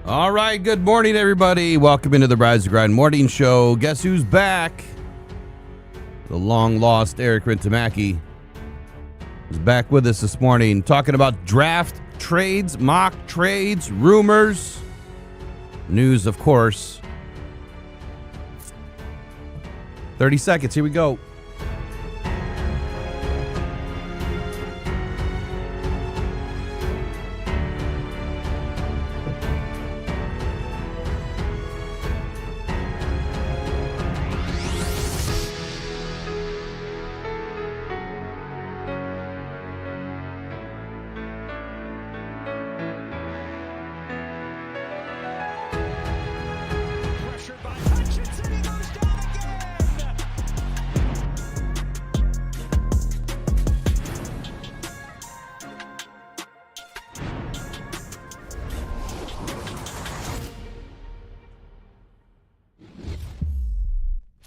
All right, good morning, everybody. Welcome into the Rise and Grind Morning Show. Guess who's back? The long-lost Eric Rintamaki is back with us this morning, talking about draft trades, mock trades, rumors, news, of course. 30 seconds, here we go.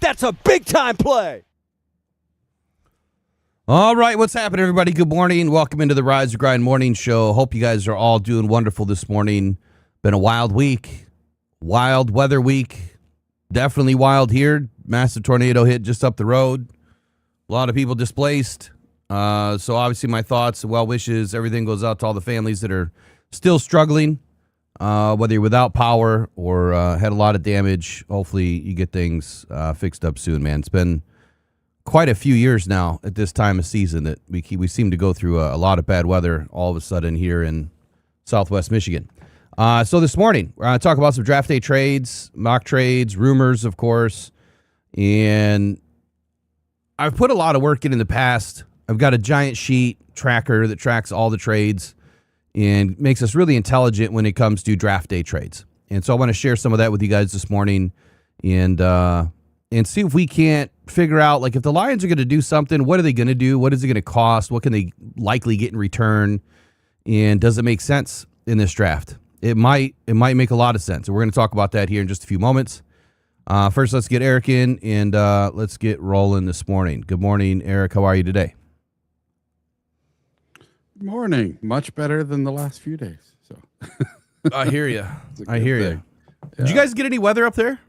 That's a big-time play. All right, what's happening, everybody? Good morning. Welcome into the Rise and Grind Morning Show. Hope you guys are all doing wonderful this morning. Been a wild week, wild weather week. Definitely wild here. Massive tornado hit just up the road. A lot of people displaced. So obviously my thoughts and well wishes, everything goes out to all the families that are still struggling. Whether you're without power or had a lot of damage, hopefully you get things fixed up soon, man. It's been quite a few years now at this time of season that we seem to go through a lot of bad weather all of a sudden here in Southwest Michigan. So this morning, we're going to talk about some draft day trades, mock trades, rumors, of course. And I've put a lot of work in the past. I've got a giant sheet tracker that tracks all the trades and makes us really intelligent when it comes to draft day trades. And so I want to share some of that with you guys this morning and see if we can't figure out, like, if the Lions are going to do something, what are they going to do? What is it going to cost? What can they likely get in return? And does it make sense in this draft? It might make a lot of sense. And we're going to talk about that here in just a few moments. First, let's get Eric in and let's get rolling this morning. Good morning, Eric. How are you today? Morning. Much better than the last few days. So I hear you. I hear you. Yeah. Did you guys get any weather up there?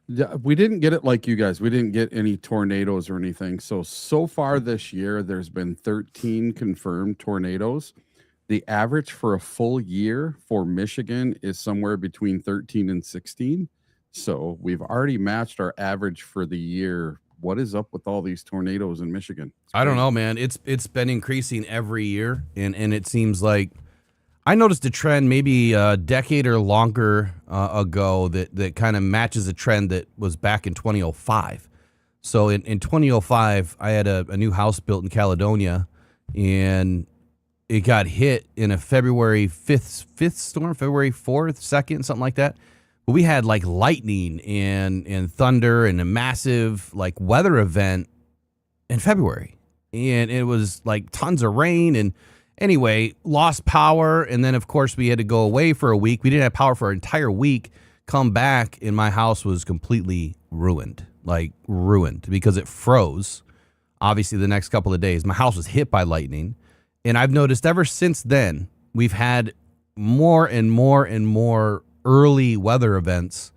Yeah, we didn't get it like you guys. We didn't get any tornadoes or anything. So far this year, there's been 13 confirmed tornadoes. The average for a full year for Michigan is somewhere between 13 and 16. So we've already matched our average for the year. What is up with all these tornadoes in Michigan? I don't know, man. It's been increasing every year, and it seems like I noticed a trend maybe a decade or longer ago that kind of matches a trend that was back in 2005. So in 2005, I had a new house built in Caledonia, and it got hit in a February 5th storm, February 4th, 2nd, something like that. But we had like lightning and thunder and a massive like weather event in February. And it was like tons of rain and anyway, lost power. And then of course we had to go away for a week. We didn't have power for an entire week. Come back and my house was completely ruined, like ruined because it froze. Obviously the next couple of days, my house was hit by lightning. And I've noticed ever since then, we've had more and more and more early weather events,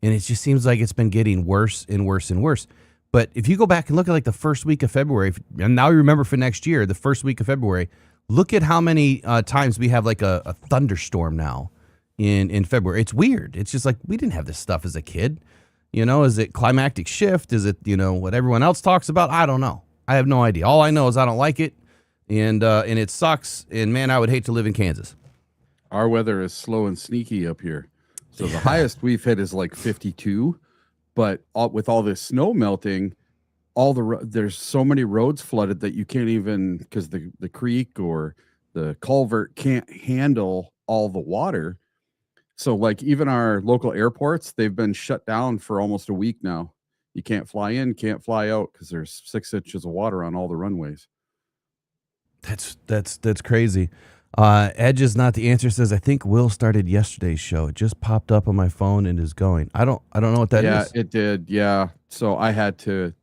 and it just seems like it's been getting worse and worse and worse. But if you go back and look at like the first week of February, and now you remember for next year, the first week of February, look at how many times we have like a thunderstorm now in February. It's weird. It's just like we didn't have this stuff as a kid. You know, is it climactic shift? Is it, you know, what everyone else talks about? I don't know. I have no idea. All I know is I don't like it, and it sucks. And man, I would hate to live in Kansas. Our weather is slow and sneaky up here. So the highest we've hit is like 52. But with all this snow melting, there's so many roads flooded that you can't even, because the creek or the culvert can't handle all the water. So like even our local airports, they've been shut down for almost a week now. You can't fly in, can't fly out because there's 6 inches of water on all the runways. That's crazy. Edge is not the answer. Says I think Will started yesterday's show. It just popped up on my phone and is going. I don't know what that is. Yeah, it did. Yeah. So I had to,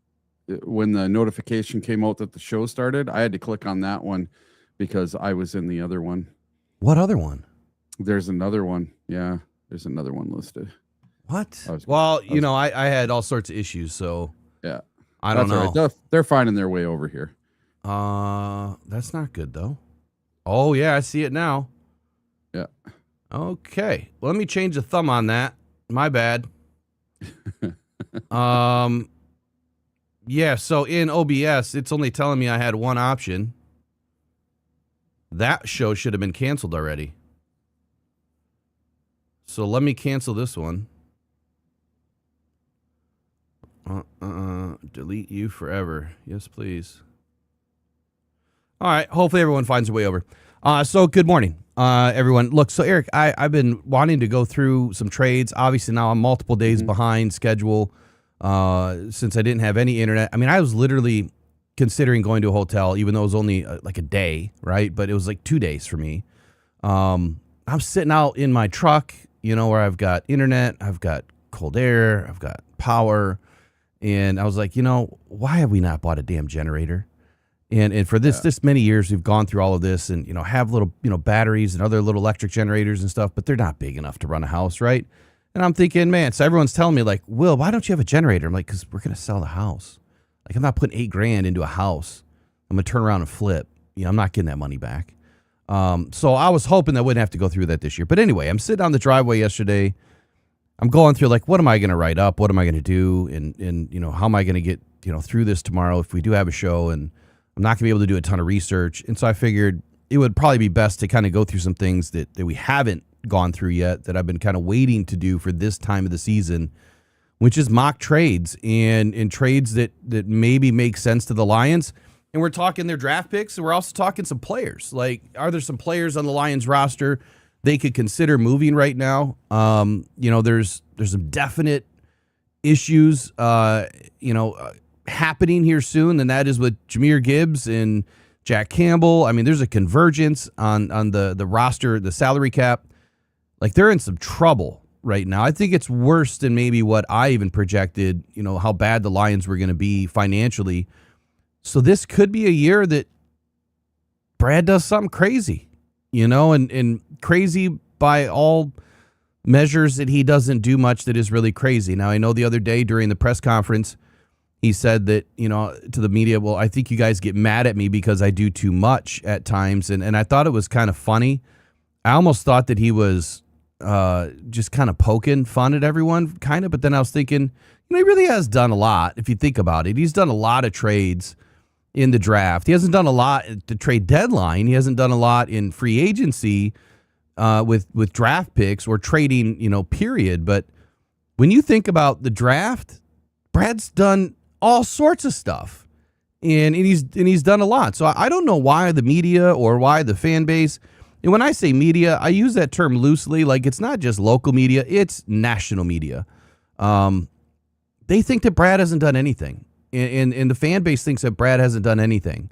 when the notification came out that the show started, I had to click on that one because I was in the other one. What other one? There's another one. Yeah. There's another one listed. What? Well, I had all sorts of issues, so Yeah. I don't know. All right. They're finding their way over here. That's not good though. Oh yeah, I see it now. Yeah. Okay. Let me change the thumb on that. My bad. Yeah, so in OBS, it's only telling me I had one option. That show should have been canceled already. So let me cancel this one. Delete you forever. Yes, please. All right. Hopefully everyone finds their way over. So good morning, everyone. Look, so Eric, I've been wanting to go through some trades. Obviously now I'm multiple days behind schedule since I didn't have any internet. I mean, I was literally considering going to a hotel, even though it was only like a day, right? But it was like 2 days for me. I'm sitting out in my truck, where I've got internet, I've got cold air, I've got power. And I was like, why have we not bought a damn generator? And for this many years, we've gone through all of this and, have little, batteries and other little electric generators and stuff, but they're not big enough to run a house, right? And I'm thinking, man, so everyone's telling me like, Will, why don't you have a generator? I'm like, because we're going to sell the house. Like, I'm not putting $8,000 into a house. I'm going to turn around and flip. I'm not getting that money back. So I was hoping that I wouldn't have to go through that this year. But anyway, I'm sitting on the driveway yesterday. I'm going through like, what am I going to write up? What am I going to do? And how am I going to get, through this tomorrow if we do have a show? And I'm not going to be able to do a ton of research. And so I figured it would probably be best to kind of go through some things that we haven't gone through yet that I've been kind of waiting to do for this time of the season, which is mock trades and trades that maybe make sense to the Lions. And we're talking their draft picks, and we're also talking some players. Like, are there some players on the Lions roster they could consider moving right now? There's some definite issues, happening here soon, and that is with Jahmyr Gibbs and Jack Campbell. I mean, there's a convergence on the roster, the salary cap. Like, they're in some trouble right now. I think it's worse than maybe what I even projected, how bad the Lions were going to be financially. So this could be a year that Brad does something crazy, and crazy by all measures that he doesn't do much that is really crazy. Now, I know the other day during the press conference, he said that, to the media, well, I think you guys get mad at me because I do too much at times. And I thought it was kind of funny. I almost thought that he was just kind of poking fun at everyone, kind of. But then I was thinking, he really has done a lot. If you think about it, he's done a lot of trades in the draft. He hasn't done a lot at the trade deadline. He hasn't done a lot in free agency with draft picks or trading, period. But when you think about the draft, Brad's done all sorts of stuff, and he's done a lot. So I don't know why the media or why the fan base. And when I say media, I use that term loosely. Like, it's not just local media; it's national media. They think that Brad hasn't done anything. And the fan base thinks that Brad hasn't done anything.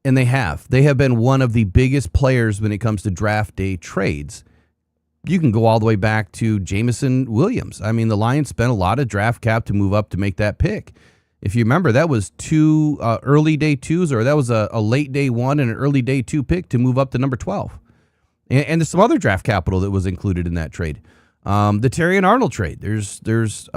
And they have. They have been one of the biggest players when it comes to draft day trades. You can go all the way back to Jameson Williams. I mean, the Lions spent a lot of draft cap to move up to make that pick. If you remember, that was two early day twos, or that was a late day one and an early day two pick to move up to number 12. And there's some other draft capital that was included in that trade. The Terry and Arnold trade. There's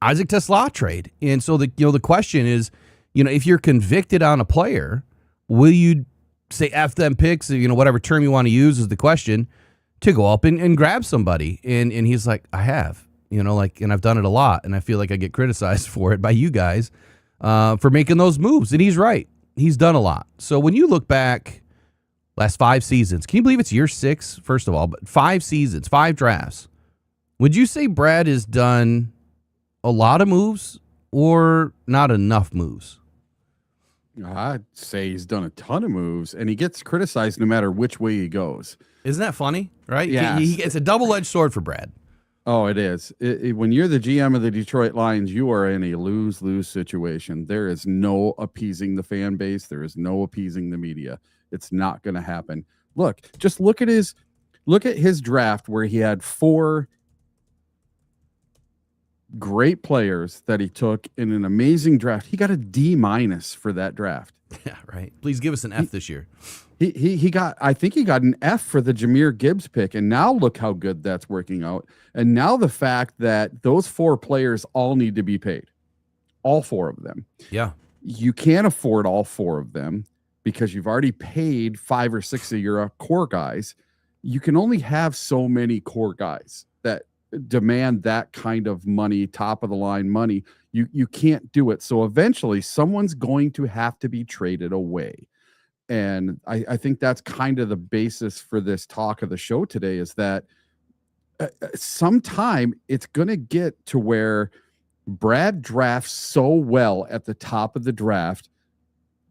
Isaac Tesla trade. And so the question is, if you're convicted on a player, will you say F them picks, whatever term you want to use is the question, to go up and grab somebody? And he's like, I have, and I've done it a lot, and I feel like I get criticized for it by you guys for making those moves. And he's right. He's done a lot. So when you look back last 5 seasons, can you believe it's year 6, first of all, but 5 seasons, 5 drafts, would you say Brad has done a lot of moves or not enough moves? I'd say he's done a ton of moves, and he gets criticized no matter which way he goes. Isn't that funny? Right? Yeah. It's a double-edged sword for Brad. Oh, it is. When you're the GM of the Detroit Lions, you are in a lose-lose situation. There is no appeasing the fan base. There is no appeasing the media. It's not going to happen. Look at his draft where he had 4 great players that he took in an amazing draft. He got a D- for that draft. Yeah, right. Please give us an F this year. He got, I think he got an F for the Jahmyr Gibbs pick, and now look how good that's working out. And now the fact that those 4 players all need to be paid, all 4 of them. Yeah, you can't afford all 4 of them because you've already paid 5 or 6 of your core guys. You can only have so many core guys that demand that kind of money, top of the line money. You can't do it. So eventually someone's going to have to be traded away. And I think that's kind of the basis for this talk of the show today, is that sometime it's going to get to where Brad drafts so well at the top of the draft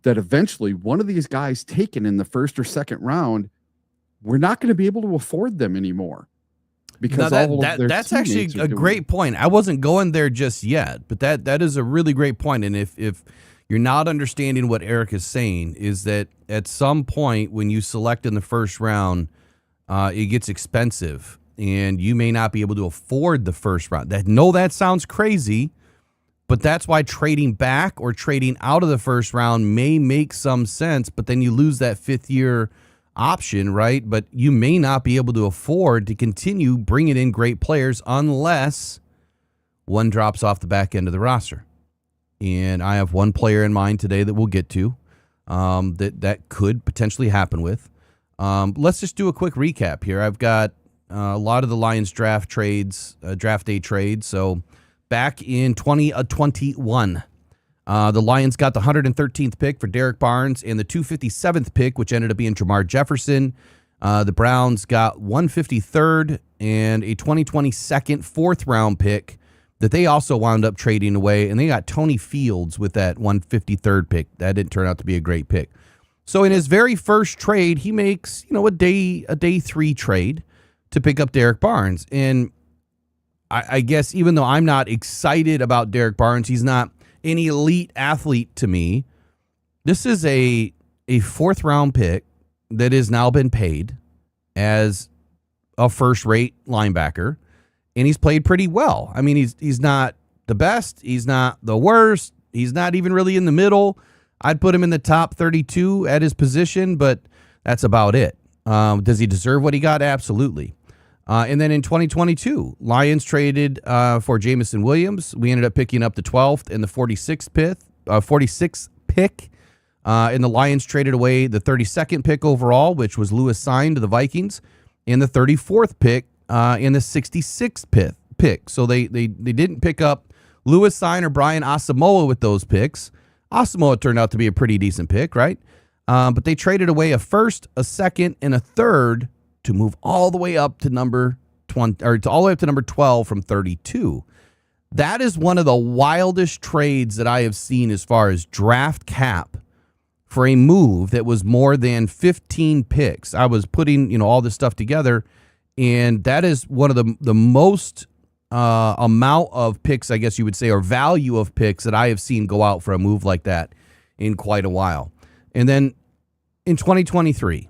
that eventually one of these guys taken in the first or second round, we're not going to be able to afford them anymore. Because that's actually a great point. I wasn't going there just yet, but that is a really great point. And if you're not understanding what Eric is saying, is that at some point when you select in the first round, it gets expensive and you may not be able to afford the first round. That sounds crazy, but that's why trading back or trading out of the first round may make some sense, but then you lose that 5th year option, right? But you may not be able to afford to continue bringing in great players unless one drops off the back end of the roster. And I have one player in mind today that we'll get to that could potentially happen with. Let's just do a quick recap here. I've got a lot of the Lions draft day trades. So back in 2021, the Lions got the 113th pick for Derek Barnes and the 257th pick, which ended up being Jamar Jefferson. The Browns got 153rd and a 2022nd 4th round pick that they also wound up trading away, and they got Tony Fields with that 153rd pick. That didn't turn out to be a great pick. So in his very first trade, he makes, a day 3 trade to pick up Derek Barnes. And I guess even though I'm not excited about Derek Barnes, he's not an elite athlete to me. This is a 4th round pick that has now been paid as a first-rate linebacker, and he's played pretty well. I mean, he's not the best, he's not the worst, he's not even really in the middle. I'd put him in the top 32 at his position, but that's about it. Does he deserve what he got? Absolutely. And then in 2022, Lions traded for Jamison Williams. We ended up picking up the 12th and the 46th pick. And the Lions traded away the 32nd pick overall, which was Lewis Cine to the Vikings, and the 34th pick and the 66th pick. So they didn't pick up Lewis Cine or Brian Asamoah with those picks. Asamoah turned out to be a pretty decent pick, right? But they traded away a 1st, a 2nd, and a 3rd to move all the way up to number 20, or to all the way up to number 12 from 32. That is one of the wildest trades that I have seen as far as draft cap for a move that was more than 15 picks. I was putting, all this stuff together, and that is one of the most amount of picks, I guess you would say, or value of picks that I have seen go out for a move like that in quite a while. And then in 2023,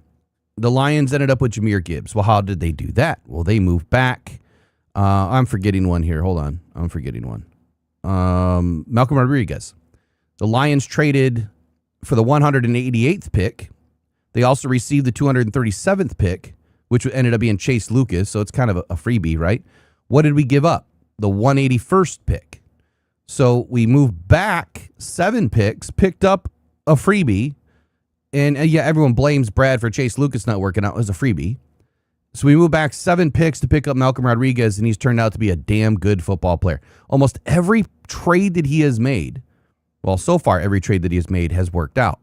the Lions ended up with Jahmyr Gibbs. Well, how did they do that? Well, they moved back. I'm forgetting one here. Hold on. I'm forgetting one. Malcolm Rodriguez. The Lions traded for the 188th pick. They also received the 237th pick, which ended up being Chase Lucas. So it's kind of a freebie, right? What did we give up? The 181st pick. So we moved back 7 picks, picked up a freebie. And yeah, everyone blames Brad for Chase Lucas not working out as a freebie. So we moved back 7 picks to pick up Malcolm Rodriguez, and he's turned out to be a damn good football player. Almost every trade that he has made, well, so far every trade that he has made has worked out.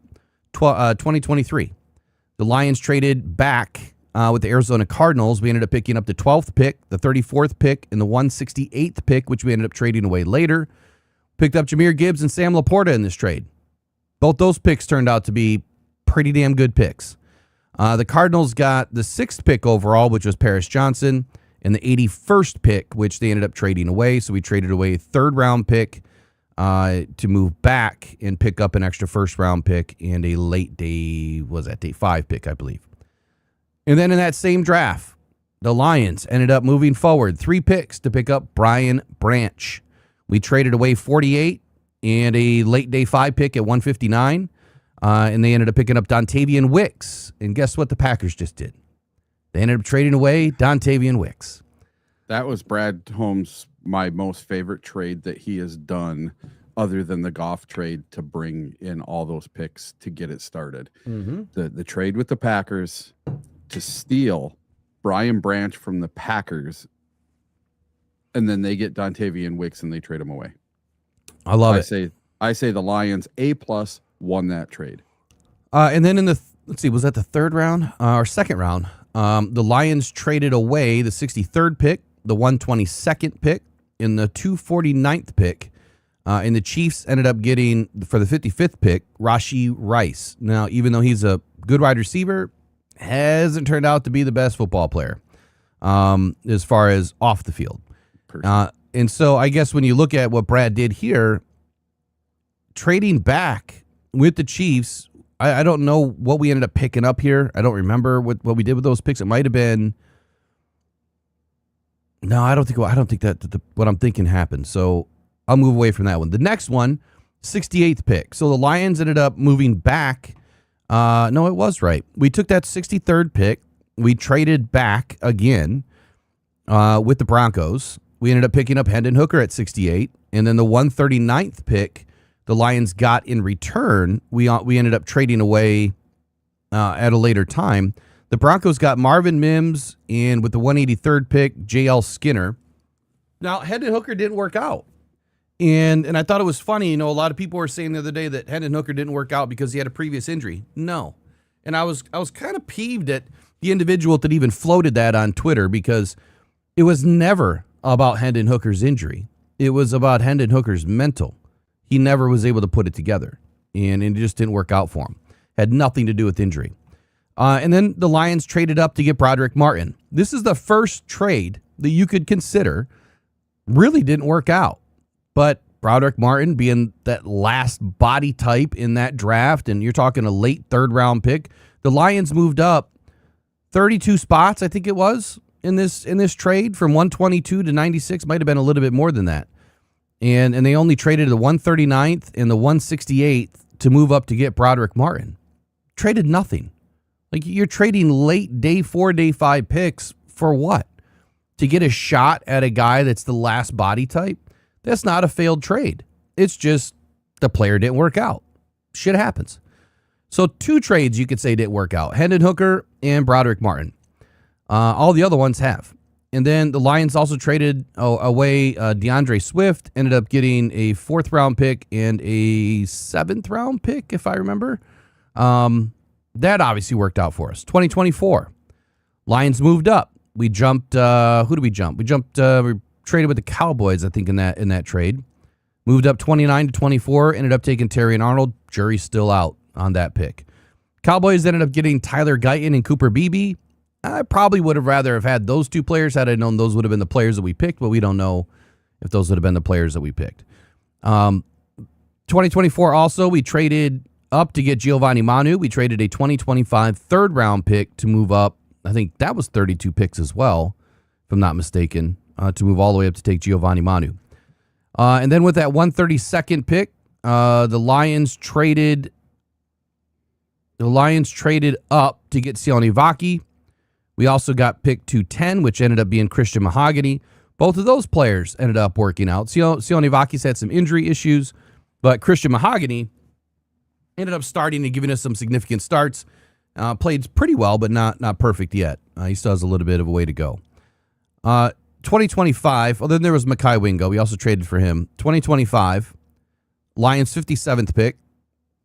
2023, the Lions traded back with the Arizona Cardinals. We ended up picking up the 12th pick, the 34th pick, and the 168th pick, which we ended up trading away later. Picked up Jahmyr Gibbs and Sam Laporta in this trade. Both those picks turned out to be pretty damn good picks. The Cardinals got the 6th pick overall, which was Paris Johnson, and the 81st pick, which they ended up trading away. So we traded away a 3rd round pick to move back and pick up an extra 1st round pick and a late day 5 pick, I believe. And then in that same draft, the Lions ended up moving forward 3 picks to pick up Brian Branch. We traded away 48 and a late day 5 pick at 159. And they ended up picking up Dontavian Wicks. And guess what the Packers just did? They ended up trading away Dontavian Wicks. That was Brad Holmes' my most favorite trade that he has done, other than the Goff trade, to bring in all those picks to get it started. The trade with the Packers to steal Brian Branch from the Packers, and then they get Dontavian Wicks and they trade him away. I love it. I say the Lions A+ won that trade. And then in the let's see, was that the third round or second round? The Lions traded away the 63rd pick, the 122nd pick, in the 249th pick, and the Chiefs ended up getting, for the 55th pick, Rashee Rice. Now, even though he's a good wide receiver, hasn't turned out to be the best football player as far as off the field. And so I guess when you look at what Brad did here, trading back with the Chiefs, I don't know what we ended up picking up here. I don't remember what we did with those picks. It might have been... No, I don't think that what I'm thinking happened. So I'll move away from that one. The next one, 68th pick. So the Lions ended up moving back. No, it was right. We took that 63rd pick. We traded back again with the Broncos. We ended up picking up Hendon Hooker at 68. And then the 139th pick the Lions got in return, we ended up trading away at a later time. The Broncos got Marvin Mims, and with the 183rd pick, J.L. Skinner. Now, Hendon Hooker didn't work out. And I thought it was funny, a lot of people were saying the other day that Hendon Hooker didn't work out because he had a previous injury. No. And I was kind of peeved at the individual that even floated that on Twitter, because it was never about Hendon Hooker's injury. It was about Hendon Hooker's mental. He never was able to put it together, and it just didn't work out for him. Had nothing to do with injury. And then the Lions traded up to get Broderick Martin. This is the first trade that you could consider really didn't work out. But Broderick Martin being that last body type in that draft, and you're talking a late third-round pick, the Lions moved up 32 spots, I think it was, in this trade from 122 to 96. Might have been a little bit more than that. And they only traded the 139th and the 168th to move up to get Broderick Martin. Traded nothing. Like, you're trading late day 4, day 5 picks for what? To get a shot at a guy that's the last body type? That's not a failed trade. It's just the player didn't work out. Shit happens. So 2 trades you could say didn't work out. Hendon Hooker and Broderick Martin. All the other ones have. And then the Lions also traded away DeAndre Swift, ended up getting a 4th-round pick and a 7th-round pick, if I remember. That obviously worked out for us. 2024, Lions moved up. We jumped, who did we jump? We traded with the Cowboys, I think, in that trade. Moved up 29 to 24, ended up taking Terry and Arnold. Jury's still out on that pick. Cowboys ended up getting Tyler Guyton and Cooper Beebe. I probably would have rather have had those 2 players had I known those would have been the players that we picked, but we don't know if those would have been the players that we picked. 2024 also, we traded up to get Giovanni Manu. We traded a 2025 3rd-round pick to move up. I think that was 32 picks as well, if I'm not mistaken, to move all the way up to take Giovanni Manu. And then with that 132nd pick, the Lions traded up to get Sione Vaki. We also got pick 210, which ended up being Christian Mahogany. Both of those players ended up working out. Sione Vaki's had some injury issues, but Christian Mahogany ended up starting and giving us some significant starts. Played pretty well, but not perfect yet. He still has a little bit of a way to go. 2025, then there was Mekhi Wingo. We also traded for him. 2025, Lions 57th pick.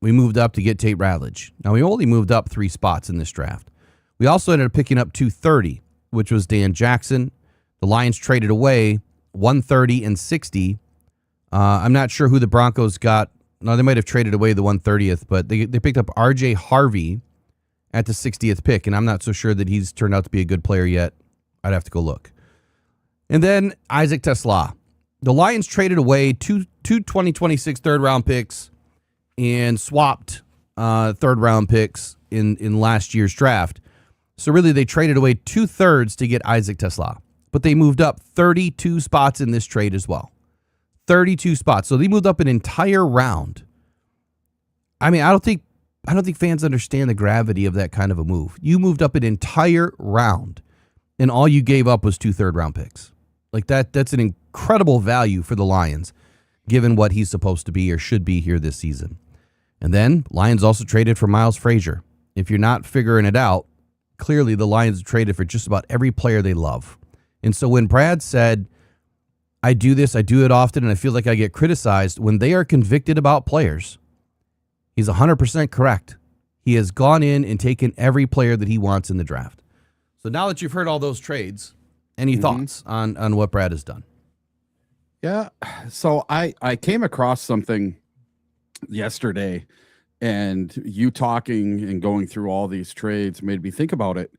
We moved up to get Tate Ratledge. Now, we only moved up 3 spots in this draft. We also ended up picking up 230, which was Dan Jackson. The Lions traded away 130 and 60. I'm not sure who the Broncos got. No, they might have traded away the 130th, but they picked up R.J. Harvey at the 60th pick, and I'm not so sure that he's turned out to be a good player yet. I'd have to go look. And then Isaac Tesla. The Lions traded away two 2026 third-round picks and swapped third-round picks in last year's draft. So really, they traded away 2/3 to get Isaac Tesla. But they moved up 32 spots in this trade as well. 32 spots. So they moved up an entire round. I mean, I don't think I don't think fans understand the gravity of that kind of a move. You moved up an entire round, and all you gave up was 2 third-round picks. Like that's an incredible value for the Lions, given what he's supposed to be or should be here this season. And then Lions also traded for Miles Frazier. If you're not figuring it out, clearly the Lions traded for just about every player they love. And so when Brad said, I do this, I do it often, and I feel like I get criticized, when they are convicted about players, he's 100% correct. He has gone in and taken every player that he wants in the draft. So now that you've heard all those trades, any thoughts on what Brad has done? Yeah. So I came across something yesterday, and you talking and going through all these trades made me think about it.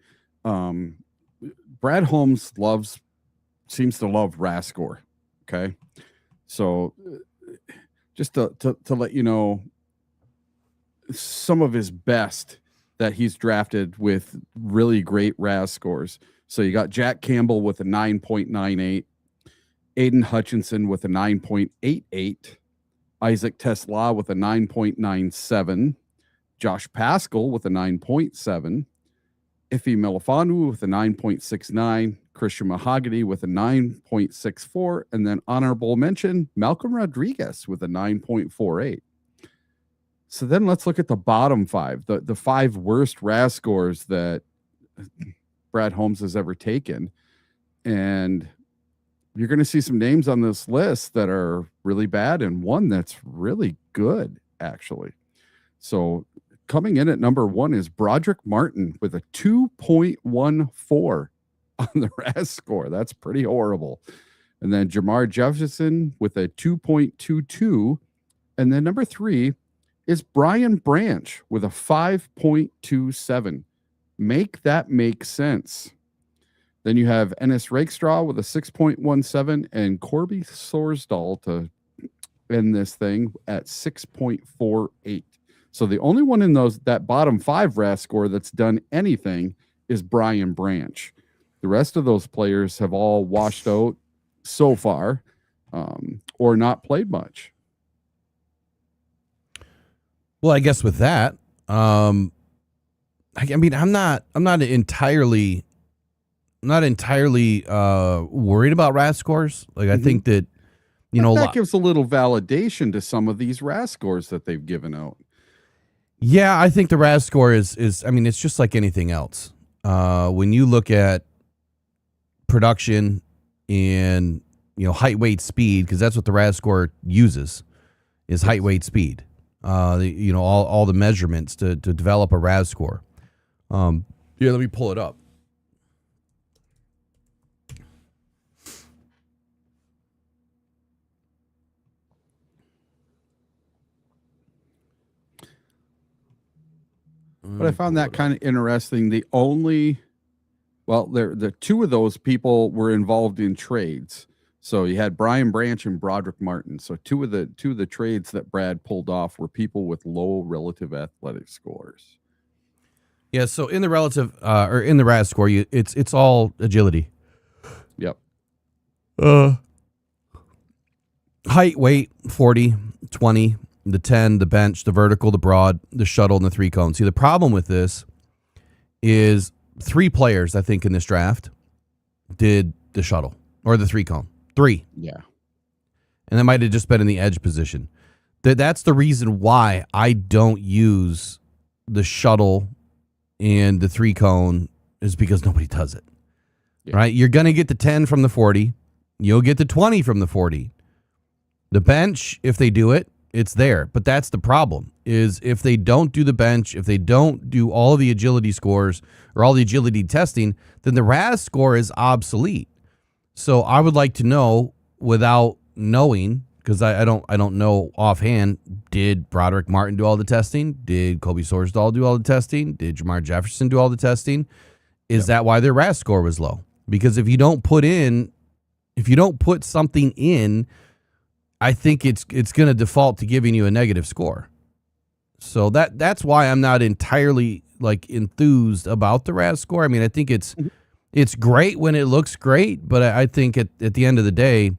Brad Holmes seems to love Rascore. Okay. So just to let you know, some of his best that he's drafted with really great RAS scores. So you got Jack Campbell with a 9.98, Aiden Hutchinson with a 9.88, Isaac Tesla with a 9.97, Josh Pascal with a 9.7, Ife Melifanu with a 9.69, Christian Mahogany with a 9.64, and then honorable mention, Malcolm Rodriguez with a 9.48. So then let's look at the bottom 5, the 5 worst RAS scores that Brad Holmes has ever taken. And you're going to see some names on this list that are really bad and one that's really good, actually. So coming in at number 1 is Broderick Martin with a 2.14 on the RAS score. That's pretty horrible. And then Jamar Jefferson with a 2.22. And then number 3 is Brian Branch with a 5.27. Make that make sense. Then you have Ennis Rakestraw with a 6.17 and Corby Sorsdahl to end this thing at 6.48. So the only one in that bottom 5 RAS score that's done anything is Brian Branch. The rest of those players have all washed out so far, or not played much. Well, I guess with that, I mean, I'm not entirely worried about RAS scores. Like, I think that, that gives a little validation to some of these RAS scores that they've given out. Yeah, I think the RAS score is I mean, it's just like anything else. When you look at production and, height, weight, speed, because that's what the RAS score uses, is height, weight, speed. All the measurements to develop a RAS score. Here, let me pull it up. But I found that kind of interesting. The 2 of those people were involved in trades. So you had Brian Branch and Broderick Martin. So two of the trades that Brad pulled off were people with low relative athletic scores. Yeah. So in the relative or in the RAS score, it's all agility. Yep. Height, weight, 40, 20, the 10, the bench, the vertical, the broad, the shuttle, and the 3 cone. See, the problem with this is 3 players, I think, in this draft did the shuttle or the 3 cone. 3. Yeah. And that might have just been in the edge position. That's the reason why I don't use the shuttle and the 3 cone, is because nobody does it. Yeah. Right? You're going to get the 10 from the 40. You'll get the 20 from the 40. The bench, if they do it, it's there. But that's the problem, is if they don't do the bench, if they don't do all of the agility scores or all the agility testing, then the RAS score is obsolete. So I would like to know, without knowing, because I don't know offhand, did Broderick Martin do all the testing? Did Kobe Sorsdahl do all the testing? Did Jamar Jefferson do all the testing? Is that why their RAS score was low? Because if you don't put something in, I think it's going to default to giving you a negative score. So that's why I'm not entirely enthused about the RAS score. I mean, I think it's great when it looks great, but I think at the end of the day,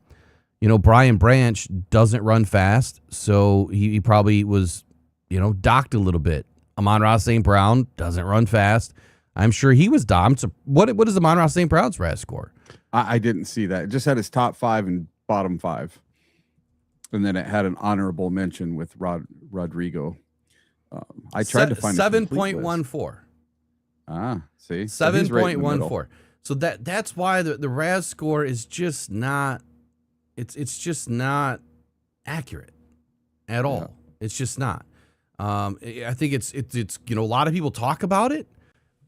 Brian Branch doesn't run fast, so he probably was, docked a little bit Amon-Ra St. Brown doesn't run fast. I'm sure he was dom. So what is Amon-Ra St. Brown's RAS score? I didn't see that. It just had his top 5 and bottom 5. And then it had an honorable mention with Rodrigo. I tried to find 7.14. See? 7.14. So that's why the RAS score is just not it's just not accurate at all. Yeah. It's just not. I think it's a lot of people talk about it,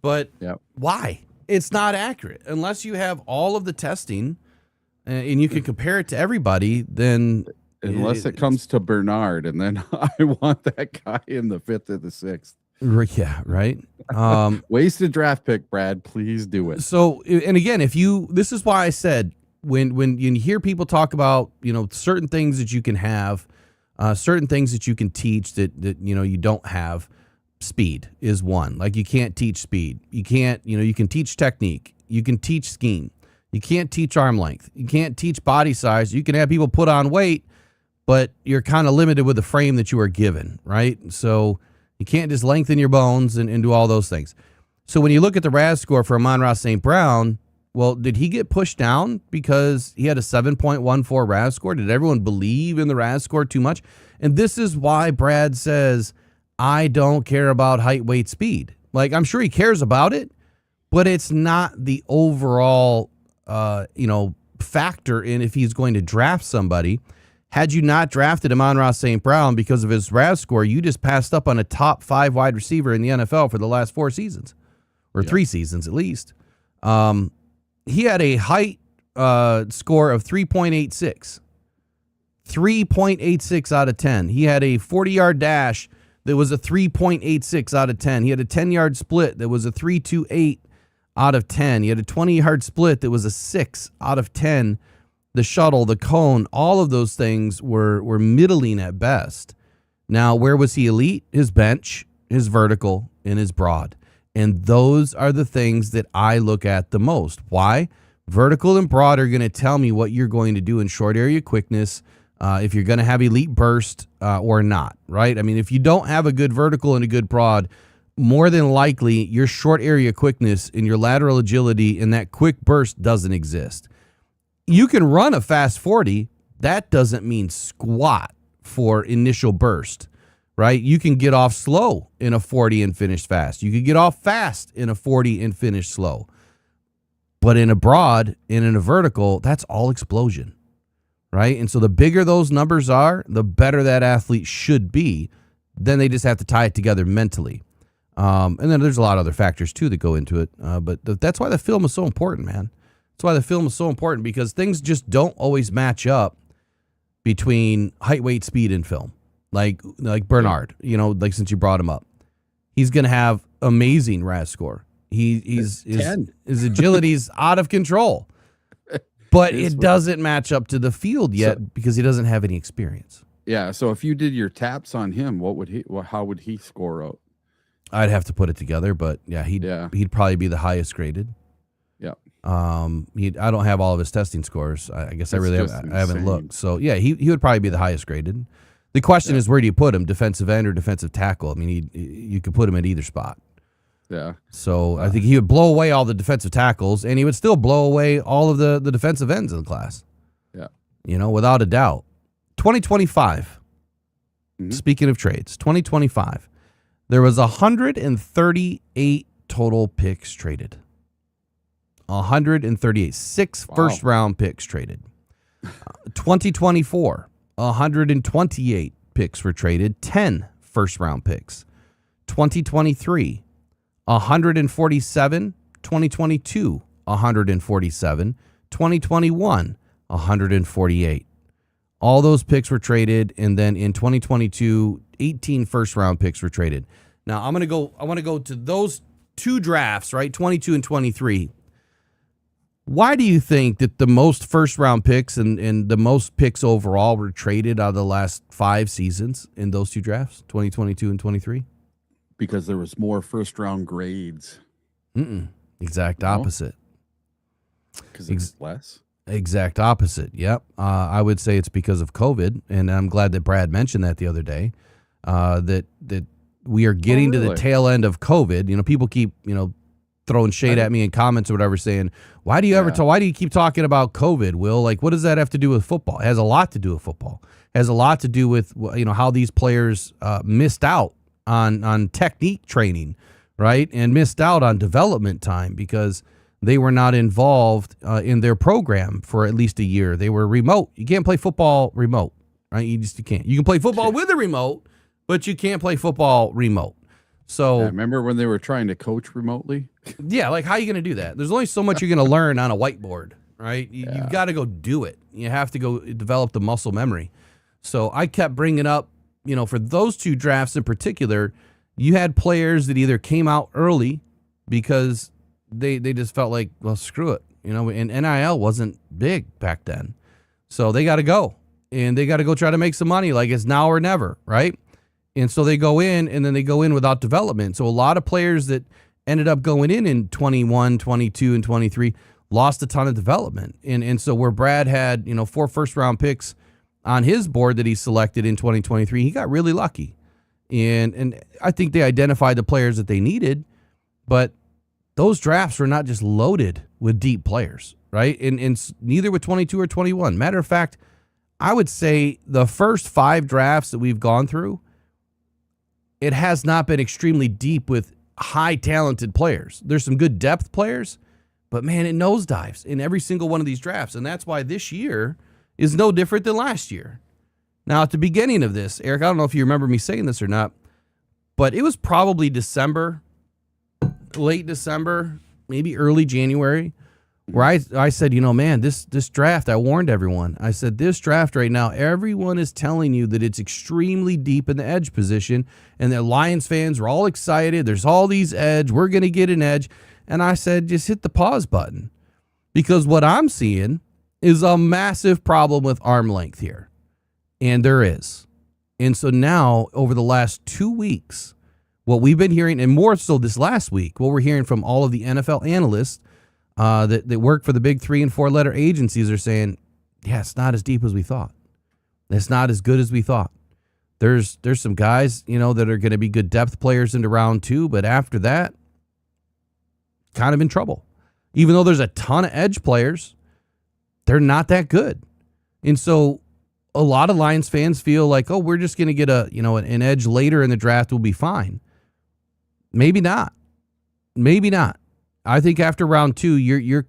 but why? It's not accurate unless you have all of the testing and you can compare it to everybody. Then unless it comes to Bernard, and then I want that guy in the 5th or the 6th. Yeah, right. Wasted draft pick, Brad. Please do it. So, and again, this is why I said when you hear people talk about certain things that you can have, certain things that you can teach that you don't have. Speed is one. Like, you can't teach speed. You can't, you can teach technique. You can teach scheme. You can't teach arm length. You can't teach body size. You can have people put on weight, but you're kind of limited with the frame that you are given, right? So you can't just lengthen your bones and do all those things. So when you look at the RAS score for Amon-Ra St. Brown, well, did he get pushed down because he had a 7.14 RAS score? Did everyone believe in the RAS score too much? And this is why Brad says, I don't care about height, weight, speed. Like, I'm sure he cares about it, but it's not the overall, factor in if he's going to draft somebody. Had you not drafted Amon-Ra St. Brown because of his RAS score, you just passed up on a top 5 wide receiver in the NFL for the last 4 seasons, or 3 seasons at least. He had a height score of 3.86. 3.86 out of 10. He had a 40-yard dash that was a 3.86 out of 10. He had a 10-yard split that was a 3.28 out of 10. He had a 20-yard split that was a 6 out of 10. The shuttle, the cone, all of those things were middling at best. Now, where was he elite? His bench, his vertical, and his broad. And those are the things that I look at the most. Why? Vertical and broad are going to tell me what you're going to do in short area quickness, if you're going to have elite burst or not, right? I mean, if you don't have a good vertical and a good broad, more than likely your short area quickness and your lateral agility and that quick burst doesn't exist. You can run a fast 40. That doesn't mean squat for initial burst, right? You can get off slow in a 40 and finish fast. You could get off fast in a 40 and finish slow. But in a broad and in a vertical, that's all explosion, right? And so the bigger those numbers are, the better that athlete should be. Then they just have to tie it together mentally. And then there's a lot of other factors, too, that go into it. But that's why the film is so important, man. That's why the film is so important, because things just don't always match up between height, weight, speed, and film. Like Bernard, since you brought him up. He's going to have amazing RAS score. His agility's out of control. But it doesn't match up to the field yet because he doesn't have any experience. Yeah, so if you did your taps on him, how would he score out? I'd have to put it together, but he'd probably be the highest graded. Yeah. I don't have all of his testing scores. I guess I haven't looked. So yeah, he would probably be the highest graded. The question is, where do you put him? Defensive end or defensive tackle? I mean, you could put him at either spot. Yeah. So I think he would blow away all the defensive tackles, and he would still blow away all of the defensive ends in the class. Yeah. Without a doubt. 2025. Mm-hmm. Speaking of trades, 2025. There was 138 total picks traded. 138. 6 first-round picks traded. 2024, 128 picks were traded. 10 first-round picks. 2023, 147. 2022, 147. 2021, 148. All those picks were traded, and then in 2022, 18 first-round picks were traded. Now, I want to go to those 2 drafts, right, 22 and 23. Why do you think that the most first-round picks and the most picks overall were traded out of the last 5 seasons in those 2 drafts, 2022 and 23? Because there was more first-round grades. Exact opposite. Because it's less? Exact opposite. Yep. I would say it's because of COVID, and I'm glad that Brad mentioned that the other day. That we are getting to the really? tail end of COVID. People keep, throwing shade at me in comments or whatever, saying, why do you keep talking about COVID, Will? Like, what does that have to do with football? It has a lot to do with football. It has a lot to do with, how these players missed out on technique training, right? And missed out on development time because they were not involved in their program for at least a year. They were remote. You can't play football remote, right? You can't. You can play football with a remote, but you can't play football remote. So remember when they were trying to coach remotely? Yeah, like how are you going to do that? There's only so much you're going to learn on a whiteboard, right? You've got to go do it. You have to go develop the muscle memory. So I kept bringing up, for those two drafts in particular, you had players that either came out early because they just felt like, well, screw it, and NIL wasn't big back then. So they got to go, and they got to go try to make some money like it's now or never, right? And so they go in, and then they go in without development. So a lot of players that ended up going in 21, 22, and 23 lost a ton of development. And so where Brad had, 4 first-round picks on his board that he selected in 2023, he got really lucky. And I think they identified the players that they needed, but those drafts were not just loaded with deep players, right? And neither with 22 or 21. Matter of fact, I would say the first 5 drafts that we've gone through, it has not been extremely deep with high talented players. There's some good depth players, but man, it nosedives in every single one of these drafts. And that's why this year is no different than last year. Now, at the beginning of this, Eric, I don't know if you remember me saying this or not, but it was probably December, late December, maybe early January, where I said, man, this draft, I warned everyone. I said, this draft right now, everyone is telling you that it's extremely deep in the edge position, and the Lions fans are all excited. There's all these edge. We're going to get an edge. And I said, just hit the pause button, because what I'm seeing is a massive problem with arm length here, and there is. And so now, over the last 2 weeks, what we've been hearing, and more so this last week, what we're hearing from all of the NFL analysts that work for the big 3 and 4 letter agencies are saying, yeah, it's not as deep as we thought. It's not as good as we thought. There's some guys, that are going to be good depth players into round 2, but after that, kind of in trouble. Even though there's a ton of edge players, they're not that good. And so a lot of Lions fans feel like, oh, we're just going to get an edge later in the draft, we'll be fine. Maybe not. Maybe not. I think after round 2, you're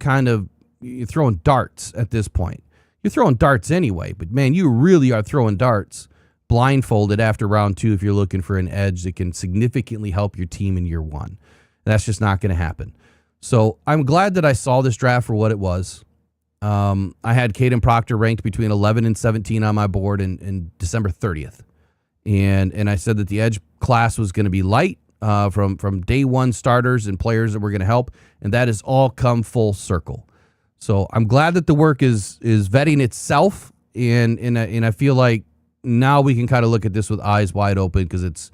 throwing darts at this point. You're throwing darts anyway, but man, you really are throwing darts blindfolded after round 2 if you're looking for an edge that can significantly help your team in year 1. That's just not going to happen. So I'm glad that I saw this draft for what it was. I had Caden Proctor ranked between 11 and 17 on my board in December 30th. And I said that the edge class was going to be light. From day one starters and players that were going to help, and that has all come full circle. So I'm glad that the work is vetting itself, and I feel like now we can kind of look at this with eyes wide open, because it's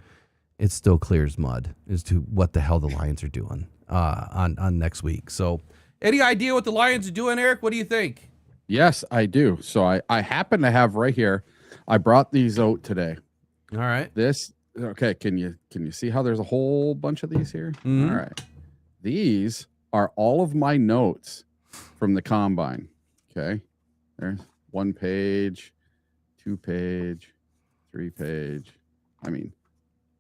still clear as mud as to what the hell the Lions are doing on next week. So any idea what the Lions are doing, Eric? What do you think? Yes, I do. So I happen to have right here, I brought these out today. All right. Okay, can you see how there's a whole bunch of these here? Mm-hmm. All right. These are all of my notes from the combine. Okay. There's 1 page, 2 page, 3 page. I mean,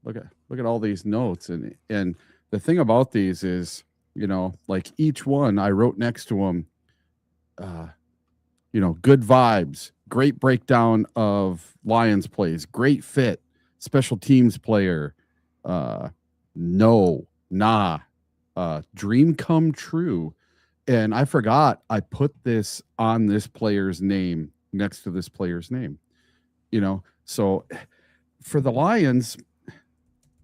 look at all these notes. And the thing about these is, like each one I wrote next to them, good vibes, great breakdown of Lions plays, great fit, special teams player, dream come true. And I forgot I put this on this player's name, next to this player's name. So for the Lions,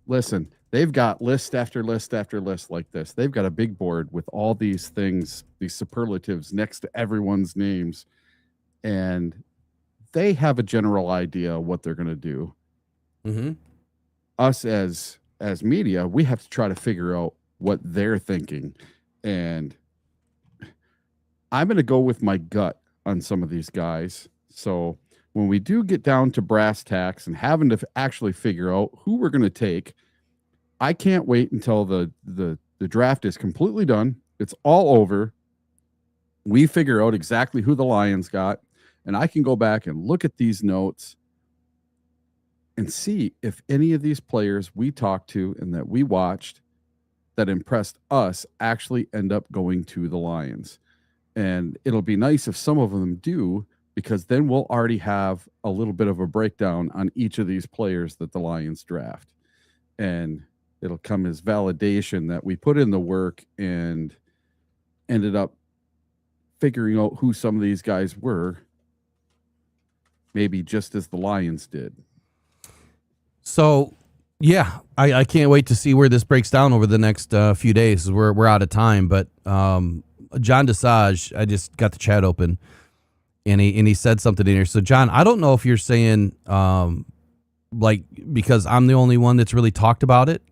listen, they've got list after list after list like this. They've got a big board with all these things, these superlatives next to everyone's names, and they have a general idea of what they're going to do. Mm-hmm. Us as media, we have to try to figure out what they're thinking. And I'm going to go with my gut on some of these guys. So when we do get down to brass tacks and having to actually figure out who we're going to take, I can't wait until the draft is completely done. It's all over. We figure out exactly who the Lions got, and I can go back and look at these notes and see if any of these players we talked to and that we watched that impressed us actually end up going to the Lions. And it'll be nice if some of them do, because then we'll already have a little bit of a breakdown on each of these players that the Lions draft. And it'll come as validation that we put in the work and ended up figuring out who some of these guys were, maybe just as the Lions did. So, yeah, I can't wait to see where this breaks down over the next few days. We're out of time, but John Desage, I just got the chat open, and he said something in here. So, John, I don't know if you're saying because I'm the only one that's really talked about it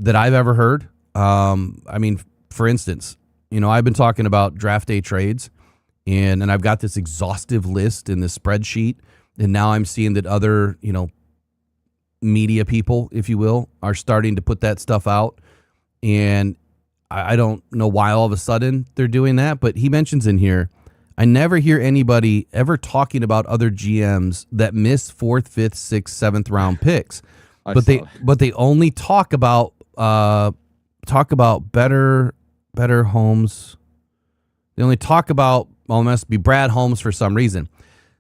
that I've ever heard. I mean, for instance, I've been talking about draft day trades, and I've got this exhaustive list in this spreadsheet, and now I'm seeing that other, media people, if you will, are starting to put that stuff out. And I don't know why all of a sudden they're doing that, but he mentions in here, I never hear anybody ever talking about other GMs that miss 4th, 5th, 6th, 7th round picks. But they only talk about better Holmes. They only talk about, well, it must be Brad Holmes for some reason.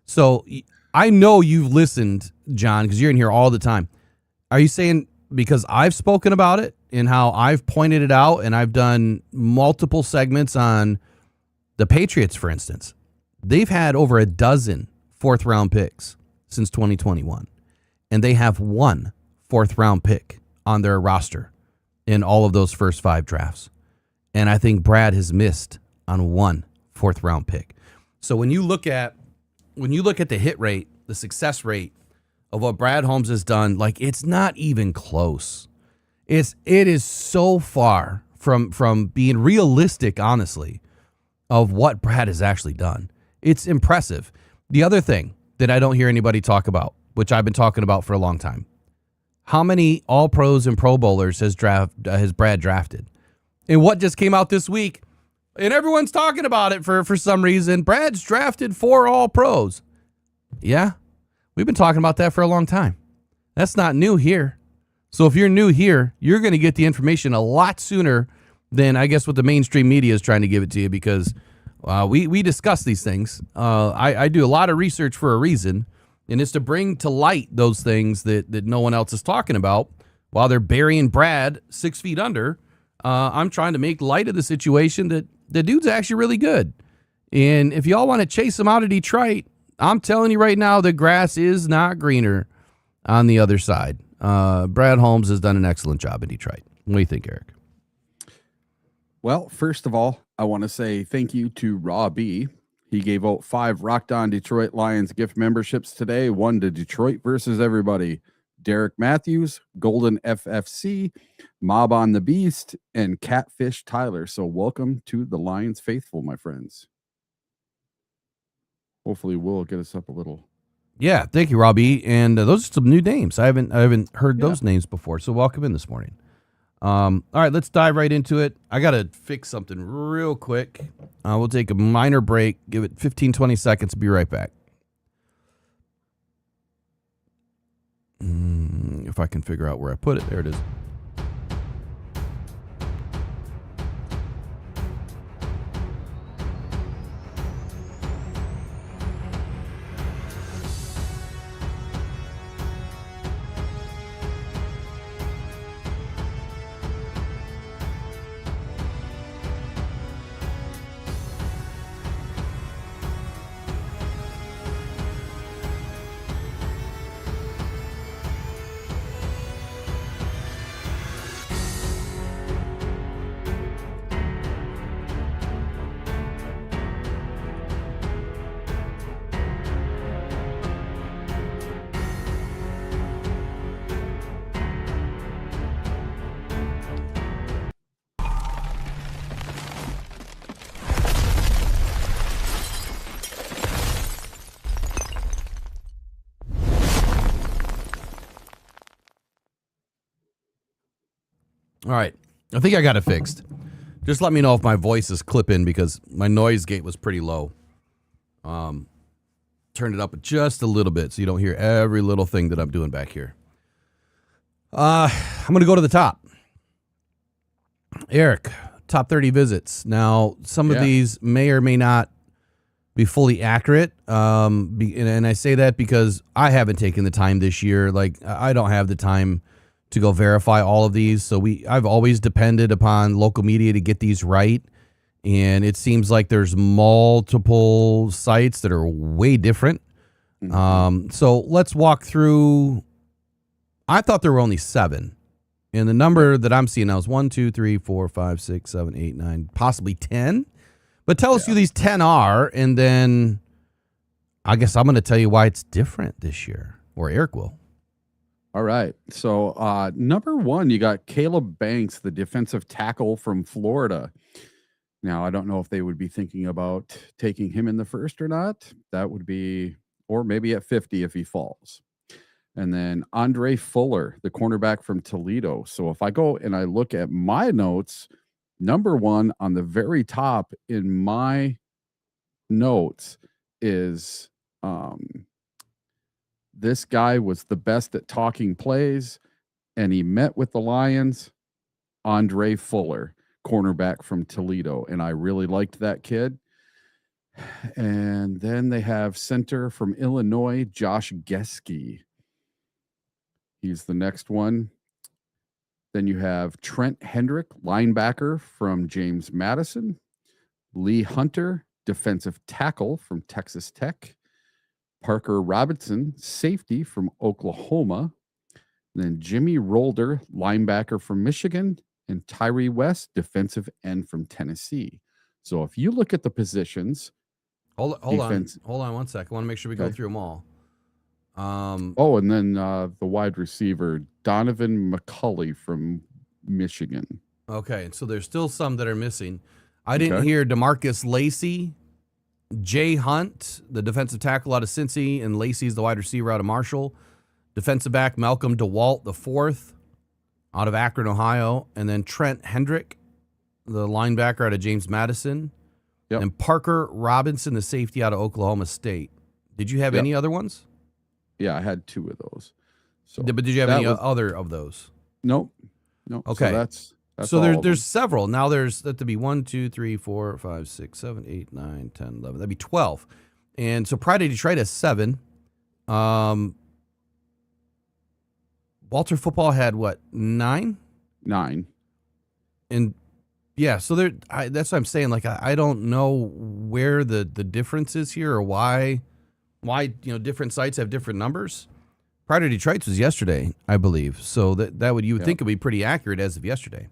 So I know you've listened, John, because you're in here all the time. Are you saying because I've spoken about it and how I've pointed it out, and I've done multiple segments on the Patriots, for instance? They've had over a dozen 4th round picks since 2021, and they have one 4th round pick on their roster in all of those first 5 drafts. And I think Brad has missed on one 4th round pick. So when you look at the hit rate, the success rate of what Brad Holmes has done, it's not even close. It is so far from being realistic, honestly, of what Brad has actually done. It's impressive. The other thing that I don't hear anybody talk about, which I've been talking about for a long time, how many All-Pros and Pro Bowlers has Brad drafted? And what just came out this week, and everyone's talking about it for some reason, Brad's drafted 4 All-Pros. Yeah, we've been talking about that for a long time. That's not new here. So if you're new here, you're going to get the information a lot sooner than, I guess, what the mainstream media is trying to give it to you, because we discuss these things. I do a lot of research for a reason, and it's to bring to light those things that no one else is talking about while they're burying Brad 6 feet under. I'm trying to make light of the situation that the dude's actually really good. And if y'all want to chase him out of Detroit, I'm telling you right now, the grass is not greener on the other side. Brad Holmes has done an excellent job in Detroit. What do you think, Eric? Well, first of all, I want to say thank you to Raw B. He gave out 5 Rocked On Detroit Lions gift memberships today. 1 to Detroit versus everybody. Derek Matthews, Golden FFC, Mob on the Beast, and Catfish Tyler. So welcome to the Lions faithful, my friends. Hopefully we'll get us up a little. Yeah, thank you, Robbie. And those are some new names. I haven't heard those names before. So welcome in this morning. All right, let's dive right into it. I got to fix something real quick. We'll take a minor break. Give it 15, 20 seconds. Be right back. If I can figure out where I put it. There it is. All right. I think I got it fixed. Just let me know if my voice is clipping because my noise gate was pretty low. Turned it up just a little bit so you don't hear every little thing that I'm doing back here. I'm going to go to the top. Eric, top 30 visits. Now, some of these may or may not be fully accurate. And I say that because I haven't taken the time this year. Like, I don't have the time to go verify all of these. So I've always depended upon local media to get these right. And it seems like there's multiple sites that are way different. So let's walk through. I thought there were only 7. And the number that I'm seeing now is 1, 2, 3, 4, 5, 6, 7, 8, 9, possibly 10. But tell us who these 10 are, and then I guess I'm going to tell you why it's different this year, or Eric will. All right. So number 1, you got Caleb Banks, the defensive tackle from Florida. Now, I don't know if they would be thinking about taking him in the first or not. That would be, or maybe at 50 if he falls. And then Andre Fuller, the cornerback from Toledo. So if I go and I look at my notes, number 1 on the very top in my notes is this guy was the best at talking plays, and he met with the Lions. Andre Fuller, cornerback from Toledo, and I really liked that kid. And then they have center from Illinois, Josh Geske. He's the next one. Then you have Trent Hendrick, linebacker from James Madison. Lee Hunter, defensive tackle from Texas Tech. Parker Robinson, safety from Oklahoma. And then Jimmy Rolder, linebacker from Michigan. And Tyree West, defensive end from Tennessee. So if you look at the positions. Hold on 1 second. I want to make sure we go through them all. And then the wide receiver, Donovan McCulley from Michigan. Okay, so there's still some that are missing. I didn't hear DeMarcus Lacey, Jay Hunt, the defensive tackle out of Cincy, and Lacey's the wide receiver out of Marshall. Defensive back Malcolm DeWalt, the 4th, out of Akron, Ohio. And then Trent Hendrick, the linebacker out of James Madison. Yep. And Parker Robinson, the safety out of Oklahoma State. Did you have any other ones? Yeah, I had 2 of those. So, but did you have any other of those? Nope. Okay. So that's so there's several. Now there's that to be 1, 2, 3, 4, 5, 6, 7, 8, 9, 10, 11. That'd be 12. And so Pride of Detroit has 7. Walter Football had what, 9? 9. And yeah, so that's what I'm saying. Like I don't know where the difference is here or why different sites have different numbers. Pride of Detroit's was yesterday, I believe. So that would you would think it would be pretty accurate as of yesterday.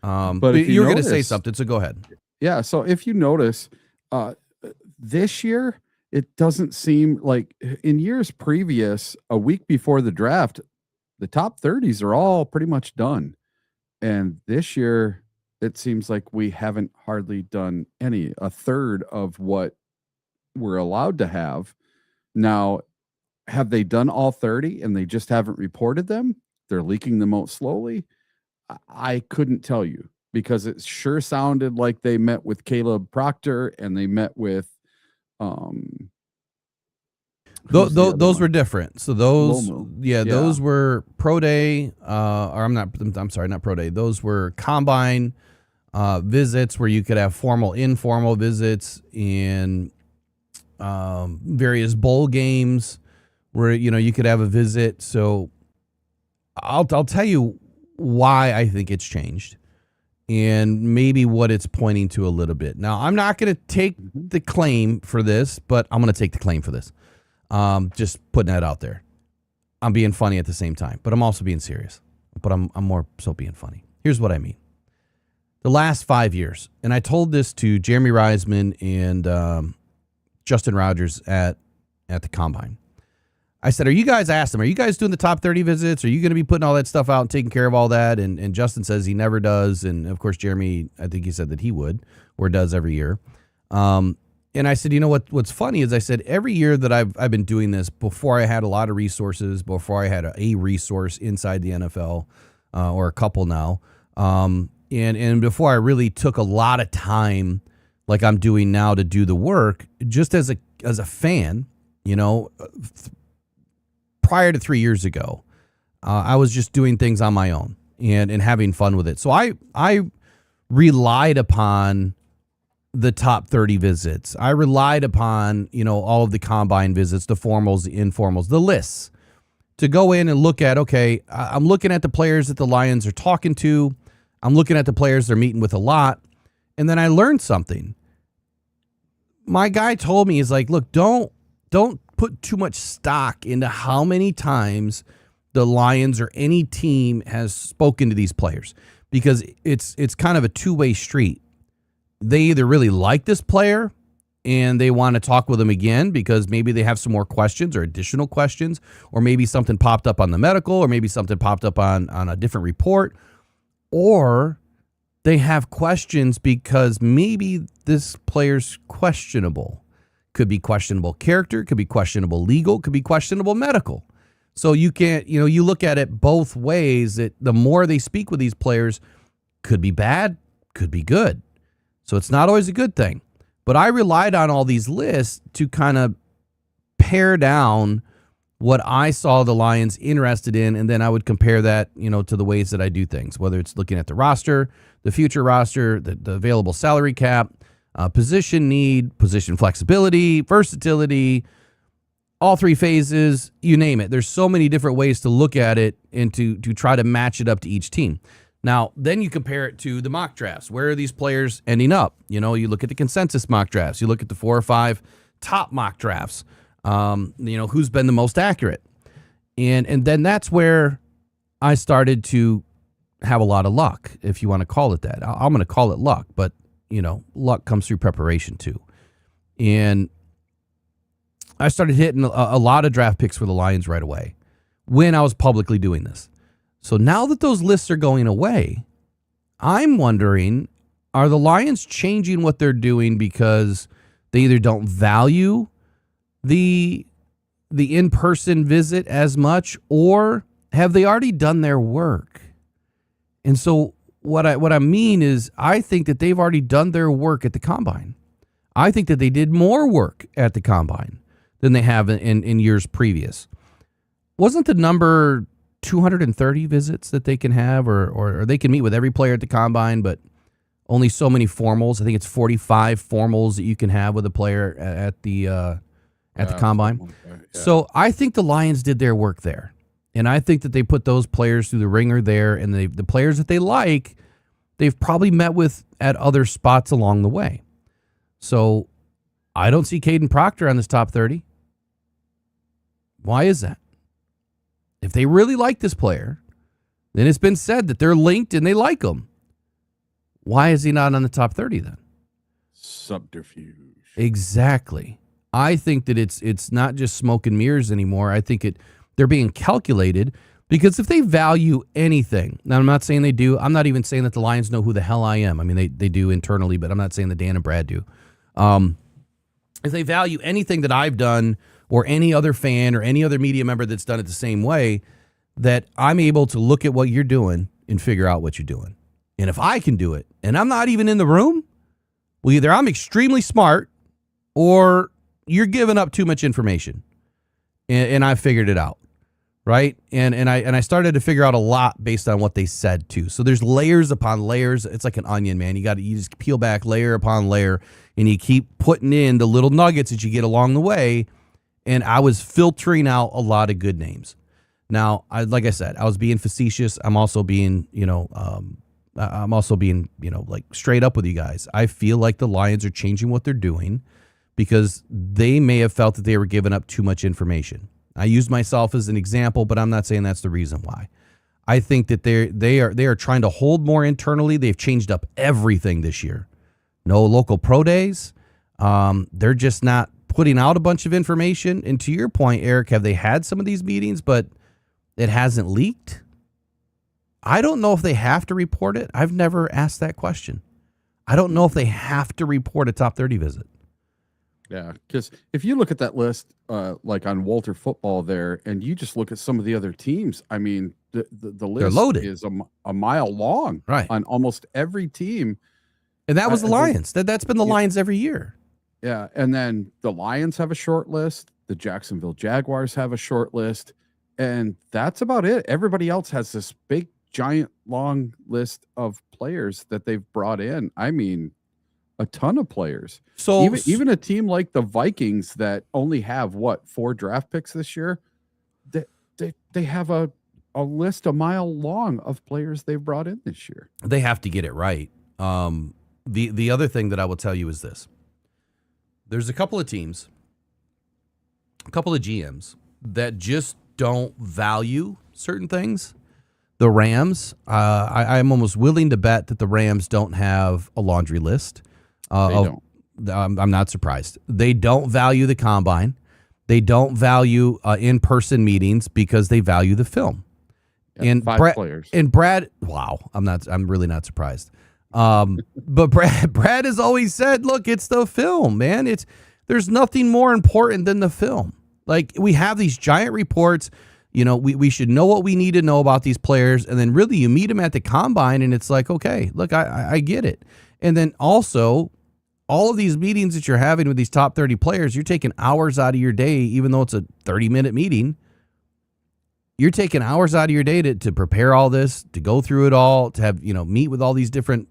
But you were going to say something, so go ahead. Yeah, so if you notice, this year it doesn't seem like in years previous, a week before the draft, the top 30s are all pretty much done. And this year, it seems like we haven't hardly done a third of what we're allowed to have. Now, have they done all 30 and they just haven't reported them? They're leaking them out slowly. I couldn't tell you because it sure sounded like they met with Caleb Proctor and they met with those were different. So those those were pro day not pro day. Those were combine visits where you could have formal, informal visits in various bowl games where you could have a visit. So I'll tell you why I think it's changed and maybe what it's pointing to a little bit. Now, I'm not going to take the claim for this, but I'm going to take the claim for this. Just putting that out there. I'm being funny at the same time, but I'm also being serious. But I'm more so being funny. Here's what I mean. The last 5 years, and I told this to Jeremy Reisman and Justin Rogers at the Combine. I said, are you guys doing the top 30 visits? Are you going to be putting all that stuff out and taking care of all that? And Justin says he never does. And, of course, Jeremy, I think he said that he would or does every year. And I said, what's funny is I said every year that I've been doing this before I had a lot of resources, before I had a resource inside the NFL or a couple now, And before I really took a lot of time, like I'm doing now, to do the work, just as a fan, prior to 3 years ago, I was just doing things on my own and having fun with it. So I relied upon the top 30 visits. I relied upon, all of the combine visits, the formals, the informals, the lists, to go in and look at, okay, I'm looking at the players that the Lions are talking to. I'm looking at the players they're meeting with a lot. And then I learned something. My guy told me, he's like, look, don't put too much stock into how many times the Lions or any team has spoken to these players, because it's kind of a two-way street. They either really like this player and they want to talk with him again because maybe they have some more questions or additional questions, or maybe something popped up on the medical, or maybe something popped up on a different report, or they have questions because maybe this player's questionable. Could be questionable character, could be questionable legal, could be questionable medical. So you can't, you look at it both ways, that the more they speak with these players, could be bad, could be good. So it's not always a good thing. But I relied on all these lists to kind of pare down what I saw the Lions interested in, and then I would compare that, to the ways that I do things, whether it's looking at the roster, the future roster, the available salary cap, position need, position flexibility, versatility, all three phases, you name it. There's so many different ways to look at it and to try to match it up to each team. Now, then you compare it to the mock drafts. Where are these players ending up? You look at the consensus mock drafts. You look at the 4 or 5 top mock drafts. Who's been the most accurate. And then that's where I started to have a lot of luck, if you want to call it that. I'm going to call it luck, but, luck comes through preparation too. And I started hitting a lot of draft picks for the Lions right away when I was publicly doing this. So now that those lists are going away, I'm wondering, are the Lions changing what they're doing because they either don't value the in-person visit as much, or have they already done their work? And so what I mean is, I think that they've already done their work at the combine. I think that they did more work at the combine than they have in years previous. Wasn't the number 230 visits that they can have, or they can meet with every player at the combine, but only so many formals? I think it's 45 formals that you can have with a player at the combine. Yeah. So I think the Lions did their work there. And I think that they put those players through the ringer there, and the players that they like, they've probably met with at other spots along the way. So I don't see Caden Proctor on this top 30. Why is that? If they really like this player, then it's been said that they're linked and they like him. Why is he not on the top 30 then? Subterfuge. Exactly. I think that it's not just smoke and mirrors anymore. I think they're being calculated, because if they value anything, now I'm not saying they do. I'm not even saying that the Lions know who the hell I am. I mean, they do internally, but I'm not saying that Dan and Brad do. If they value anything that I've done, or any other fan or any other media member that's done it the same way, that I'm able to look at what you're doing and figure out what you're doing. And if I can do it, and I'm not even in the room, well, either I'm extremely smart, or you're giving up too much information, and I figured it out, right? And I started to figure out a lot based on what they said too. So there's layers upon layers. It's like an onion, man. You just peel back layer upon layer, and you keep putting in the little nuggets that you get along the way. And I was filtering out a lot of good names. Now, like I said, I was being facetious. I'm also being, like straight up with you guys. I feel like the Lions are changing what they're doing because they may have felt that they were giving up too much information. I used myself as an example, but I'm not saying that's the reason why. I think that they are trying to hold more internally. They've changed up everything this year. No local pro days. They're just not putting out a bunch of information. And to your point, Eric, have they had some of these meetings, but it hasn't leaked? I don't know if they have to report it. I've never asked that question. I don't know if they have to report a top 30 visit. Yeah, because if you look at that list, like on Walter Football there, and you just look at some of the other teams, I mean, the They're list loaded. is a mile long Right. on almost every team. And that was the They, Lions. That's been the yeah, Lions every year. yeah, and then the Lions have a short list. The Jacksonville Jaguars have a short list, and that's about it. Everybody else has this big, giant, long list of players that they've brought in. I mean, a ton of players. So Even a team like the Vikings that only have what 4 draft picks this year, they have a list a mile long of players they've brought in this year. they have to get it right. The other thing that I will tell you is this. There's a couple of teams, a couple of GMs that just don't value certain things. The Rams, I'm almost willing to bet that the Rams don't have a laundry list. They don't. I'm not surprised. They don't value the combine. They don't value in-person meetings because they value the film. Yeah, And 5 players. And Brad, wow, I'm really not surprised. But Brad has always said, look, it's the film, man. There's nothing more important than the film. Like, we have these giant reports. You know, we should know what we need to know about these players. And then really you meet them at the combine and it's like, okay, look, I get it. And then also all of these meetings that you're having with these top 30 players, you're taking hours out of your day, even though it's a 30-minute meeting. You're taking hours out of your day to prepare all this, to go through it all, to have, meet with all these different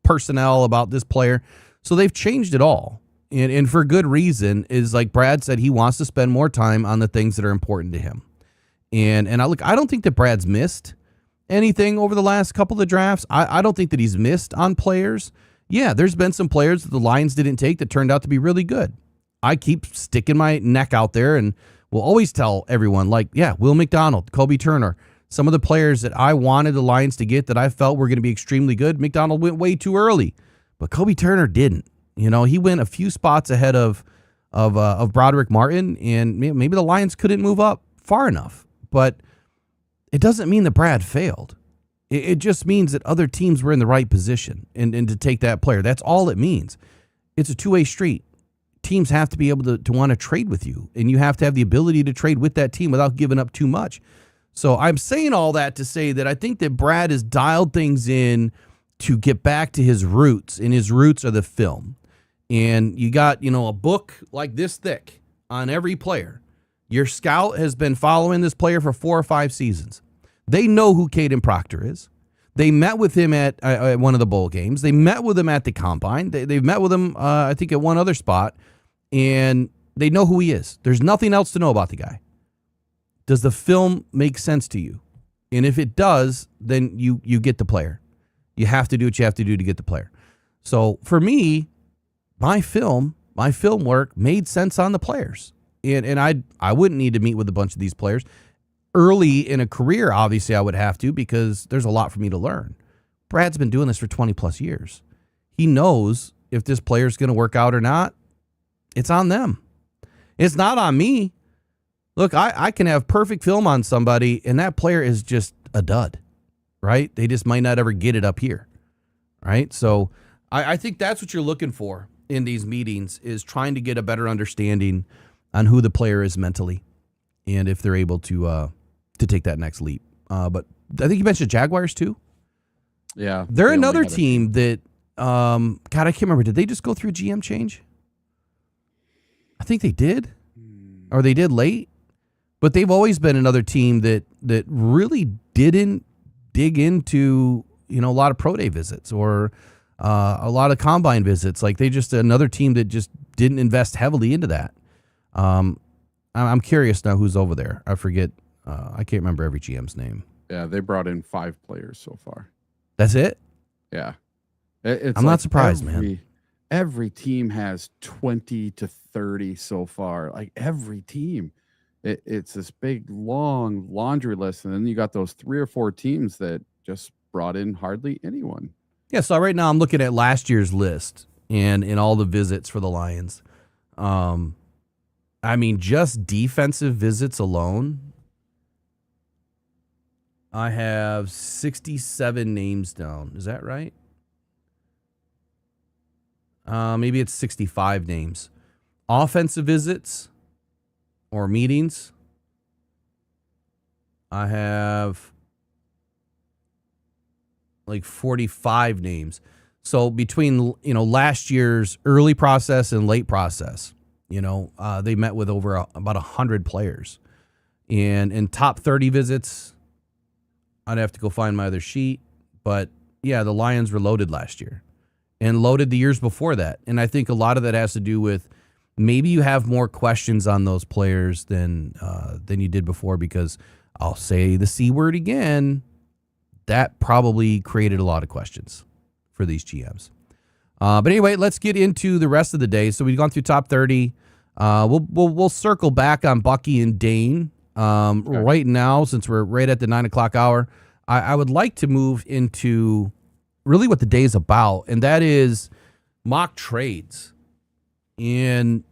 personnel about this player. So they've changed it all. And for good reason. Is like Brad said, he wants to spend more time on the things that are important to him. And I don't think that Brad's missed anything over the last couple of drafts. I don't think that he's missed on players. Yeah, there's been some players that the Lions didn't take that turned out to be really good. I keep sticking my neck out there and will always tell everyone, like, yeah, Will McDonald, Kobe Turner, some of the players that I wanted the Lions to get that I felt were going to be extremely good. McDonald went way too early, but Kobe Turner didn't. He went a few spots ahead of Broderick Martin, and maybe the Lions couldn't move up far enough. But it doesn't mean that Brad failed. It just means that other teams were in the right position and to take that player. That's all it means. It's a two-way street. Teams have to be able to want to trade with you, and you have to have the ability to trade with that team without giving up too much. So I'm saying all that to say that I think that Brad has dialed things in to get back to his roots, and his roots are the film. And you got, a book like this thick on every player. Your scout has been following this player for 4 or 5 seasons. They know who Caden Proctor is. They met with him at one of the bowl games. They met with him at the combine. They've met with him, I think, at one other spot. And they know who he is. There's nothing else to know about the guy. Does the film make sense to you? And if it does, then you get the player. You have to do what you have to do to get the player. So for me, my film work made sense on the players. And I wouldn't need to meet with a bunch of these players. Early in a career, obviously, I would have to because there's a lot for me to learn. Brad's been doing this for 20 plus years. He knows if this player's going to work out or not. It's on them. It's not on me. Look, I can have perfect film on somebody, and that player is just a dud, right? They just might not ever get it up here, right? So I think that's what you're looking for in these meetings, is trying to get a better understanding on who the player is mentally and if they're able to take that next leap. But I think you mentioned Jaguars too. Yeah. They're another team that, God, I can't remember. Did they just go through a GM change? I think they did, or they did late. But they've always been another team that really didn't dig into, a lot of pro day visits or a lot of combine visits. Like, they just another team that just didn't invest heavily into that. I'm curious now who's over there. I forget. I can't remember every GM's name. Yeah, they brought in 5 players so far. That's it? Yeah. I'm not surprised, man. Every team has 20 to 30 so far. Like, every team. It's this big, long laundry list. And then you got those 3 or 4 teams that just brought in hardly anyone. Yeah, so right now I'm looking at last year's list and all the visits for the Lions. I mean, just defensive visits alone, I have 67 names down. Is that right? Maybe it's 65 names. Offensive visits or meetings, I have like 45 names. So between, last year's early process and late process, they met with over about 100 players. And in top 30 visits, I'd have to go find my other sheet. But yeah, the Lions were loaded last year and loaded the years before that. And I think a lot of that has to do with maybe you have more questions on those players than you did before, because I'll say the C word again, that probably created a lot of questions for these GMs. But anyway, let's get into the rest of the day. So we've gone through top 30. We'll circle back on Bucky and Dane. Right now, since we're right at the 9 o'clock hour, I would like to move into really what the day is about, and that is mock trades. And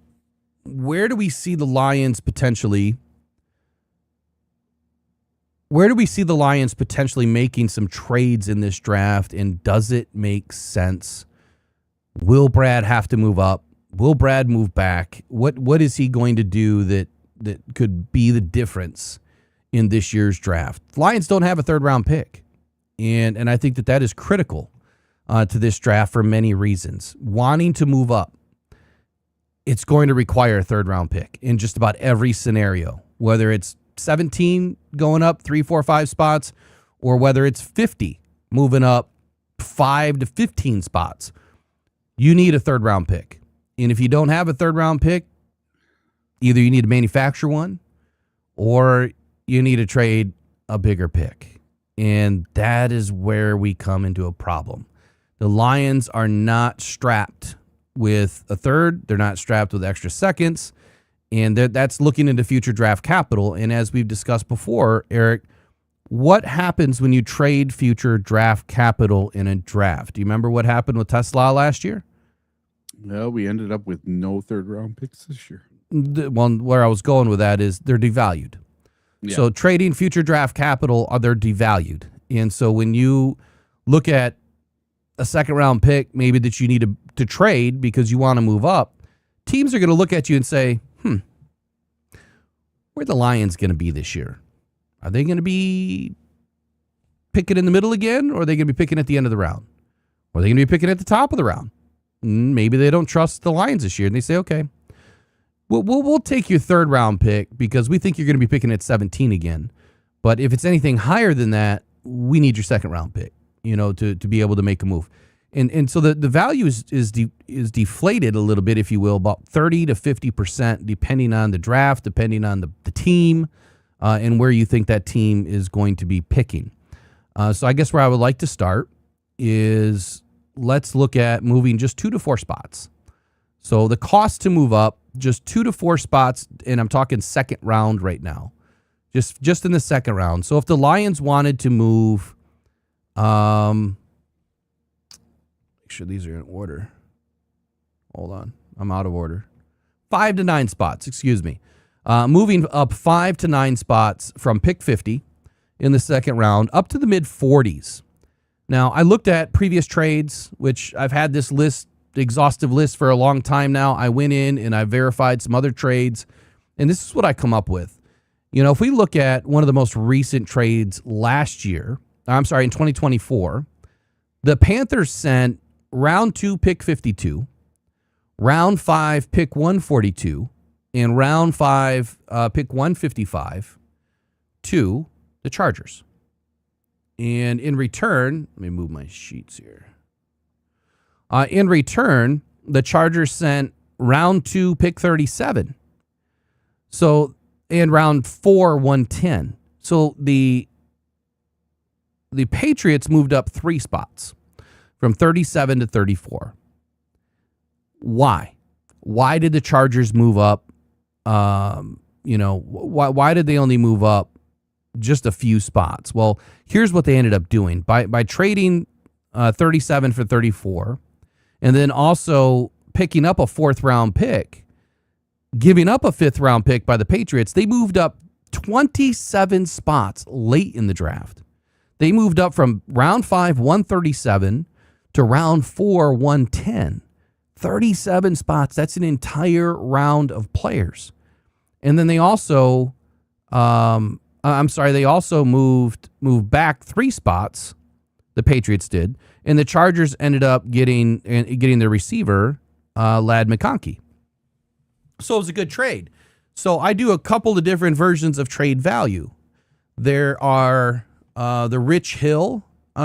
where do we see the Lions potentially? Where do we see the Lions potentially making some trades in this draft, and does it make sense? Will Brad have to move up? Will Brad move back? What is he going to do that could be the difference in this year's draft? Lions don't have a third-round pick, and I think that is critical to this draft for many reasons. Wanting to move up, it's going to require a third-round pick in just about every scenario, whether it's 17 going up 3, 4, 5 spots, or whether it's 50 moving up 5 to 15 spots. You need a third-round pick. And if you don't have a third-round pick, either you need to manufacture one or you need to trade a bigger pick. And that is where we come into a problem. The Lions are not strapped with a third. They're not strapped with extra seconds. And that's looking into future draft capital. And as we've discussed before, Eric, what happens when you trade future draft capital in a draft? Do you remember what happened with Tesla last year? Well, we ended up with no third-round picks this year. Where I was going with that is they're devalued. Yeah. So trading future draft capital, they're devalued. And so when you look at a second-round pick maybe that you need to trade because you want to move up, teams are going to look at you and say, where are the Lions going to be this year? Are they going to be picking in the middle again, or are they going to be picking at the end of the round? Or are they going to be picking at the top of the round? Maybe they don't trust the Lions this year, and they say, okay, we'll take your third-round pick because we think you're going to be picking at 17 again. But if it's anything higher than that, we need your second-round pick, to be able to make a move. And so the value is deflated a little bit, if you will, about 30 to 50%, depending on the draft, depending on the team, and where you think that team is going to be picking. So I guess where I would like to start is let's look at moving just 2 to 4 spots. So the cost to move up, just 2 to 4 spots, and I'm talking second round right now, just in the second round. So if the Lions wanted to move, make sure these are in order. Hold on, I'm out of order. 5 to 9 spots, excuse me. Moving up 5 to 9 spots from pick 50 in the second round up to the mid 40s. Now, I looked at previous trades, which I've had this exhaustive list for a long time now. I went in and I verified some other trades, and this is what I come up with. If we look at one of the most recent trades last year, in 2024, the Panthers sent round 2, pick 52, round 5, pick 142, and round 5, pick 155 to the Chargers. And in return, let me move my sheets here. In return, the Chargers sent round 2, pick 37. So, and round 4, 110. So the Patriots moved up 3 spots from 37 to 34. Why? Why did the Chargers move up? Why did they only move up just a few spots? Well, here's what they ended up doing. By trading 37 for 34, and then also picking up a 4th-round pick, giving up a 5th-round pick by the Patriots, they moved up 27 spots late in the draft. They moved up from round 5, 137 to round 4, 110. 37 spots. That's an entire round of players. And then they also, they also moved back 3 spots. The Patriots did, and the Chargers ended up getting the receiver, Ladd McConkey. So it was a good trade. So I do a couple of different versions of trade value. There are the Rich Hill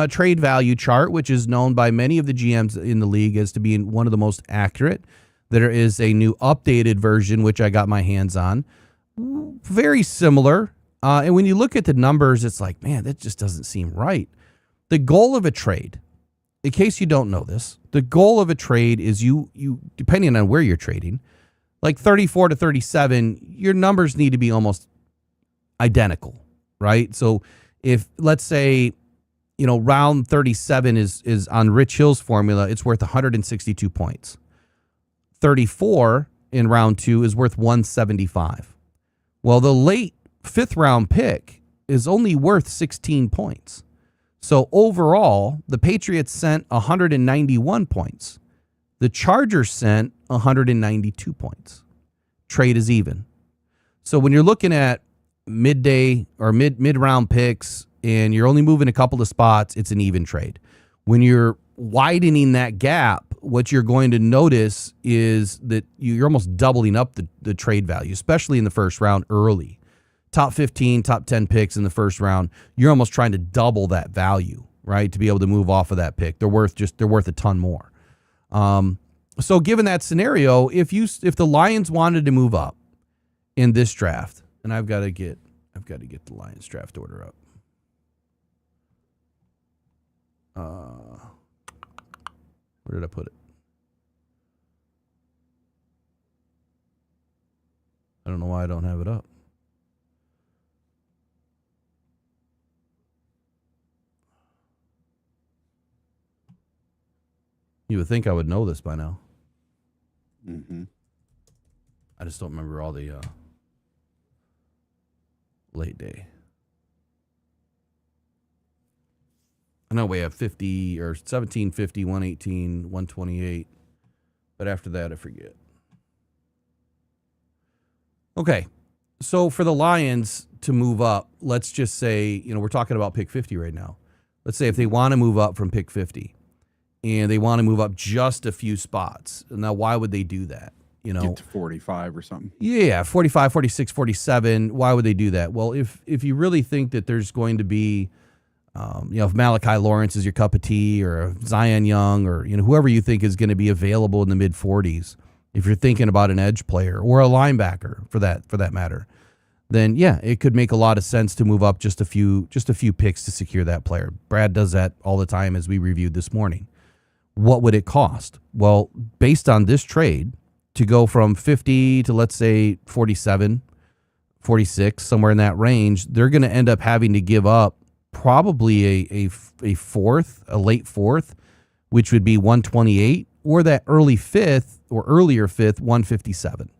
trade value chart, which is known by many of the GMs in the league as to being one of the most accurate. There is a new updated version, which I got my hands on. Very similar. And when you look at the numbers, it's like, man, that just doesn't seem right. The goal of a trade, in case you don't know this, the goal of a trade is you depending on where you're trading, like 34 to 37, your numbers need to be almost identical, right? So if, let's say, round 37 is on Rich Hill's formula, it's worth 162 points. 34 in round 2 is worth 175. Well, the late 5th round pick is only worth 16 points. So overall, the Patriots sent 191 points. The Chargers sent 192 points. Trade is even. So when you're looking at midday or mid-round picks and you're only moving a couple of spots, it's an even trade. When you're widening that gap, what you're going to notice is that you're almost doubling up the trade value, especially in the first round early. Top 15, top 10 picks in the first round, you're almost trying to double that value, right? To be able to move off of that pick. They're worth a ton more. So given that scenario, if the Lions wanted to move up in this draft, and I've got to get the Lions draft order up. Where did I put it? I don't know why I don't have it up. You would think I would know this by now. Mm-hmm. I just don't remember all the late day. I know we have 50 or 1750, 118, 128. But after that, I forget. Okay. So for the Lions to move up, let's just say, we're talking about pick 50 right now. Let's say if they want to move up from pick 50 and they want to move up just a few spots. Now, why would they do that? Get to 45 or something. Yeah, 45, 46, 47. Why would they do that? Well, if you really think that there's going to be, if Malachi Lawrence is your cup of tea, or Zion Young, or whoever you think is going to be available in the mid 40s, if you're thinking about an edge player or a linebacker for that matter, then yeah, it could make a lot of sense to move up just a few picks to secure that player. Brad does that all the time, as we reviewed this morning. What would it cost? Well, based on this trade, to go from 50 to, let's say, 47, 46, somewhere in that range, they're going to end up having to give up probably a fourth, a late fourth, which would be 128, or that early fifth or earlier fifth, 157.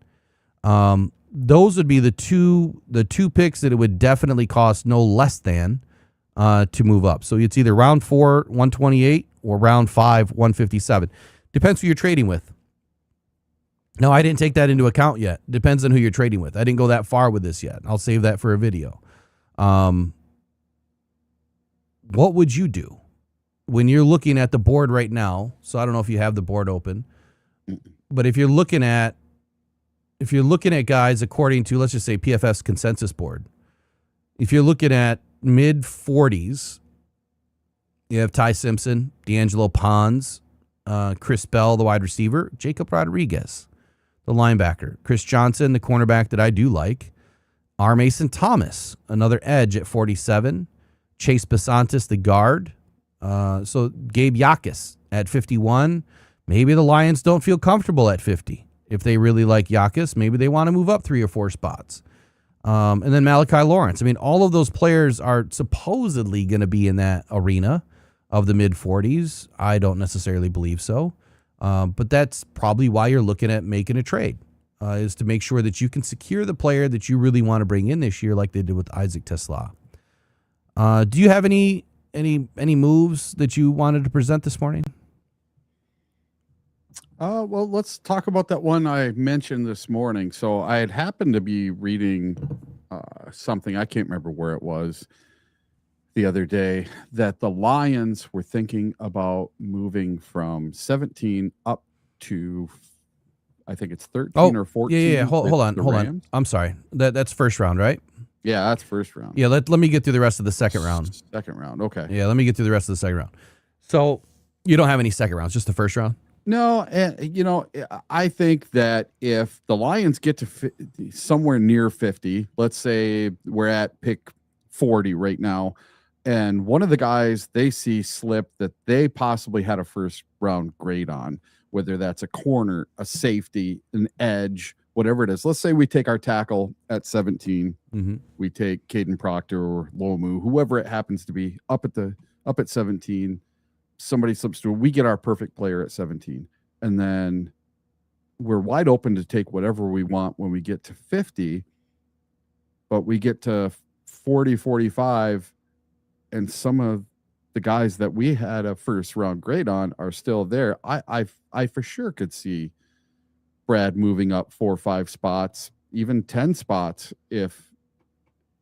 Those would be the two picks that it would definitely cost no less than to move up. So it's either round 4, 128, or round 5, 157. Depends who you're trading with. No, I didn't take that into account yet. Depends on who you're trading with. I didn't go that far with this yet. I'll save that for a video. What would you do when you're looking at the board right now? So I don't know if you have the board open, but if you're looking at guys according to, let's just say, PFF's consensus board, if you're looking at mid 40s, you have Ty Simpson, D'Angelo Pons, Chris Bell, the wide receiver, Jacob Rodriguez, the linebacker, Chris Johnson, the cornerback that I do like, R. Mason Thomas, another edge at 47, Chase Basantis, the guard. So Gabe Yakis at 51. Maybe the Lions don't feel comfortable at 50. If they really like Yakis, maybe they want to move up 3 or 4 spots. And then Malachi Lawrence. I mean, all of those players are supposedly going to be in that arena of the mid 40s. I don't necessarily believe so. But that's probably why you're looking at making a trade, is to make sure that you can secure the player that you really want to bring in this year, like they did with Isaac Tesla. Do you have any moves that you wanted to present this morning? Well, let's talk about that one I mentioned this morning. So I had happened to be reading something, I can't remember where it was the other day, that the Lions were thinking about moving from 17 up to, I think it's 13 or 14. Yeah. Hold on. Hold On. I'm sorry. That's first round, right? Yeah, that's first round. Yeah, let me get through the rest of the second round. Second round, okay. Yeah, let me get through the rest of the second round. So you don't have any second rounds, just the first round? No, I think that if the Lions get to somewhere near 50, let's say we're at pick 40 right now, and one of the guys they see slip that they possibly had a first round grade on, whether that's a corner, a safety, an edge, whatever it is. Let's say we take our tackle at 17. Mm-hmm. We take Caden Proctor or Lomu, whoever it happens to be, up at 17. Somebody slips through, we get our perfect player at 17, and then we're wide open to take whatever we want when we get to 50, but we get to 40, 45, and some of the guys that we had a first round grade on are still there. I for sure could see Brad moving up 4 or 5 spots, even 10 spots if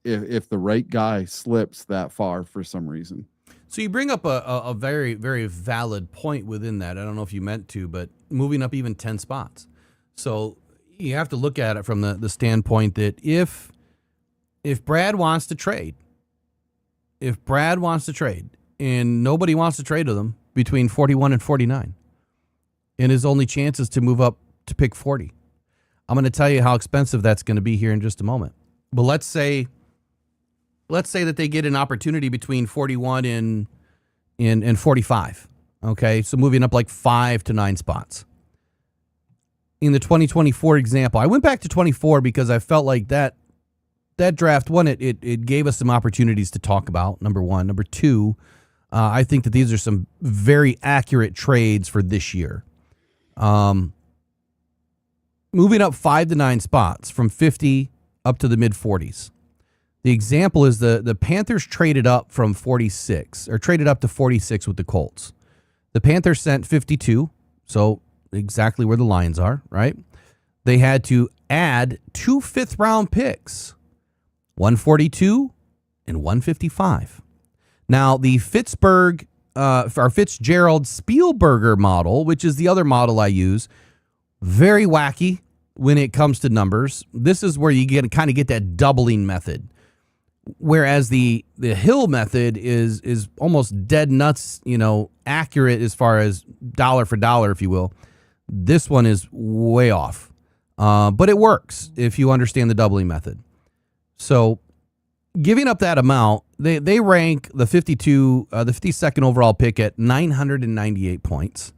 the right guy slips that far for some reason. So you bring up a very, very valid point within that. I don't know if you meant to, but moving up even 10 spots. So you have to look at it from the standpoint that if Brad wants to trade, and nobody wants to trade with him between 41 and 49, and his only chance is to move up to pick 40, I'm going to tell you how expensive that's going to be here in just a moment. But let's say that they get an opportunity between 41 and 45. Okay, so moving up like 5 to 9 spots. In the 2024 example, I went back to 24 because I felt like that draft, one, it gave us some opportunities to talk about, number one. Number two, I think that these are some very accurate trades for this year. Moving up 5 to 9 spots from 50 up to the mid 40s. The example is the Panthers traded up from 46, or traded up to 46 with the Colts. The Panthers sent 52, so exactly where the Lions are, right? They had to add 2 fifth-round picks, 142 and 155. Now, the Fitzgerald Spielberger model, which is the other model I use, very wacky when it comes to numbers. This is where you kind of get that doubling method. Whereas the Hill method is almost dead nuts, accurate as far as dollar for dollar, if you will. This one is way off. But it works if you understand the doubling method. So giving up that amount, they rank the 52nd overall pick at 998 points.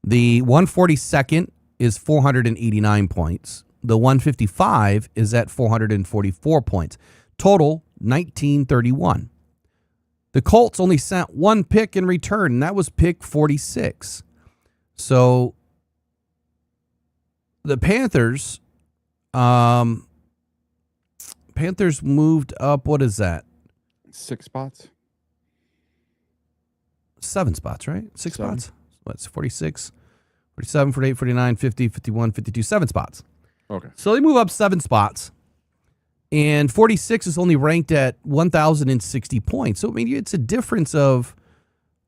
The 142nd is 489 points. The 155 is at 444 points. Total 1931. The Colts only sent 1 pick in return, and that was pick 46. So the Panthers moved up, what is that? 6 spots? 7 spots, right? 6 7. spots. What's 46, 47, 48, 49, 50, 51, 52, 7 spots. Okay. So they move up 7 spots. And 46 is only ranked at 1,060 points. So, I mean, it's a difference of,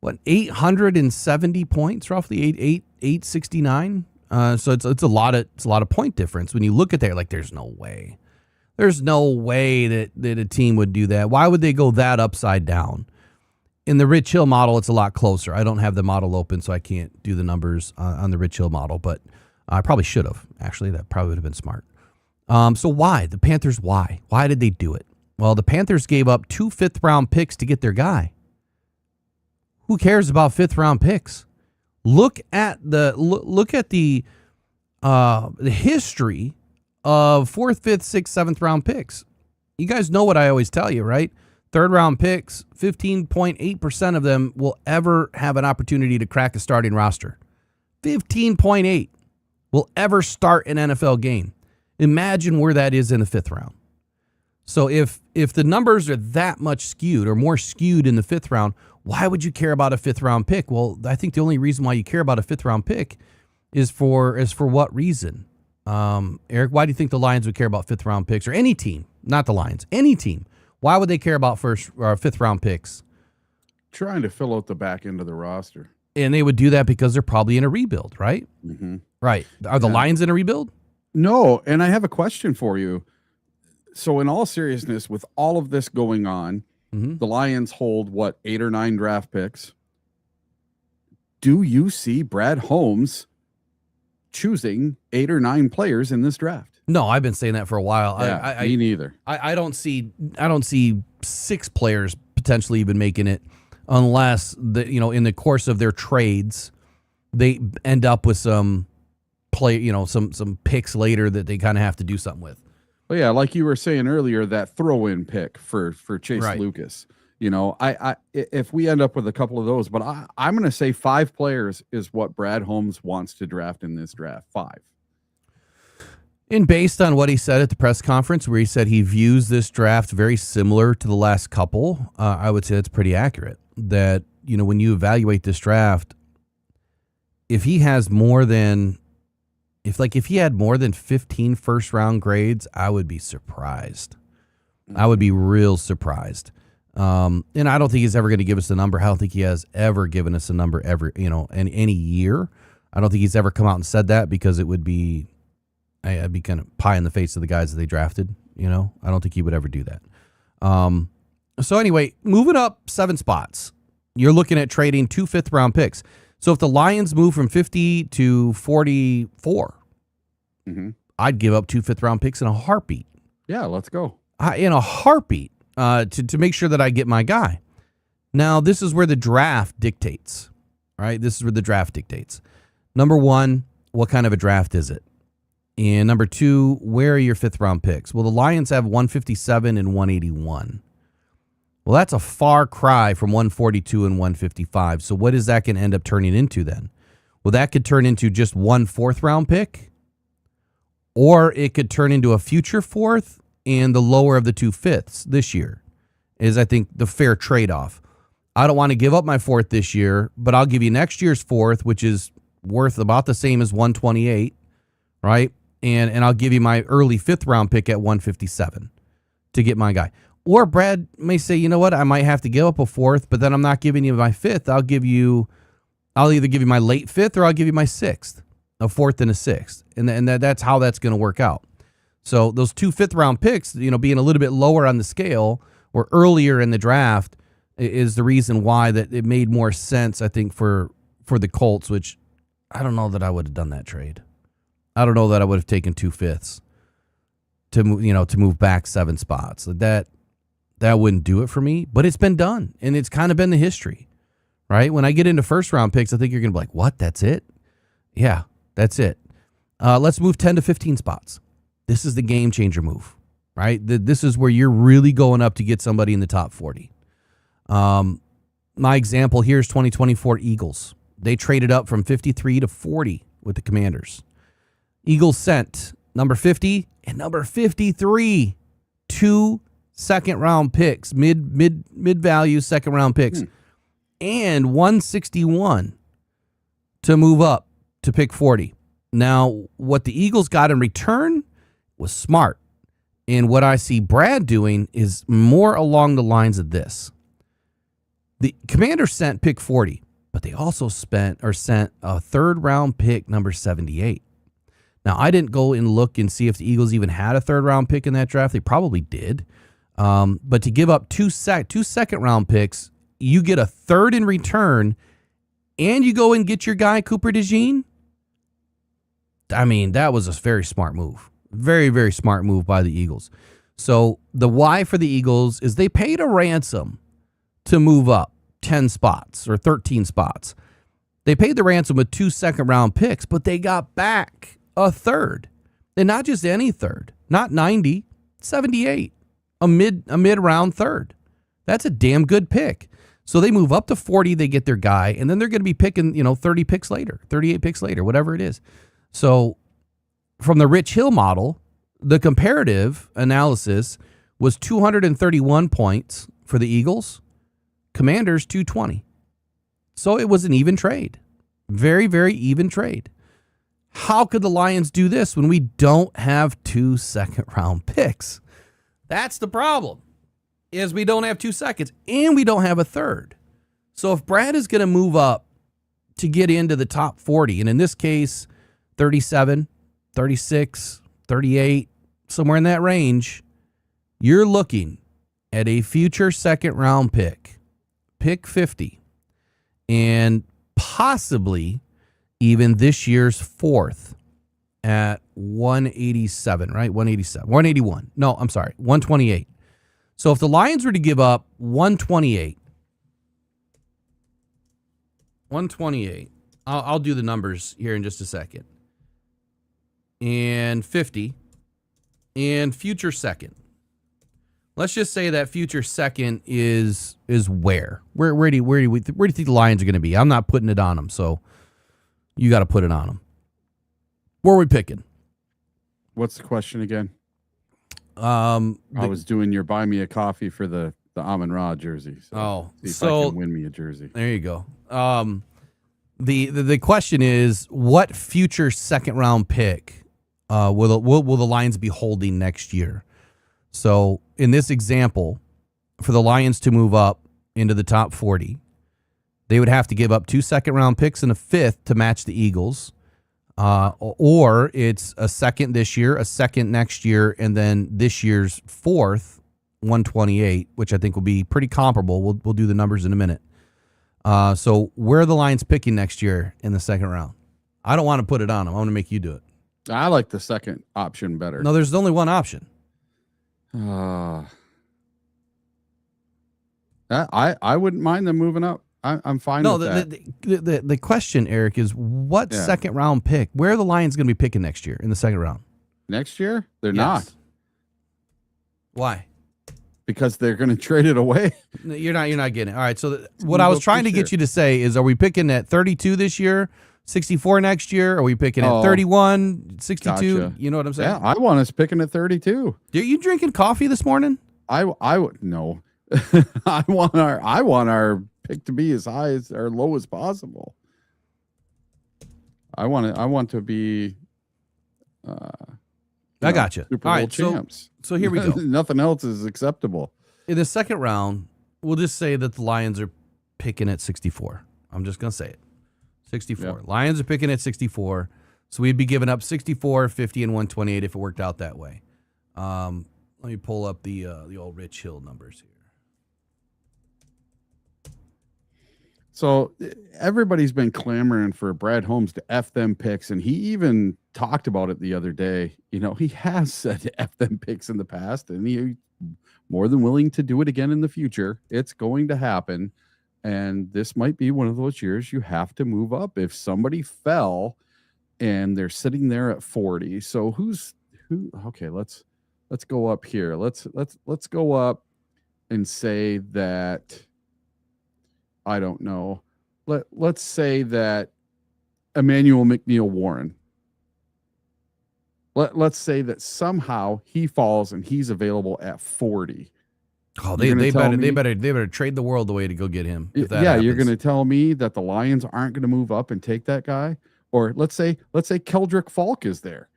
870 points, roughly, 869. So it's a lot of point difference. When you look at that, like, there's no way. There's no way that a team would do that. Why would they go that upside down? In the Rich Hill model, it's a lot closer. I don't have the model open, so I can't do the numbers on the Rich Hill model, but I probably should have. Actually, that probably would have been smart. So why? The Panthers, why? Why did they do it? Well, the Panthers gave up 2 fifth-round picks to get their guy. Who cares about fifth-round picks? Look at the history of 4th, 5th, 6th, 7th round picks. You guys know what I always tell you, right? 3rd-round picks, 15.8% of them will ever have an opportunity to crack a starting roster. 15.8 will ever start an NFL game. Imagine where that is in the 5th round. So if the numbers are that much skewed or more skewed in the 5th round, why would you care about a 5th round pick? Well, I think the only reason why you care about a 5th round pick is for what reason? Eric, why do you think the Lions would care about 5th round picks, or any team, not the Lions, any team? Why would they care about 5th round picks? Trying to fill out the back end of the roster. And they would do that because they're probably in a rebuild, right? Mm-hmm. Right. Are the Lions in a rebuild? No, and I have a question for you. So in all seriousness, with all of this going on, the Lions hold, 8 or 9 draft picks. Do you see Brad Holmes choosing 8 or 9 players in this draft? No, I've been saying that for a while. Yeah, me neither. I don't see 6 players potentially even making it, unless in the course of their trades they end up with some some picks later that they kind of have to do something with. Well, yeah, like you were saying earlier, that throw-in pick for Chase Lucas. If we end up with a couple of those, but I'm going to say 5 players is what Brad Holmes wants to draft in this draft. 5. And based on what he said at the press conference, where he said he views this draft very similar to the last couple, I would say that's pretty accurate. That, when you evaluate this draft, if he has more than, if he had more than 15 first round grades, I would be surprised. I would be real surprised. And I don't think he's ever going to give us a number. I don't think he has ever given us a number in any year. I don't think he's ever come out and said that, because it would be, I'd be kind of pie in the face of the guys that they drafted. I don't think he would ever do that. So anyway, moving up 7 spots, you're looking at trading 2 5th round picks. So if the Lions move from 50 to 44, I'd give up 2 5th round picks in a heartbeat. Yeah, let's go. In a heartbeat, to make sure that I get my guy. Now, this is where the draft dictates, right? This is where the draft dictates. Number 1, what kind of a draft is it? And number 2, where are your 5th round picks? Well, the Lions have 157 and 181. Well, that's a far cry from 142 and 155. So what is that going to end up turning into then? Well, that could turn into just 1 4th round pick, or it could turn into a future 4th and the lower of the 2 5ths this year is, I think, the fair trade-off. I don't want to give up my 4th this year, but I'll give you next year's 4th, which is worth about the same as 128, right? And I'll give you my early 5th round pick at 157 to get my guy. Or Brad may say, you know what, I might have to give up a 4th, but then I'm not giving you my 5th. I'll either give you my late 5th or I'll give you my 6th, a 4th and a 6th. And that's how that's going to work out. So those 2 5th round picks, being a little bit lower on the scale or earlier in the draft is the reason why that it made more sense, I think, for the Colts, which I don't know that I would have done that trade. I don't know that I would have taken 2 5ths to move back 7 spots. That wouldn't do it for me, but it's been done, and it's kind of been the history, right? When I get into 1st round picks, I think you're going to be like, what, that's it? Yeah, that's it. Let's move 10 to 15 spots. This is the game changer move, right? This is where you're really going up to get somebody in the top 40. My example here is 2024 Eagles. They traded up from 53 to 40 with the Commanders. Eagles sent number 50 and number 53, 2 second-round picks, mid-value second-round picks, and 161 to move up to pick 40. Now, what the Eagles got in return was smart. And what I see Brad doing is more along the lines of this. The Commanders sent pick 40, but they also sent a 3rd-round pick, number 78. Now, I didn't go and look and see if the Eagles even had a 3rd-round pick in that draft. They probably did. But to give up 2 second-round picks, you get a 3rd in return, and you go and get your guy, Cooper DeJean. I mean, that was a very smart move. Very, very smart move by the Eagles. So the why for the Eagles is they paid a ransom to move up 10 spots or 13 spots. They paid the ransom with 2 second-round picks, but they got back a 3rd. And not just any 3rd. Not 90, 78. A mid-round 3rd. That's a damn good pick. So they move up to 40, they get their guy, and then they're going to be picking, 30 picks later, 38 picks later, whatever it is. So from the Rich Hill model, the comparative analysis was 231 points for the Eagles, Commanders 220. So it was an even trade. Very, very even trade. How could the Lions do this when we don't have 2 second-round picks? That's the problem, is we don't have 2 seconds, and we don't have a third. So if Brad is going to move up to get into the top 40, and in this case, 37, 36, 38, somewhere in that range, you're looking at a future second-round pick 50, and possibly even this year's 4th at 187, right? 187, 181. No, I'm sorry, 128. So if the Lions were to give up 128, I'll do the numbers here in just a second, and 50, and future second. Let's just say that future second is where do you think the Lions are going to be? I'm not putting it on them, so you got to put it on them. Where are we picking? What's the question again? I was doing your buy me a coffee for the Amon-Ra jersey. See if I can win me a jersey. There you go. The question is, what future second round pick will the Lions be holding next year? So in this example, for the Lions to move up into the top 40, they would have to give up 2 second-round picks and a 5th to match the Eagles, or it's a second this year, a second next year, and then this year's 4th, 128, which I think will be pretty comparable. We'll do the numbers in a minute. So where are the Lions picking next year in the second round? I don't want to put it on them. I want to make you do it. I like the second option better. No, there's only one option. I wouldn't mind them moving up. I'm fine with that. The question, Eric, is what second round pick? Where are the Lions going to be picking next year in the second round? Next year? They're not. Why? Because they're going to trade it away. You're not getting it. All right. So what I was trying to get you to say is, are we picking at 32 this year, 64 next year? Are we picking at 31, 62? Gotcha. You know what I'm saying? Yeah, I want us picking at 32. Are you drinking coffee this morning? I would no. I want our pick to be as high as or low as possible. I want to be I got you. Super Bowl champs. So here we go. Nothing else is acceptable. In the second round, we'll just say that the Lions are picking at 64. I'm just going to say it. 64. Yep. Lions are picking at 64. So we'd be giving up 64, 50, and 128 if it worked out that way. Let me pull up the old Rich Hill numbers here. So everybody's been clamoring for Brad Holmes to F them picks, and he even talked about it the other day. You know, he has said to F them picks in the past, and he's more than willing to do it again in the future. It's going to happen, and this might be one of those years you have to move up. If somebody fell and they're sitting there at 40, so who? Okay, let's go up here. Let's go up and say that. I don't know. Let's say that Emmanuel McNeil-Warren. Let's say that somehow he falls and he's available at 40. Oh, they better trade the world away to go get him. If that happens. You're going to tell me that the Lions aren't going to move up and take that guy? Or let's say Keldrick Falk is there.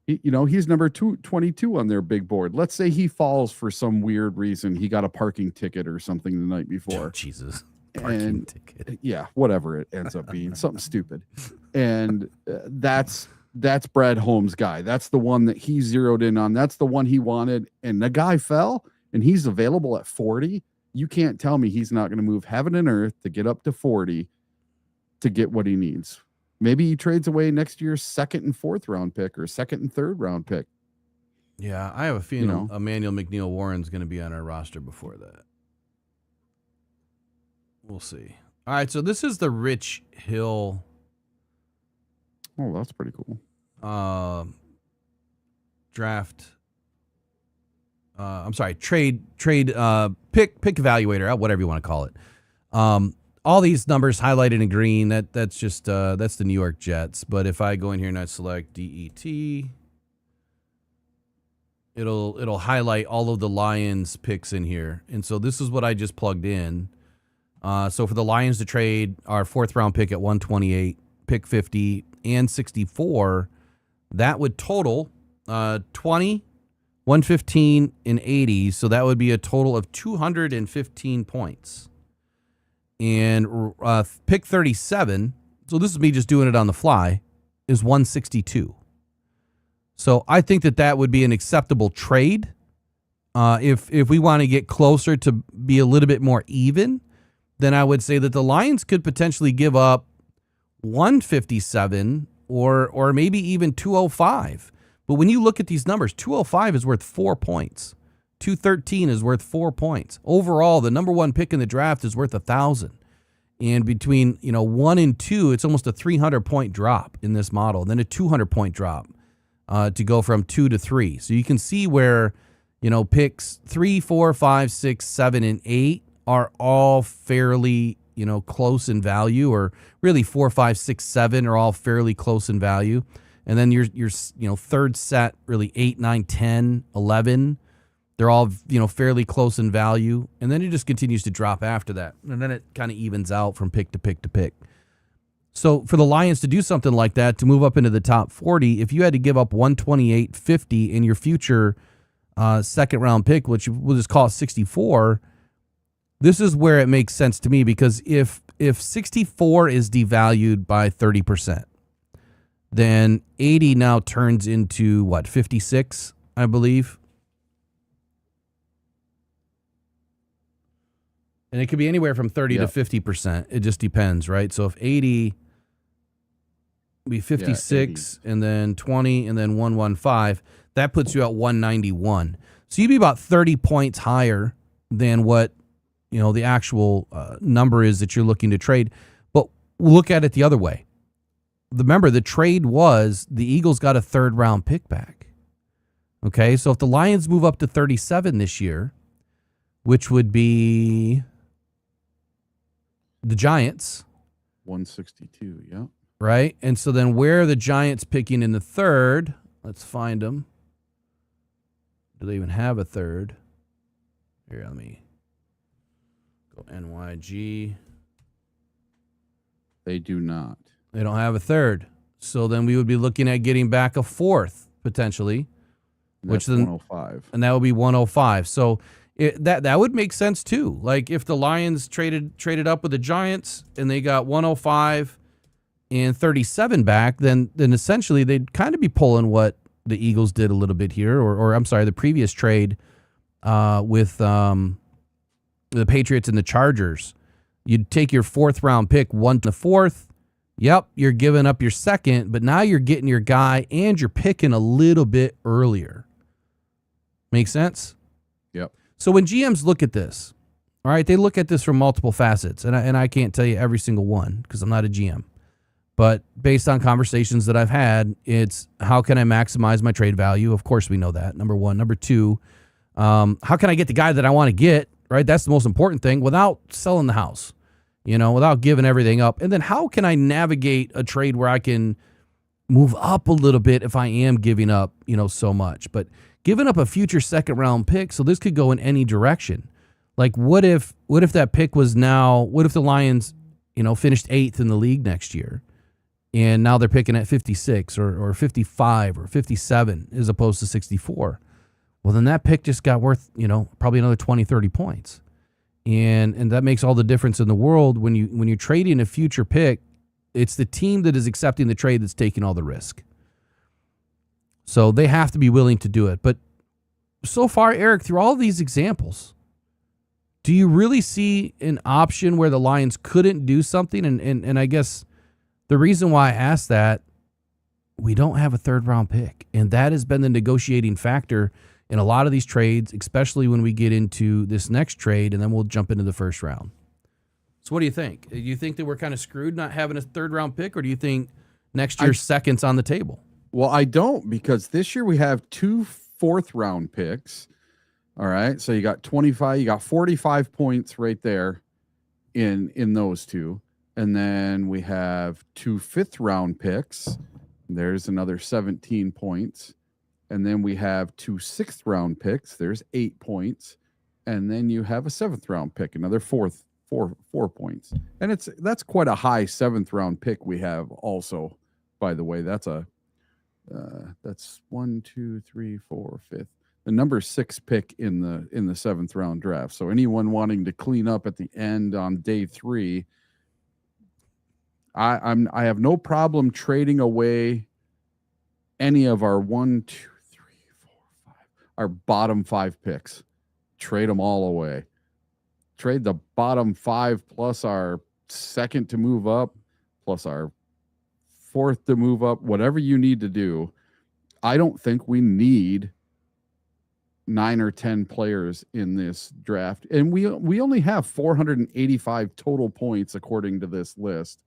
He's number 22 on their big board. Let's say he falls for some weird reason. He got a parking ticket or something the night before. Oh, Jesus. Parking ticket. Yeah, whatever it ends up being, something stupid. And that's Brad Holmes' guy. That's the one that he zeroed in on. That's the one he wanted. And the guy fell, and he's available at 40. You can't tell me he's not going to move heaven and earth to get up to 40 to get what he needs. Maybe he trades away next year's 2nd and 4th round pick or 2nd and 3rd round pick. Yeah, I have a feeling Emmanuel McNeil-Warren's going to be on our roster before that. We'll see. All right, so this is the Rich Hill. Oh, that's pretty cool. Draft. I'm sorry, trade. Pick evaluator, whatever you want to call it. All these numbers highlighted in green. That's just that's the New York Jets. But if I go in here and I select DET, it'll highlight all of the Lions picks in here. And so this is what I just plugged in. So for the Lions to trade our 4th round pick at 128, pick 50, and 64, that would total 20, 115, and 80. So that would be a total of 215 points. And pick 37, so this is me just doing it on the fly, is 162. So I think that would be an acceptable trade. If we want to get closer to be a little bit more even, then I would say that the Lions could potentially give up 157 or maybe even 205. But when you look at these numbers, 205 is worth 4 points. 213 is worth 4 points. Overall, the number one pick in the draft is worth 1,000. And between 1 and 2, it's almost a 300-point drop in this model, and then a 200-point drop to go from 2 to 3. So you can see where picks 3, 4, 5, 6, 7, and 8 are all fairly close in value, or really 4, 5, 6, 7 are all fairly close in value. And then your third set, really 8, 9, 10, 11, they're all fairly close in value. And then it just continues to drop after that. And then it kind of evens out from pick to pick to pick. So for the Lions to do something like that, to move up into the top 40, if you had to give up 128.50 in your future second round pick, which we'll just call it 64, this is where it makes sense to me, because if 64 is devalued by 30%, then 80 now turns into 56, I believe. And it could be anywhere from 30 to 50%. It just depends, right? So if 80 be 56 and then 20 and then 115, that puts you at 191. So you'd be about 30 points higher than what the actual number is that you're looking to trade. But look at it the other way. Remember, the trade was the Eagles got a third round pick back. Okay, so if the Lions move up to 37 this year, which would be the Giants, 162, yeah. Right? And so then where are the Giants picking in the third? Let's find them. Do they even have a third? Here, let me go NYG. They do not. They don't have a third. So then we would be looking at getting back a fourth, potentially. That's 105. And that would be 105. So that would make sense too. Like if the Lions traded up with the Giants and they got 105 and 37 back, then essentially they'd kind of be pulling what the Eagles did a little bit here, or I'm sorry, the previous trade with the Patriots and the Chargers. You'd take your fourth round pick, 1 to 4th. Yep, you're giving up your second, but now you're getting your guy and you're picking a little bit earlier. Make sense? Yep. So when GMs look at this, all right, they look at this from multiple facets, and I can't tell you every single one because I'm not a GM. But based on conversations that I've had, it's how can I maximize my trade value? Of course, we know that, number one. Number two, how can I get the guy that I want to get, right? That's the most important thing, without selling the house, without giving everything up. And then how can I navigate a trade where I can move up a little bit if I am giving up, so much. But giving up a future second round pick, so this could go in any direction. Like what if that pick was what if the Lions, finished 8th in the league next year? And now they're picking at 56 or 55 or 57 as opposed to 64. Well, then that pick just got worth, probably another 20, 30 points. And that makes all the difference in the world when you're trading a future pick. It's the team that is accepting the trade that's taking all the risk. So they have to be willing to do it. But so far, Eric, through all these examples, do you really see an option where the Lions couldn't do something? And I guess the reason why I asked that, we don't have a third round pick. And that has been the negotiating factor in a lot of these trades, especially when we get into this next trade, and then we'll jump into the first round. So what do you think? Do you think that we're kind of screwed not having a third round pick, or do you think next year's second's on the table? Well, I don't, because this year we have 2 fourth round picks. All right. So you got 25, you got 45 points right there in those two. And then we have 2 fifth round picks. There's another 17 points. And then we have 2 sixth round picks. There's 8 points. And then you have a 7th round pick, another 4 points. And that's quite a high 7th round pick we have also, by the way. That's one, two, three, four, fifth. The number 6 pick in the 7th round draft. So anyone wanting to clean up at the end on day 3, I have no problem trading away any of our 1, 2, 3, 4, 5, our bottom 5 picks. Trade them all away. Trade the bottom 5 plus our 2nd to move up, plus our 4th to move up, whatever you need to do. I don't think we need 9 or 10 players in this draft. And we only have 485 total points according to this list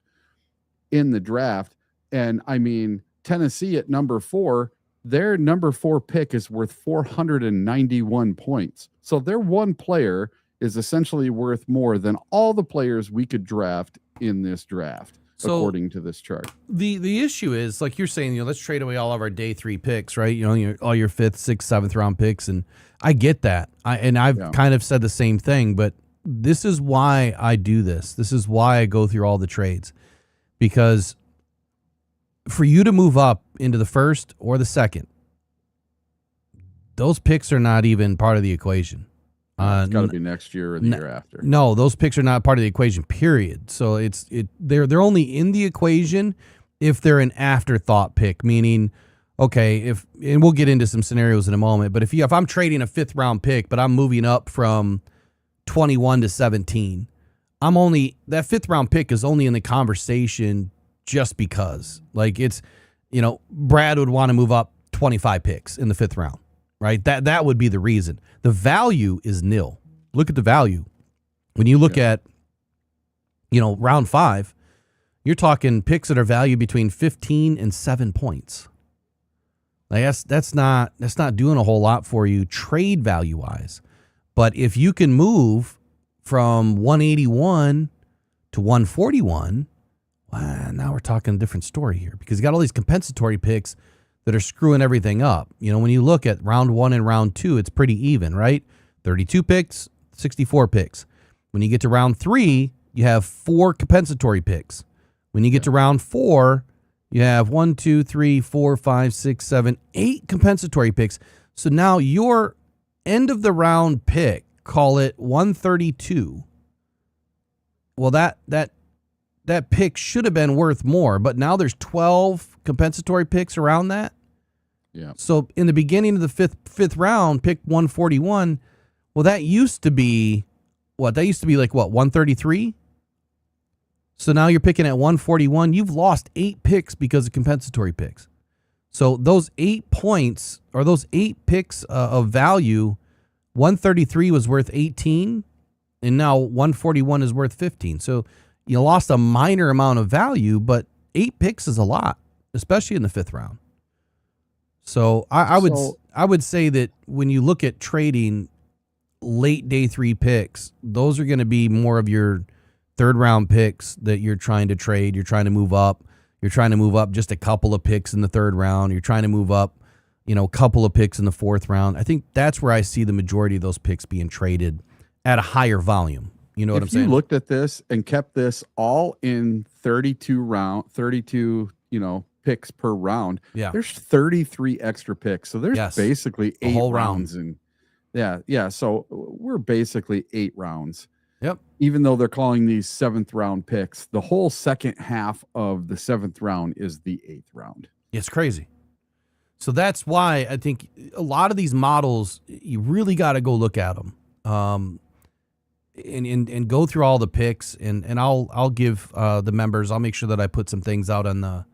in the draft. And I mean, Tennessee at number 4, their number 4 pick is worth 491 points. So their one player is essentially worth more than all the players we could draft in this draft, according to this chart. The issue is, like you're saying, let's trade away all of our day 3 picks, right? All your 5th, 6th, 7th round picks. And I get that. I've kind of said the same thing, but this is why I do this. This is why I go through all the trades, because for you to move up into the 1st or the 2nd, those picks are not even part of the equation. It's got to be next year or the year after. No, those picks are not part of the equation, period. So they're only in the equation if they're an afterthought pick, meaning, okay, and we'll get into some scenarios in a moment, but if I'm trading a 5th round pick, but I'm moving up from 21 to 17, that 5th round pick is only in the conversation just because. Like, it's, Brad would want to move up 25 picks in the 5th round. Right? That would be the reason. The value is nil. Look at the value. When you look at, round 5, you're talking picks that are valued between 15 and 7 points. Like that's not doing a whole lot for you trade value wise. But if you can move from 181 to 141, well, now we're talking a different story here, because you got all these compensatory picks that are screwing everything up. When you look at round 1 and round 2, it's pretty even, right? 32 picks, 64 picks. When you get to round 3, you have 4 compensatory picks. When you get to round 4, you have 1, 2, 3, 4, 5, 6, 7, 8 compensatory picks. So now your end of the round pick, call it 132. Well, that pick should have been worth more, but now there's 12 compensatory picks around that. Yeah. So in the beginning of the fifth round, pick 141. Well, that used to be what? That used to be like what, 133? So now you're picking at 141. You've lost 8 picks because of compensatory picks. So those 8 points, or those 8 picks of value, 133 was worth 18, and now 141 is worth 15. So you lost a minor amount of value, but 8 picks is a lot, especially in the 5th round. So I would say that when you look at trading late day 3 picks, those are going to be more of your 3rd round picks that you're trying to trade. You're trying to move up. You're trying to move up just a couple of picks in the 3rd round. You're trying to move up, a couple of picks in the 4th round. I think that's where I see the majority of those picks being traded at a higher volume. You know what I'm saying? If you looked at this and kept this all in 32, picks per round, there's 33 extra picks. So there's basically 8 whole rounds. And so we're basically 8 rounds. Yep. Even though they're calling these 7th round picks, the whole second half of the 7th round is the 8th round. It's crazy. So that's why I think a lot of these models, you really got to go look at them. And go through all the picks, and I'll give the members, I'll make sure that I put some things out on the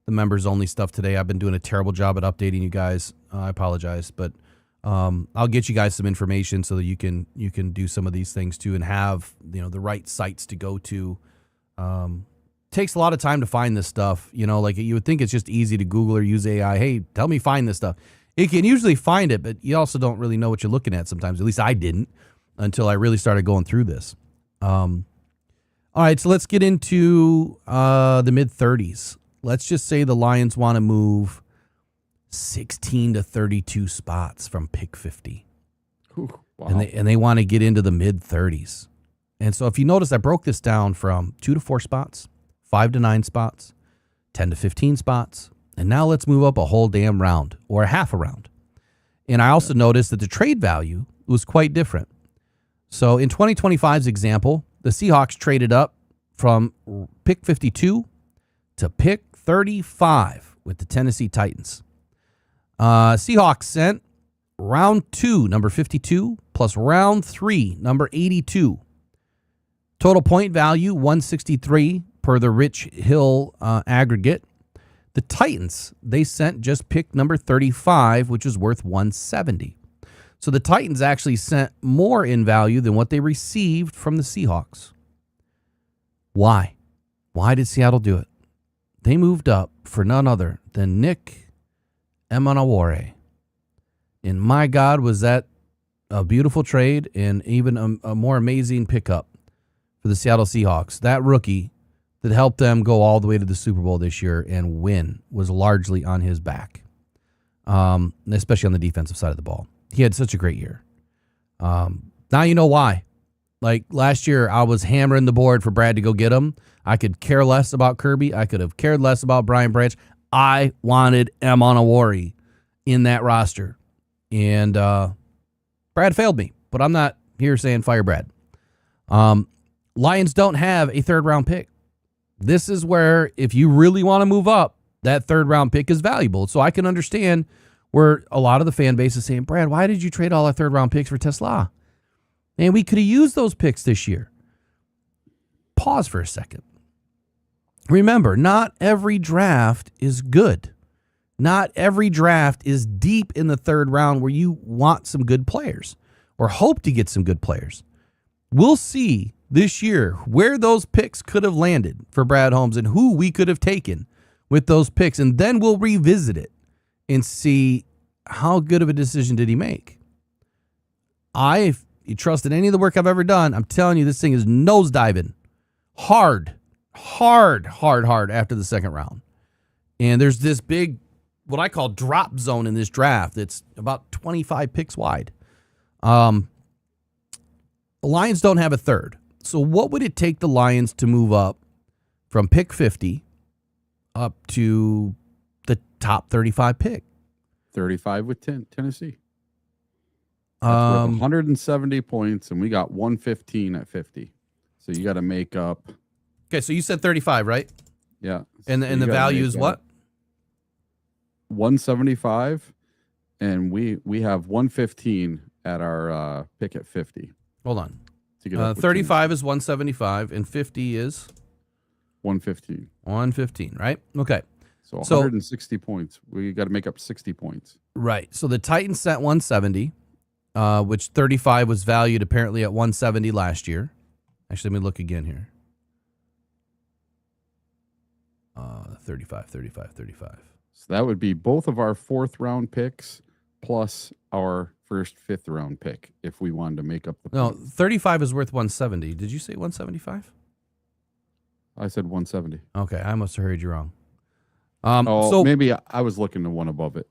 members only stuff today. I've been doing a terrible job at updating you guys. I apologize, but I'll get you guys some information so that you can do some of these things too, and have the right sites to go to. Takes a lot of time to find this stuff. Like you would think it's just easy to Google or use AI. Hey, tell me find this stuff. It can usually find it, but you also don't really know what you're looking at sometimes. At least I didn't until I really started going through this. All right, so let's get into the mid-30s. Let's just say the Lions want to move 16 to 32 spots from pick 50. Ooh, wow. And they want to get into the mid-30s. And so if you notice, I broke this down from 2 to 4 spots, 5 to 9 spots, 10 to 15 spots. And now let's move up a whole damn round or a half a round. And I also noticed that the trade value was quite different. So in 2025's example, the Seahawks traded up from pick 52 to pick 35 with the Tennessee Titans. Seahawks sent round 2, number 52, plus round 3, number 82. Total point value, 163 per the Rich Hill aggregate. The Titans, they sent just pick number 35, which is worth 170. So the Titans actually sent more in value than what they received from the Seahawks. Why? Why did Seattle do it? They moved up for none other than Nick Emanaware. And my God, was that a beautiful trade and even a more amazing pickup for the Seattle Seahawks. That rookie that helped them go all the way to the Super Bowl this year and win was largely on his back, especially on the defensive side of the ball. He had such a great year. Now you know why. Like last year, I was hammering the board for Brad to go get him. I could care less about Kirby. I could have cared less about Brian Branch. I wanted Emanaware in that roster. And Brad failed me, but I'm not here saying fire Brad. Lions don't have a third-round pick. This is where, if you really want to move up, that third-round pick is valuable. So I can understand where a lot of the fan base is saying, Brad, why did you trade all our third-round picks for Tesla? And we could have used those picks this year. Pause for a second. Remember, not every draft is good. Not every draft is deep in the third round where you want some good players or hope to get some good players. We'll see this year where those picks could have landed for Brad Holmes and who we could have taken with those picks. And then we'll revisit it and see how good of a decision did he make. If you trusted any of the work I've ever done, I'm telling you, this thing is nosediving hard after the second round. And there's this big, what I call drop zone in this draft. It's about 25 picks wide. The Lions don't have a third. So what would it take the Lions to move up from pick 50 up to the top 35 pick? 35 with Tennessee. That's worth 170 points, and we got 115 at 50. So you got to make up. Okay, so you said 35, right? Yeah. And the value is what? 175, and we have 115 at our pick at 50. Hold on. To get 35 is 175, and 50 is 115. 115, right? Okay. So 160 points. We got to make up 60 points. Right. So the Titans sent 170, which 35 was valued apparently at 170 last year. Actually, let me look again here. 35. So that would be both of our fourth round picks plus our first fifth round pick if we wanted to make up the points. No, 35 is worth 170. Did you say 175? I said 170. Okay, I must have heard you wrong. So maybe I was looking to one above it.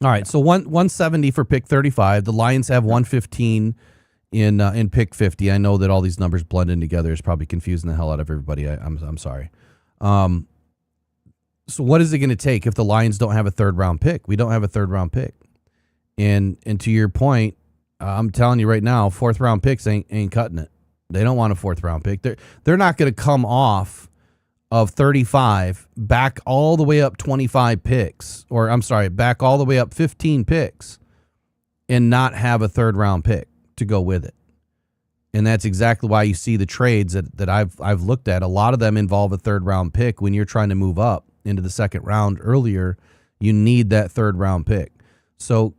All right, so 170 for pick 35. The Lions have 115 in pick 50. I know that all these numbers blend in together. It's probably confusing the hell out of everybody. I'm sorry. So what is it going to take if the Lions don't have a third round pick? We don't have a third round pick. And to your point, I'm telling you right now, fourth round picks ain't cutting it. They don't want a fourth round pick. They're not going to come off of 35 back all the way up 25 picks, or I'm sorry, back all the way up 15 picks and not have a third round pick to go with it. And that's exactly why you see the trades that I've looked at. A lot of them involve a third round pick. When you're trying to move up into the second round earlier, you need that third round pick. So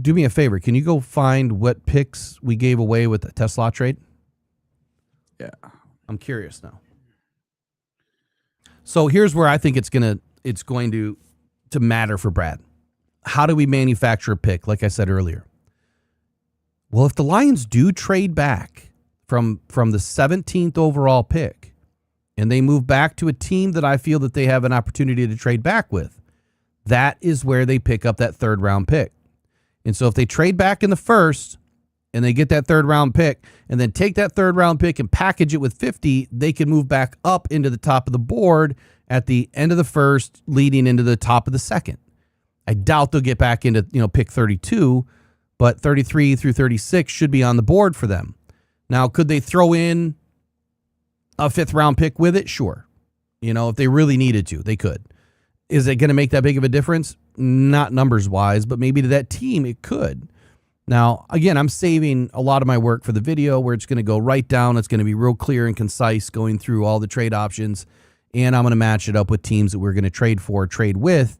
do me a favor. Can you go find what picks we gave away with the Tesla trade? Yeah. I'm curious now. So here's where I think it's going to matter for Brad. How do we manufacture a pick? Like I said earlier. Well, if the Lions do trade back from the 17th overall pick and they move back to a team that I feel that they have an opportunity to trade back with, that is where they pick up that third round pick. And so if they trade back in the first and they get that third round pick and then take that third round pick and package it with 50, they can move back up into the top of the board at the end of the first, leading into the top of the second. I doubt they'll get back into, pick 32, but 33 through 36 should be on the board for them. Now, could they throw in a 5th round pick with it? Sure. If they really needed to, they could. Is it going to make that big of a difference? Not numbers wise, but maybe to that team it could. Now, again, I'm saving a lot of my work for the video where it's going to go right down. It's going to be real clear and concise, going through all the trade options, and I'm going to match it up with teams that we're going to trade for, trade with,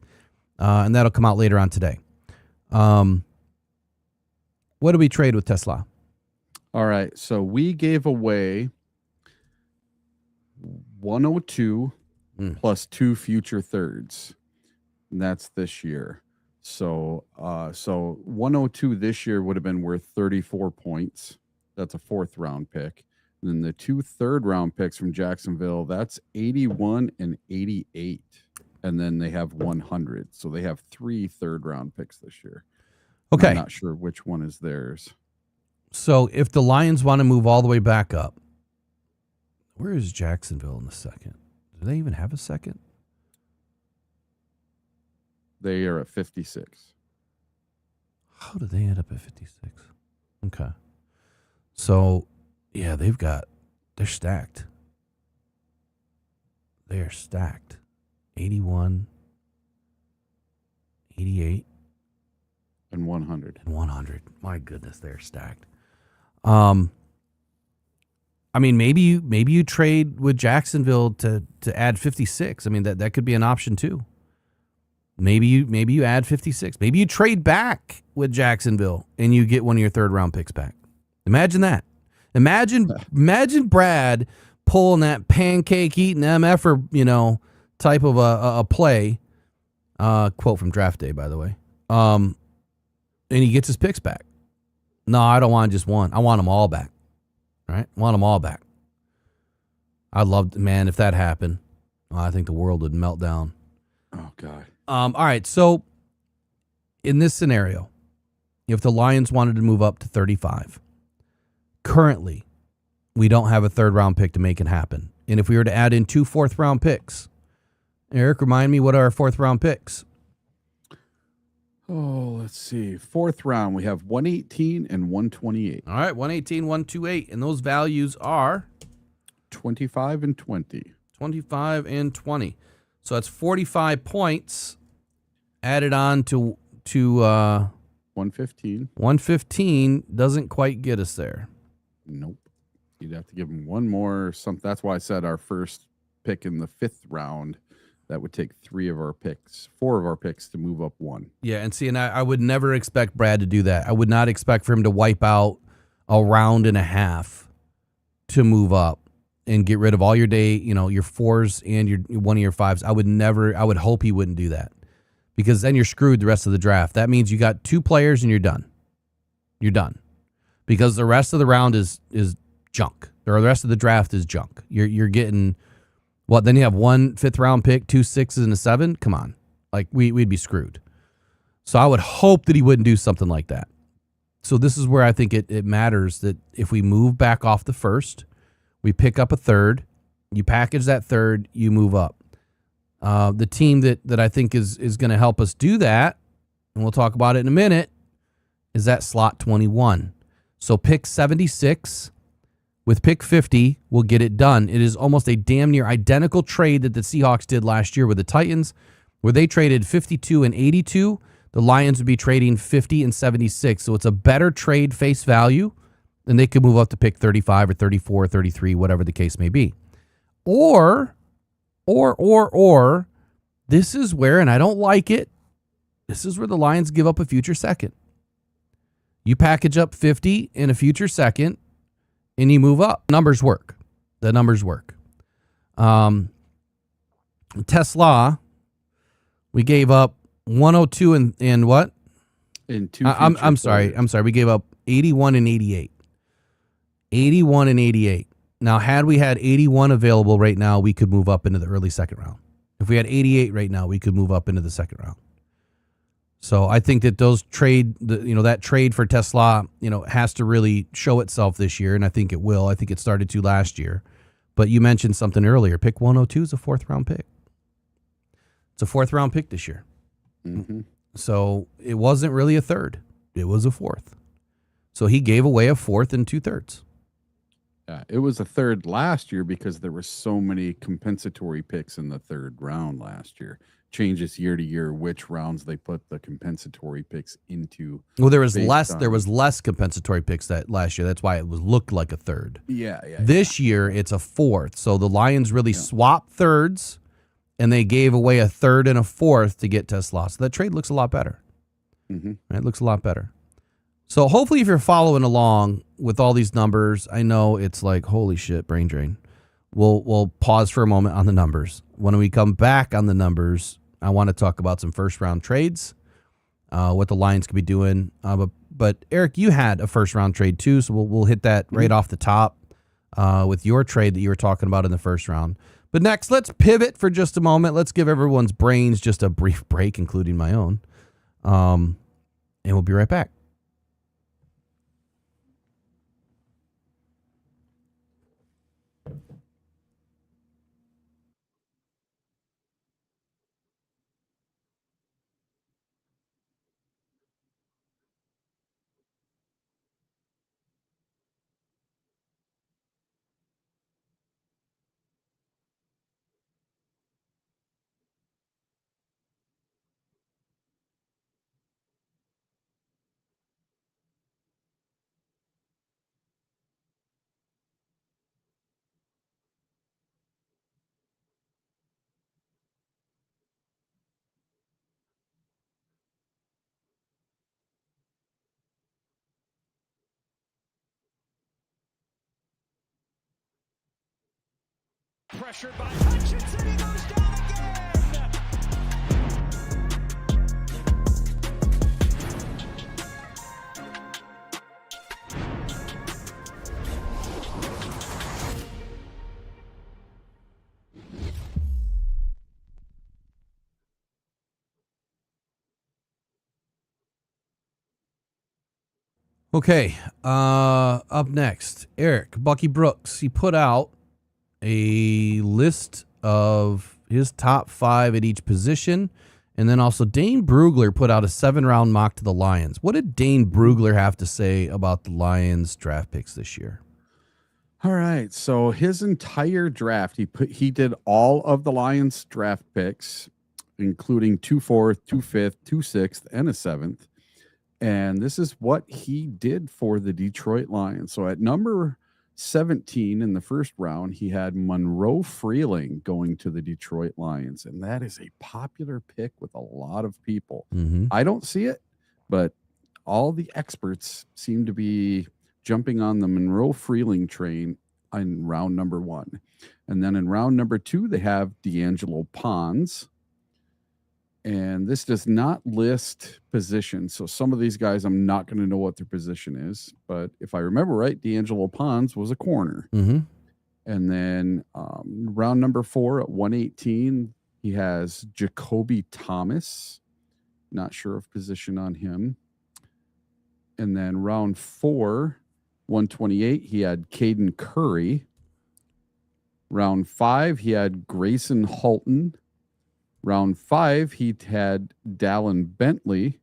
and that'll come out later on today. What do we trade with Tesla? All right, so we gave away 102 plus 2 future thirds, and that's this year. So 102 this year would have been worth 34 points. That's a 4th round pick. And then the 2 third-round picks from Jacksonville, that's 81 and 88. And then they have 100. So they have 3 third-round picks this year. Okay. I'm not sure which one is theirs. So if the Lions want to move all the way back up, where is Jacksonville in the second? Do they even have a second? They are at 56. How did they end up at 56? Okay. So, yeah, they're stacked. They are stacked. 81, 88. And 100. And 100. My goodness, they're stacked. I mean, maybe you trade with Jacksonville to add 56. I mean, that could be an option too. Maybe you add 56. Maybe you trade back with Jacksonville and you get one of your 3rd round picks back. Imagine that. Imagine Brad pulling that pancake eating MF type of a play. Quote from Draft Day, by the way. And he gets his picks back. No, I don't want just one. I want them all back. Right? I want them all back. I'd love, man, if that happened, I think the world would melt down. Oh, God. All right, so in this scenario, if the Lions wanted to move up to 35, currently we don't have a 3rd round pick to make it happen. And if we were to add in 2 4th round picks, Eric, remind me, what are our 4th round picks? Oh, let's see. 4th round, we have 118 and 128. All right, 118, 128, and those values are 25 and 20. 25 and 20. So that's 45 points added on to 115. 115 doesn't quite get us there. Nope. You'd have to give them one more. That's why I said our first pick in the 5th round. That would take 4 of our picks to move up 1. Yeah, and see, and I would never expect Brad to do that. I would not expect for him to wipe out a round and a half to move up and get rid of all your your 4s and your one of your 5s. I would hope he wouldn't do that, because then you're screwed the rest of the draft. That means you got 2 players and you're done. You're done. Because the rest of the round is junk. Or the rest of the draft is junk. You're getting what? Then you have 1 5th round pick, 2 6s and a 7. Come on. Like we'd be screwed. So I would hope that he wouldn't do something like that. So this is where I think it matters that if we move back off the 1st, we pick up a 3rd, you package that 3rd, you move up. The team that I think is going to help us do that, and we'll talk about it in a minute, is that slot 21. So pick 76 with pick 50 will get it done. It is almost a damn near identical trade that the Seahawks did last year with the Titans, where they traded 52 and 82. The Lions would be trading 50 and 76. So it's a better trade face value, and they could move up to pick 35 or 34 or 33, whatever the case may be. Or, this is where, and I don't like it, this is where the Lions give up a future second. You package up 50 in a future second, and you move up. Numbers work. The numbers work. Tesla, we gave up 102 and what? In 2 I'm sorry. We gave up 81 and 88. 81 and 88. Now, had we had 81 available right now, we could move up into the early 2nd round. If we had 88 right now, we could move up into the 2nd round. So I think that that trade for Tesla, has to really show itself this year, and I think it will. I think it started to last year. But you mentioned something earlier. Pick 102 is a 4th round pick. It's a 4th-round pick this year. Mm-hmm. So it wasn't really a 3rd. It was a 4th. So he gave away a 4th and 2/3. Yeah, it was a 3rd last year because there were so many compensatory picks in the 3rd round last year. Changes year to year which rounds they put the compensatory picks into. Well, there was based less compensatory picks that last year. That's why it looked like a 3rd. Yeah. This year it's a 4th. So the Lions really swapped 3rds, and they gave away a 3rd and a 4th to get TeSlaa. So that trade looks a lot better. Mm-hmm. It looks a lot better. So hopefully if you're following along with all these numbers, I know it's like, holy shit, brain drain. We'll pause for a moment on the numbers. When we come back on the numbers, I want to talk about some first-round trades, what the Lions could be doing. But Eric, you had a first-round trade too, so we'll hit that right off the top with your trade that you were talking about in the first round. But next, let's pivot for just a moment. Let's give everyone's brains just a brief break, including my own. And we'll be right back. Pressured by Hutchinson, he goes down again. Okay, up next, Eric, Bucky Brooks. He put out a list of his top 5 at each position, and then also Dane Brugler put out a 7-round mock to the Lions. What did Dane Brugler have to say about the Lions draft picks this year? All right, so his entire draft, he did all of the Lions draft picks, including 2 4th, 2 5th, 2 6th, and a 7th. And this is what he did for the Detroit Lions. So at number 17 in the first round, he had Monroe Freeling going to the Detroit Lions. And that is a popular pick with a lot of people. Mm-hmm. I don't see it, but all the experts seem to be jumping on the Monroe Freeling train in round number 1. And then in round number 2, they have D'Angelo Pons. And this does not list position. So some of these guys, I'm not going to know what their position is. But if I remember right, D'Angelo Pons was a corner. Mm-hmm. And then round number 4 at 118, he has Jacoby Thomas. Not sure of position on him. And then round 4, 128, he had Caden Curry. Round 5, he had Grayson Halton. Round 5, he had Dallin Bentley.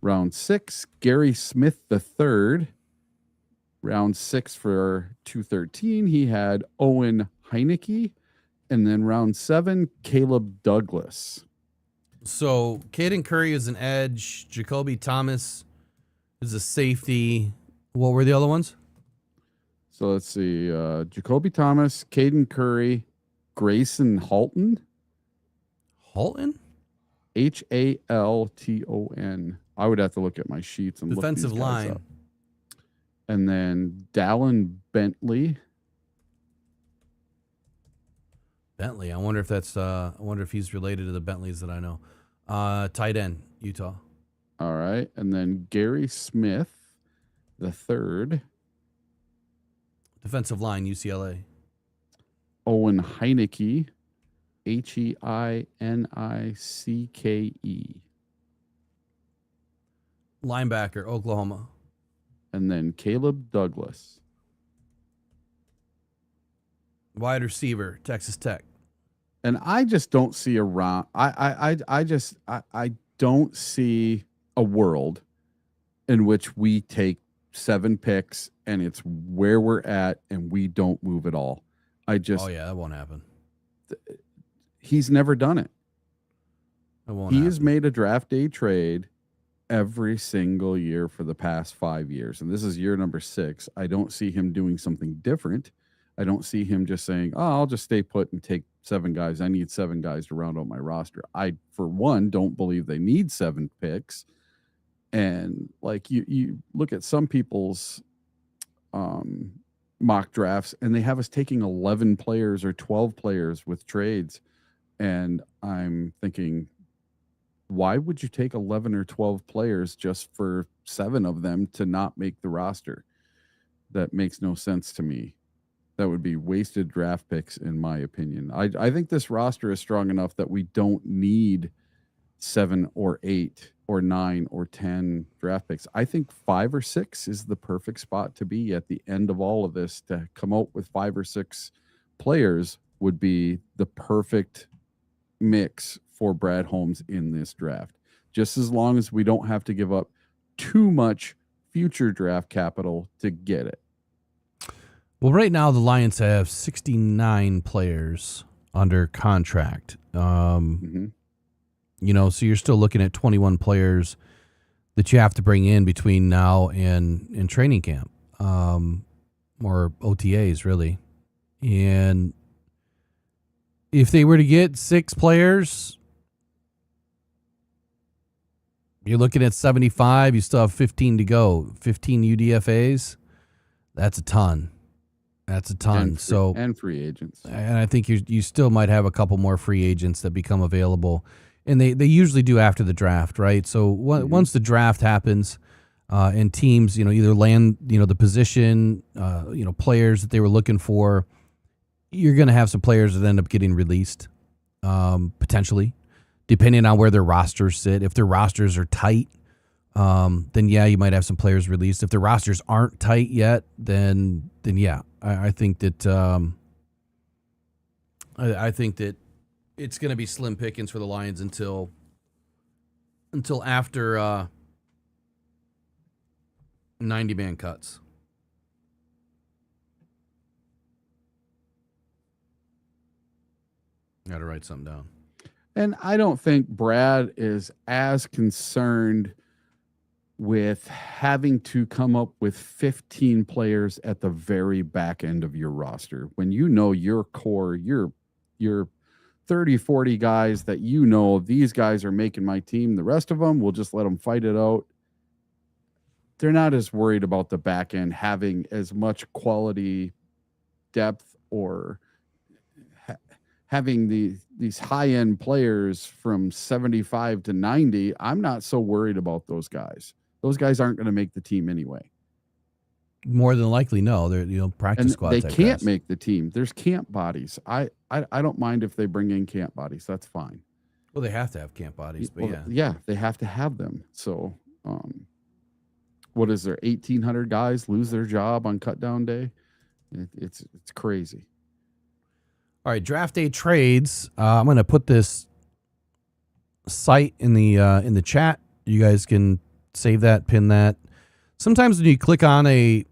Round 6, Gary Smith III. Round 6 for 213, he had Owen Heineke. And then round 7, Caleb Douglas. So Caden Curry is an edge. Jacoby Thomas is a safety. What were the other ones? So let's see. Jacoby Thomas, Caden Curry, Grayson Halton. Halton? Halton. I would have to look at my sheets and Defensive look these guys line. up. And then Dallin Bentley. Bentley. I wonder if that's. I wonder if he's related to the Bentleys that I know. Tight end, Utah. All right, and then Gary Smith, the third. Defensive line, UCLA. Owen Heineke. Heinicke. Linebacker, Oklahoma. And then Caleb Douglas. Wide receiver, Texas Tech. And I just don't see I don't see a world in which we take 7 picks and it's where we're at and we don't move at all. Oh yeah, that won't happen. He's never done it. That won't He happen. has made a draft day trade every single year for the past 5 years. And this is year number 6. I don't see him doing something different. I don't see him just saying, "Oh, I'll just stay put and take 7 guys. I need 7 guys to round out my roster." I, for one, don't believe they need 7 picks. And like you look at some people's mock drafts and they have us taking 11 players or 12 players with trades. And I'm thinking, why would you take 11 or 12 players just for 7 of them to not make the roster? That makes no sense to me. That would be wasted draft picks, in my opinion. I think this roster is strong enough that we don't need 7 or 8 or 9 or 10 draft picks. I think 5 or 6 is the perfect spot to be at the end of all of this. To come out with 5 or 6 players would be the perfect mix for Brad Holmes in this draft. Just as long as we don't have to give up too much future draft capital to get it. Well, right now the Lions have 69 players under contract. You know, so you're still looking at 21 players that you have to bring in between now and training camp, or OTAs, really. And if they were to get 6 players, you're looking at 75. You still have 15 to go. 15 UDFAs. That's a ton. That's a ton. And free agents. And I think you still might have a couple more free agents that become available. And they usually do after the draft, right? So once the draft happens, and teams, either land, the position, players that they were looking for, you're going to have some players that end up getting released, potentially, depending on where their rosters sit. If their rosters are tight, then yeah, you might have some players released. If their rosters aren't tight yet, then yeah, I think that I think that it's going to be slim pickings for the Lions until after 90-man cuts. Got to write something down. And I don't think Brad is as concerned with having to come up with 15 players at the very back end of your roster. When your core, your 30, 40 guys that these guys are making my team. The rest of them, we'll just let them fight it out. They're not as worried about the back end having as much quality depth or having these high-end players from 75 to 90. I'm not so worried about those guys. Those guys aren't going to make the team anyway. More than likely, no. They're practice squad. They type can't guys. make the team. There's camp bodies. I don't mind if they bring in camp bodies. That's fine. Well, they have to have camp bodies, but yeah, they have to have them. So, what is there? 1,800 guys lose their job on cut down day. It's crazy. All right, draft day trades. I'm going to put this site in the chat. You guys can save that, pin that. Sometimes when you click on a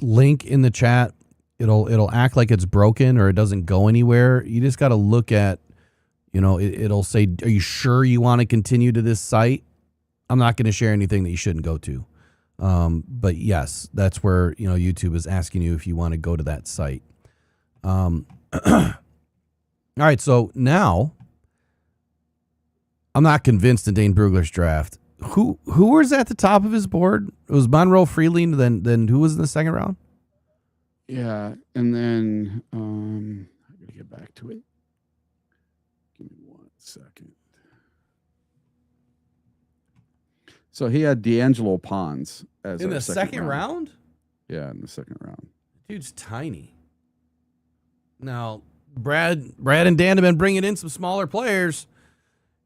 link in the chat, it'll act like it's broken or it doesn't go anywhere. You just got to look at, it'll say, "Are you sure you want to continue to this site?" I'm not going to share anything that you shouldn't go to. But yes, that's where YouTube is asking you if you want to go to that site. All right, so now I'm not convinced in Dane Brugler's draft. Who was at the top of his board? It was Monroe Freeling. Then who was in the second round? Yeah, and then I gotta get back to it. Give me 1 second. So he had D'Angelo Pons as In our the second round? Yeah, in the second round. Dude's tiny. Now, Brad and Dan have been bringing in some smaller players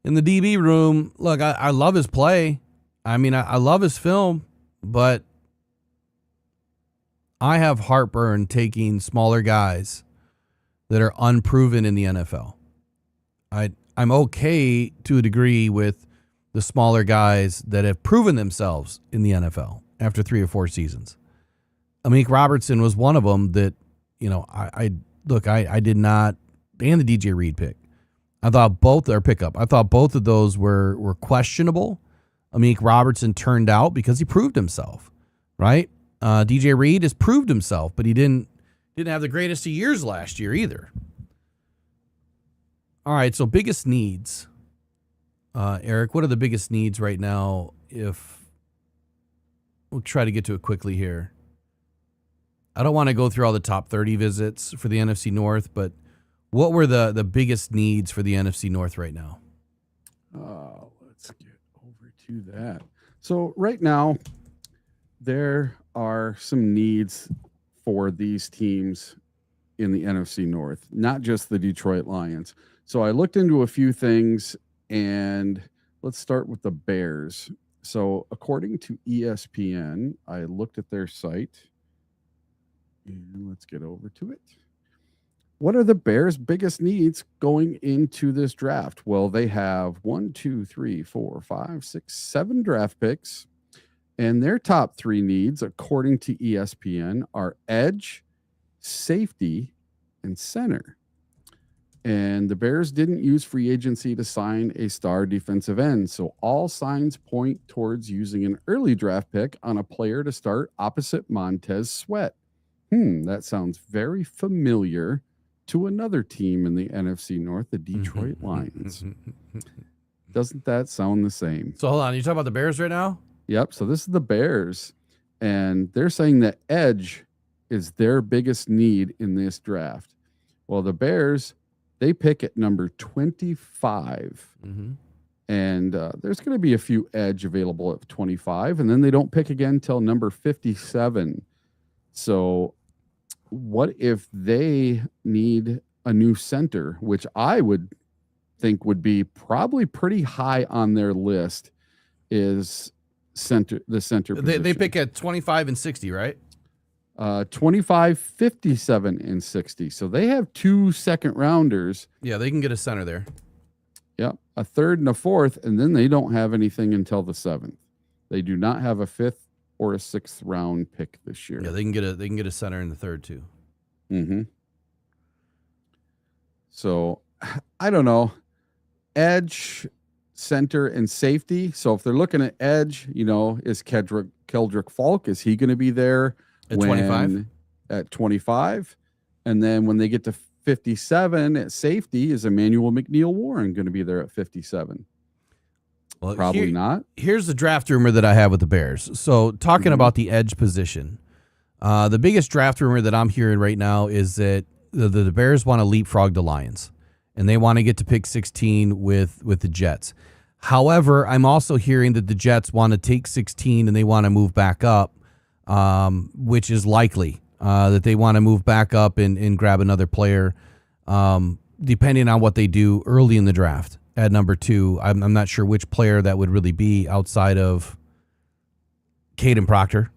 in the DB room. Look, I love his play. I mean, I love his film, but I have heartburn taking smaller guys that are unproven in the NFL. I'm okay to a degree with the smaller guys that have proven themselves in the NFL after 3 or 4 seasons. Amik Robertson was one of them that, I did not, and the DJ Reed pick. I thought both of those were questionable. Amik Robertson turned out because he proved himself, right? DJ Reed has proved himself, but he didn't have the greatest of years last year either. All right, so biggest needs. Eric, what are the biggest needs right now? If we'll try to get to it quickly here. I don't want to go through all the top 30 visits for the NFC North, but what were the biggest needs for the NFC North right now? Let's get over to that. So right now, there are some needs for these teams in the NFC North, not just the Detroit Lions. So I looked into a few things, and let's start with the Bears. So according to ESPN, I looked at their site, and let's get over to it. What are the Bears' biggest needs going into this draft? Well, they have 1, 2, 3, 4, 5, 6, 7 draft picks, and their top 3 needs, according to ESPN, are edge, safety, and center. And the Bears didn't use free agency to sign a star defensive end, so all signs point towards using an early draft pick on a player to start opposite Montez Sweat. That sounds very familiar to another team in the NFC North, the Detroit Lions. Doesn't that sound the same? So hold on, you talking about the Bears right now? Yep, so this is the Bears, and they're saying that edge is their biggest need in this draft. Well, the Bears, they pick at number 25. And there's going to be a few edge available at 25, and then they don't pick again till number 57. So what if they need a new center, which I would think would be probably pretty high on their list, is the center position. They pick at 25 and 60, right? 25, 57, and 60. So they have 2 second rounders. Yeah, they can get a center there. Yep, a third and a fourth, and then they don't have anything until the 7th. They do not have a 5th or a 6th round pick this year. Yeah, they can get a center in the 3rd too. So I don't know. Edge, center, and safety. So if they're looking at edge, is Keldrick Falk, is he going to be there at 25? At 25. And then when they get to 57 at safety, is Emmanuel McNeil-Warren going to be there at 57? Well, probably not. Here's the draft rumor that I have with the Bears. So talking about the edge position, the biggest draft rumor that I'm hearing right now is that the Bears want to leapfrog the Lions, and they want to get to pick 16 with the Jets. However, I'm also hearing that the Jets want to take 16 and they want to move back up, which is likely that they want to move back up and grab another player, depending on what they do early in the draft. At number 2, I'm not sure which player that would really be outside of Caden Proctor.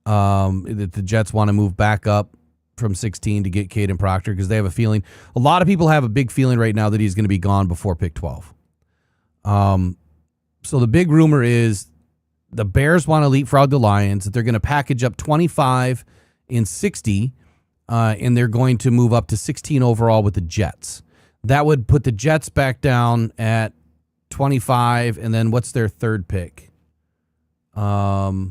The Jets want to move back up from 16 to get Caden Proctor because they have a feeling. A lot of people have a big feeling right now that he's going to be gone before pick 12. So the big rumor is the Bears want to leapfrog the Lions, that they're going to package up 25 and 60, and they're going to move up to 16 overall with the Jets. That would put the Jets back down at 25, and then what's their 3rd pick? The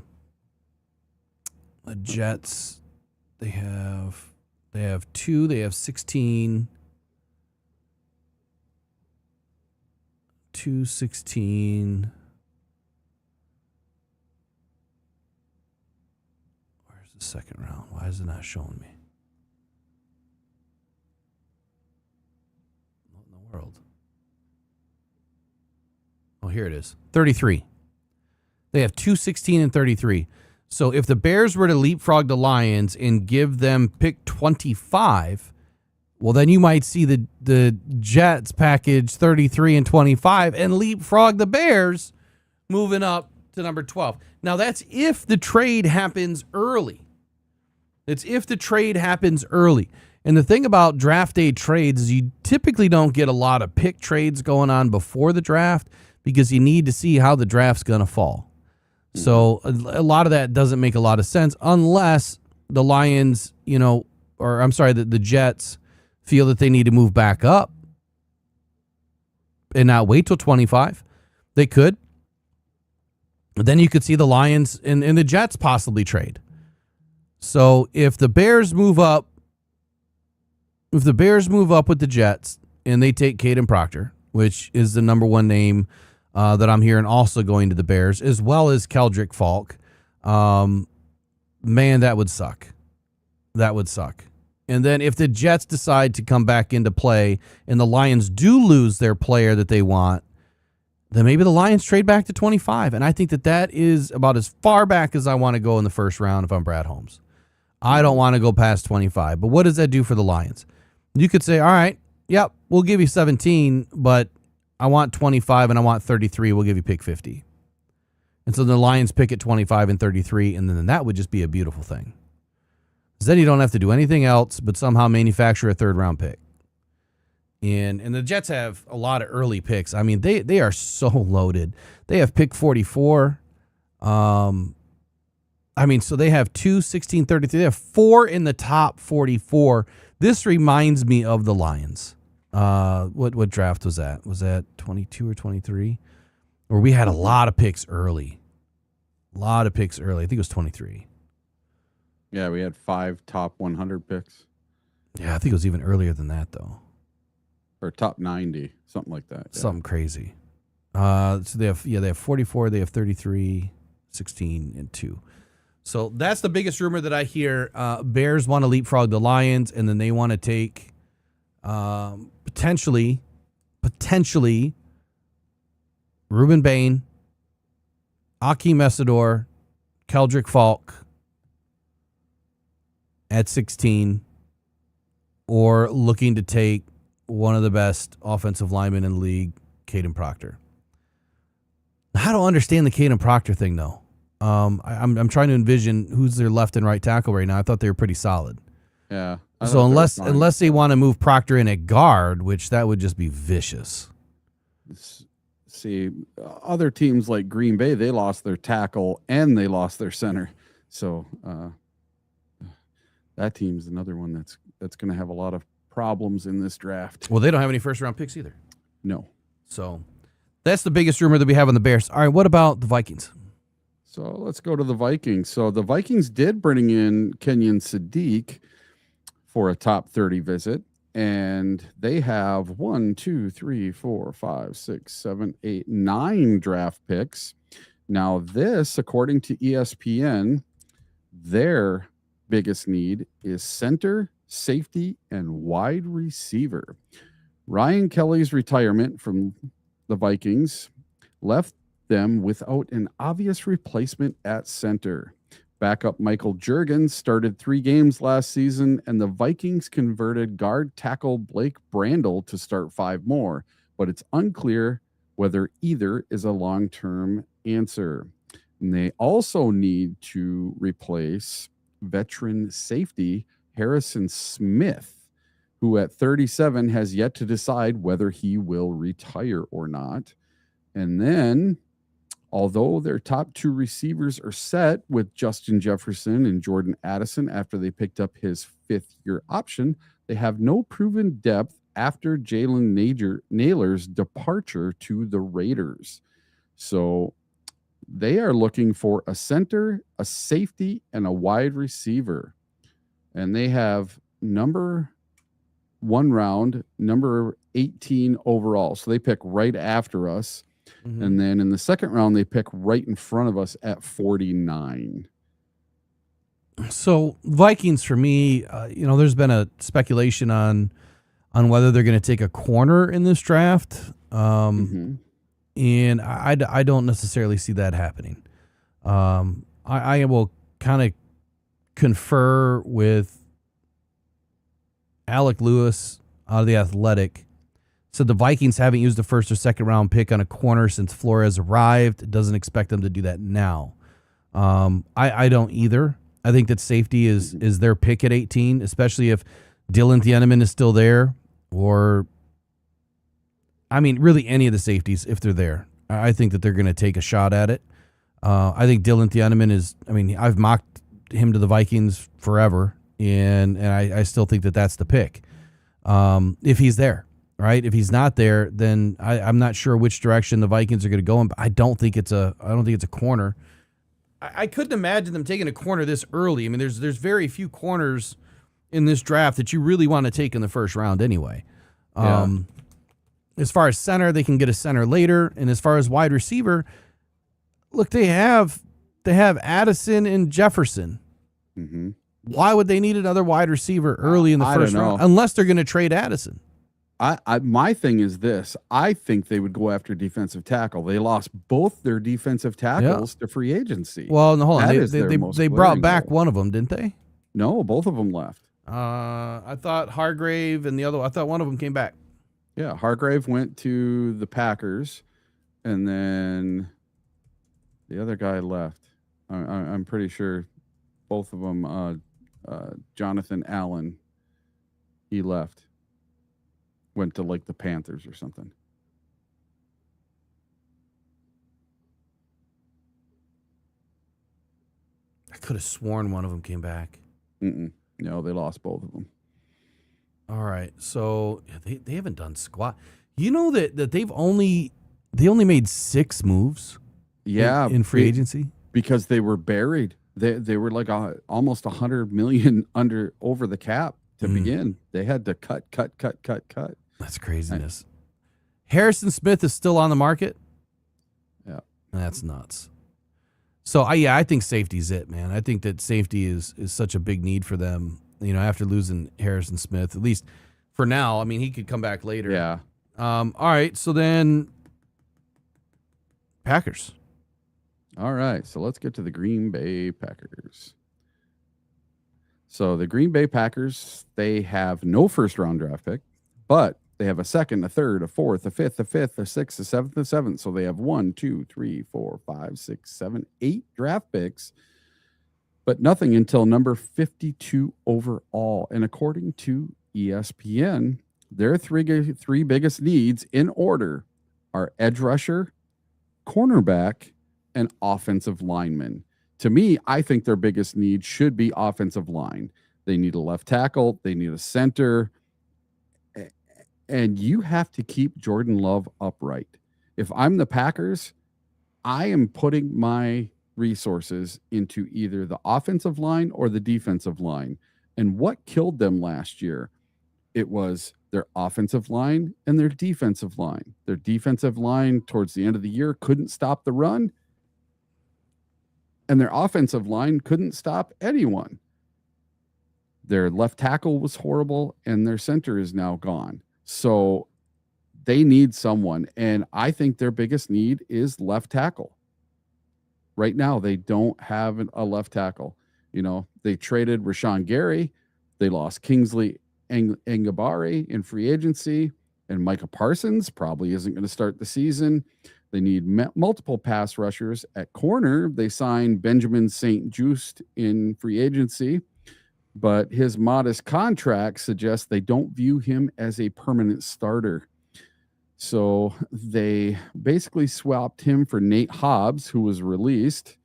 Jets, they have 2, they have 16, 2, 16. Where's the 2nd round? Why is it not showing me? World. Oh, here it is. 33. They have 2, 16, and 33. So if the Bears were to leapfrog the Lions and give them pick 25, well, then you might see the Jets package 33 and 25 and leapfrog the Bears moving up to number 12. Now, that's if the trade happens early. It's if the trade happens early. And the thing about draft day trades is you typically don't get a lot of pick trades going on before the draft because you need to see how the draft's going to fall. So a lot of that doesn't make a lot of sense unless the Lions, the Jets feel that they need to move back up and not wait till 25. They could. Then you could see the Lions and the Jets possibly trade. So if the Bears move up with the Jets and they take Caden Proctor, which is the number one name that I'm hearing also going to the Bears, as well as Keldrick Falk, man, that would suck. That would suck. And then if the Jets decide to come back into play and the Lions do lose their player that they want, then maybe the Lions trade back to 25. And I think that is about as far back as I want to go in the first round if I'm Brad Holmes. I don't want to go past 25. But what does that do for the Lions? You could say, all right, yep, we'll give you 17, but I want 25 and I want 33. We'll give you pick 50. And so the Lions pick at 25 and 33, and then that would just be a beautiful thing. Because then you don't have to do anything else but somehow manufacture a third-round pick. And the Jets have a lot of early picks. I mean, they are so loaded. They have pick 44. So they have 2, 16, 33. They have 4 in the top 44. This reminds me of the Lions. What draft was that? Was that 22 or 23? Where we had a lot of picks early. I think it was 23. Yeah, we had 5 top 100 picks. Yeah, I think it was even earlier than that, though. Or top 90, something like that. Yeah. Something crazy. So they have 44, they have 33, 16, and 2. So that's the biggest rumor that I hear. Bears want to leapfrog the Lions, and then they want to take potentially Reuben Bain, Akeem Messidor, Keldrick Falk at 16, or looking to take one of the best offensive linemen in the league, Caden Proctor. I don't understand the Caden Proctor thing, though. I'm trying to envision who's their left and right tackle right now. I thought they were pretty solid. Yeah. So unless they want to move Proctor in at guard, which that would just be vicious. See, other teams like Green Bay, they lost their tackle and they lost their center. So that team's another one that's going to have a lot of problems in this draft. Well, they don't have any first-round picks either. No. So that's the biggest rumor that we have on the Bears. All right, what about the Vikings? So let's go to the Vikings. So the Vikings did bring in Kenyon Sadiq for a top 30 visit, and they have 1, 2, 3, 4, 5, 6, 7, 8, 9 draft picks. Now this, according to ESPN, their biggest need is center, safety, and wide receiver. Ryan Kelly's retirement from the Vikings left them without an obvious replacement at center. Backup Michael Juergens started 3 games last season, and the Vikings converted guard tackle Blake Brandel to start 5 more, but it's unclear whether either is a long-term answer. And they also need to replace veteran safety Harrison Smith, who at 37 has yet to decide whether he will retire or not. And then, although their top 2 receivers are set with Justin Jefferson and Jordan Addison after they picked up his 5th-year option, they have no proven depth after Jalen Naylor's departure to the Raiders. So they are looking for a center, a safety, and a wide receiver. And they have number 1 round, number 18 overall. So they pick right after us. Mm-hmm. And then in the second round, they pick right in front of us at 49. So Vikings, for me, there's been a speculation on whether they're going to take a corner in this draft. And I don't necessarily see that happening. I will kind of confer with Alec Lewis out of The Athletic. Said the Vikings haven't used the first or second round pick on a corner since Flores arrived. Doesn't expect them to do that now. I don't either. I think that safety is their pick at 18, especially if Dylan Thieneman is still there, or I mean, really any of the safeties if they're there. I think that they're going to take a shot at it. I think Dylan Thieneman is. I mean, I've mocked him to the Vikings forever, and I still think that that's the pick. If he's there, right? If he's not there, then I'm not sure which direction the Vikings are going to go in. But I don't think it's a corner. I couldn't imagine them taking a corner this early. I mean, there's very few corners in this draft that you really want to take in the first round anyway. As far as center, they can get a center later, and as far as wide receiver, look, they have Addison and Jefferson. Mm-hmm. Why would they need another wide receiver early in the first round unless they're going to trade Addison? My thing is this. I think they would go after defensive tackle. They lost both their defensive tackles to free agency. Well, no, hold on. They brought back one of them, didn't they? No, both of them left. I thought Hargrave and I thought one of them came back. Yeah, Hargrave went to the Packers, and then the other guy left. I'm pretty sure both of them, Jonathan Allen, he left. Went to like the Panthers or something. I could have sworn one of them came back. No, they lost both of them. All right, so they haven't done squat. You know that they only made 6 moves. Yeah, in free agency because they were buried. They were like almost $100 million over the cap to begin. They had to cut. That's craziness. Harrison Smith is still on the market. Yeah, that's nuts. So I think safety's it, man. I think that safety is such a big need for them. You know, after losing Harrison Smith, at least for now. I mean, he could come back later. Yeah. All right. So then, Packers. All right. So let's get to the Green Bay Packers. So the Green Bay Packers, they have no first round draft pick, but they have a second, a third, a fourth, a fifth, a fifth, a sixth, a seventh, a seventh. So they have 1, 2, 3, 4, 5, 6, 7, 8 draft picks, but nothing until number 52 overall. And according to ESPN, their three biggest needs in order are edge rusher, cornerback, and offensive lineman. To me, I think their biggest need should be offensive line. They need a left tackle. They need a center. And you have to keep Jordan Love upright. If I'm the Packers, I am putting my resources into either the offensive line or the defensive line. And what killed them last year? It was their offensive line and their defensive line. Their defensive line towards the end of the year couldn't stop the run, and their offensive line couldn't stop anyone. Their left tackle was horrible, and their center is now gone. So they need someone, and I think their biggest need is left tackle. Right now, they don't have a left tackle. You know, they traded Rashawn Gary. They lost Kingsley Engabari in free agency, and Micah Parsons probably isn't going to start the season. They need multiple pass rushers at corner. They signed Benjamin St. Juste in free agency, but his modest contract suggests they don't view him as a permanent starter. So they basically swapped him for Nate Hobbs, who was released.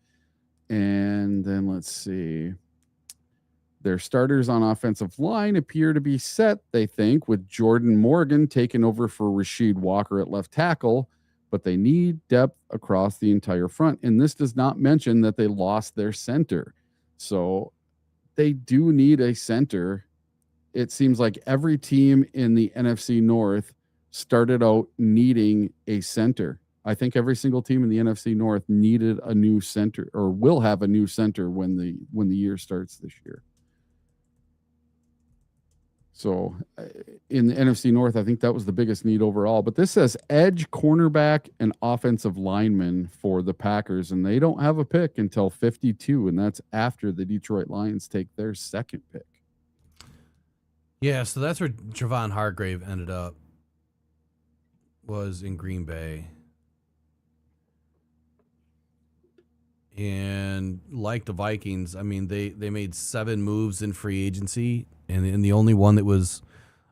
And then let's see. Their starters on offensive line appear to be set, they think, with Jordan Morgan taking over for Rasheed Walker at left tackle, but they need depth across the entire front. And this does not mention that they lost their center. So they do need a center. It seems like every team in the NFC North started out needing a center. I think every single team in the NFC North needed a new center, or will have a new center when the year starts this year. So in the NFC North, I think that was the biggest need overall. But this says edge, cornerback, and offensive lineman for the Packers, and they don't have a pick until 52, and that's after the Detroit Lions take their second pick. Yeah, so that's where Javon Hargrave ended up, was in Green Bay. And like the Vikings, I mean, they made 7 moves in free agency, and the only one that was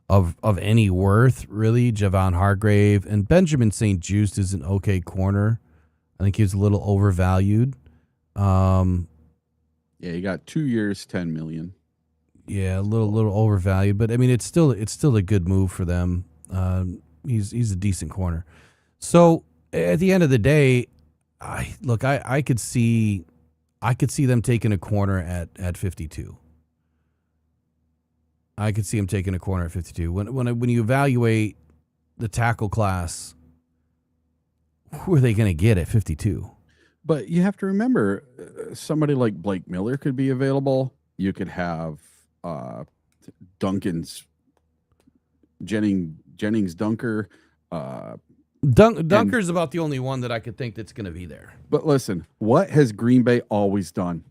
of any worth, really, Javon Hargrave. And Benjamin St. Juste is an okay corner. I think he was a little overvalued. Yeah, you got 2 years, $10 million. Yeah, a little overvalued, but I mean, it's still a good move for them. He's a decent corner. So at the end of the day, I could see them taking a corner at 52. I could see him taking a corner at 52. When you evaluate the tackle class, who are they going to get at 52? But you have to remember, somebody like Blake Miller could be available. You could have Jennings Dunker. Dunker's about the only one that I could think that's going to be there. But listen, what has Green Bay always done?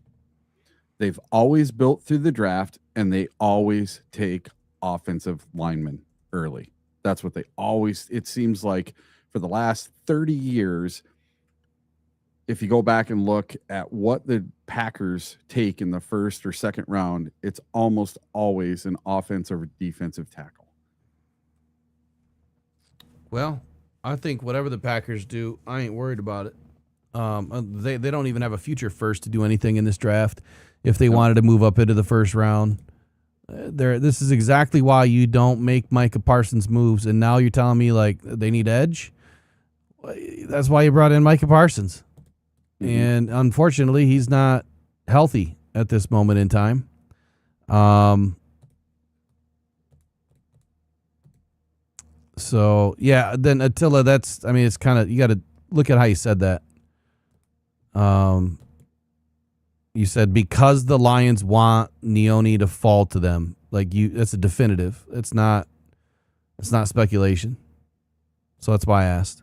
They've always built through the draft, and they always take offensive linemen early. That's what they always, it seems like for the last 30 years, if you go back and look at what the Packers take in the first or second round, it's almost always an offensive or defensive tackle. Well, I think whatever the Packers do, I ain't worried about it. They don't even have a future first to do anything in this draft. If they wanted to move up into the first round, this is exactly why you don't make Micah Parsons moves. And now you're telling me like they need edge. That's why you brought in Micah Parsons. Mm-hmm. And unfortunately, he's not healthy at this moment in time. So yeah, then Attila, it's kind of, you got to look at how you said that. You said because the Lions want Neone to fall to them, that's a definitive. It's not speculation. So that's why I asked,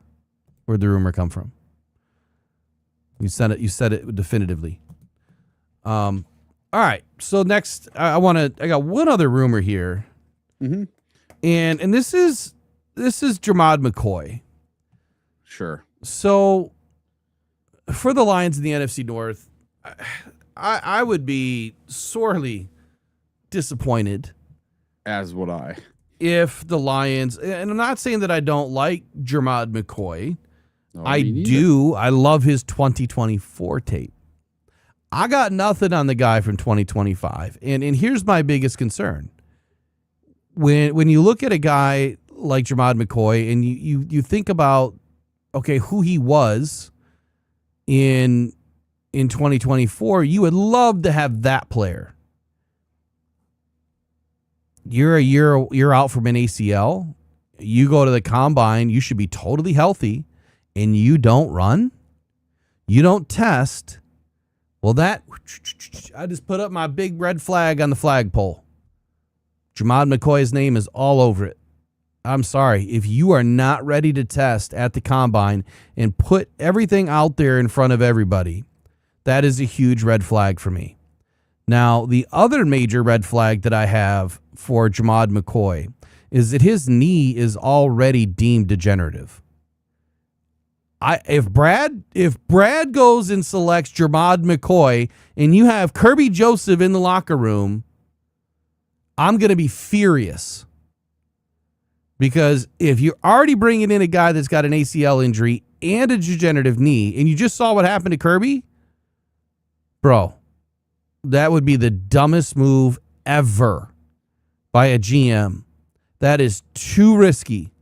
where'd the rumor come from? You said it definitively. All right. So next, I got one other rumor here, mm-hmm. and this is Jermod McCoy. Sure. So for the Lions in the NFC North, I would be sorely disappointed. As would I. If the Lions, and I'm not saying that I don't like Jermod McCoy. No, I do. I love his 2024 tape. I got nothing on the guy from 2025. And here's my biggest concern. When you look at a guy like Jermod McCoy and you think about, okay, who he was in 2024, you would love to have that player. You're a year out from an ACL. You go to the combine, you should be totally healthy. And you don't run, you don't test, well, I just put up my big red flag on the flagpole. Jermod McCoy's name is all over it. I'm sorry. If you are not ready to test at the combine and put everything out there in front of everybody, that is a huge red flag for me. Now, the other major red flag that I have for Jermod McCoy is that his knee is already deemed degenerative. If Brad goes and selects Jermod McCoy and you have Kirby Joseph in the locker room, I'm going to be furious. Because if you're already bringing in a guy that's got an ACL injury and a degenerative knee, and you just saw what happened to Kirby, bro, that would be the dumbest move ever by a GM. That is too risky.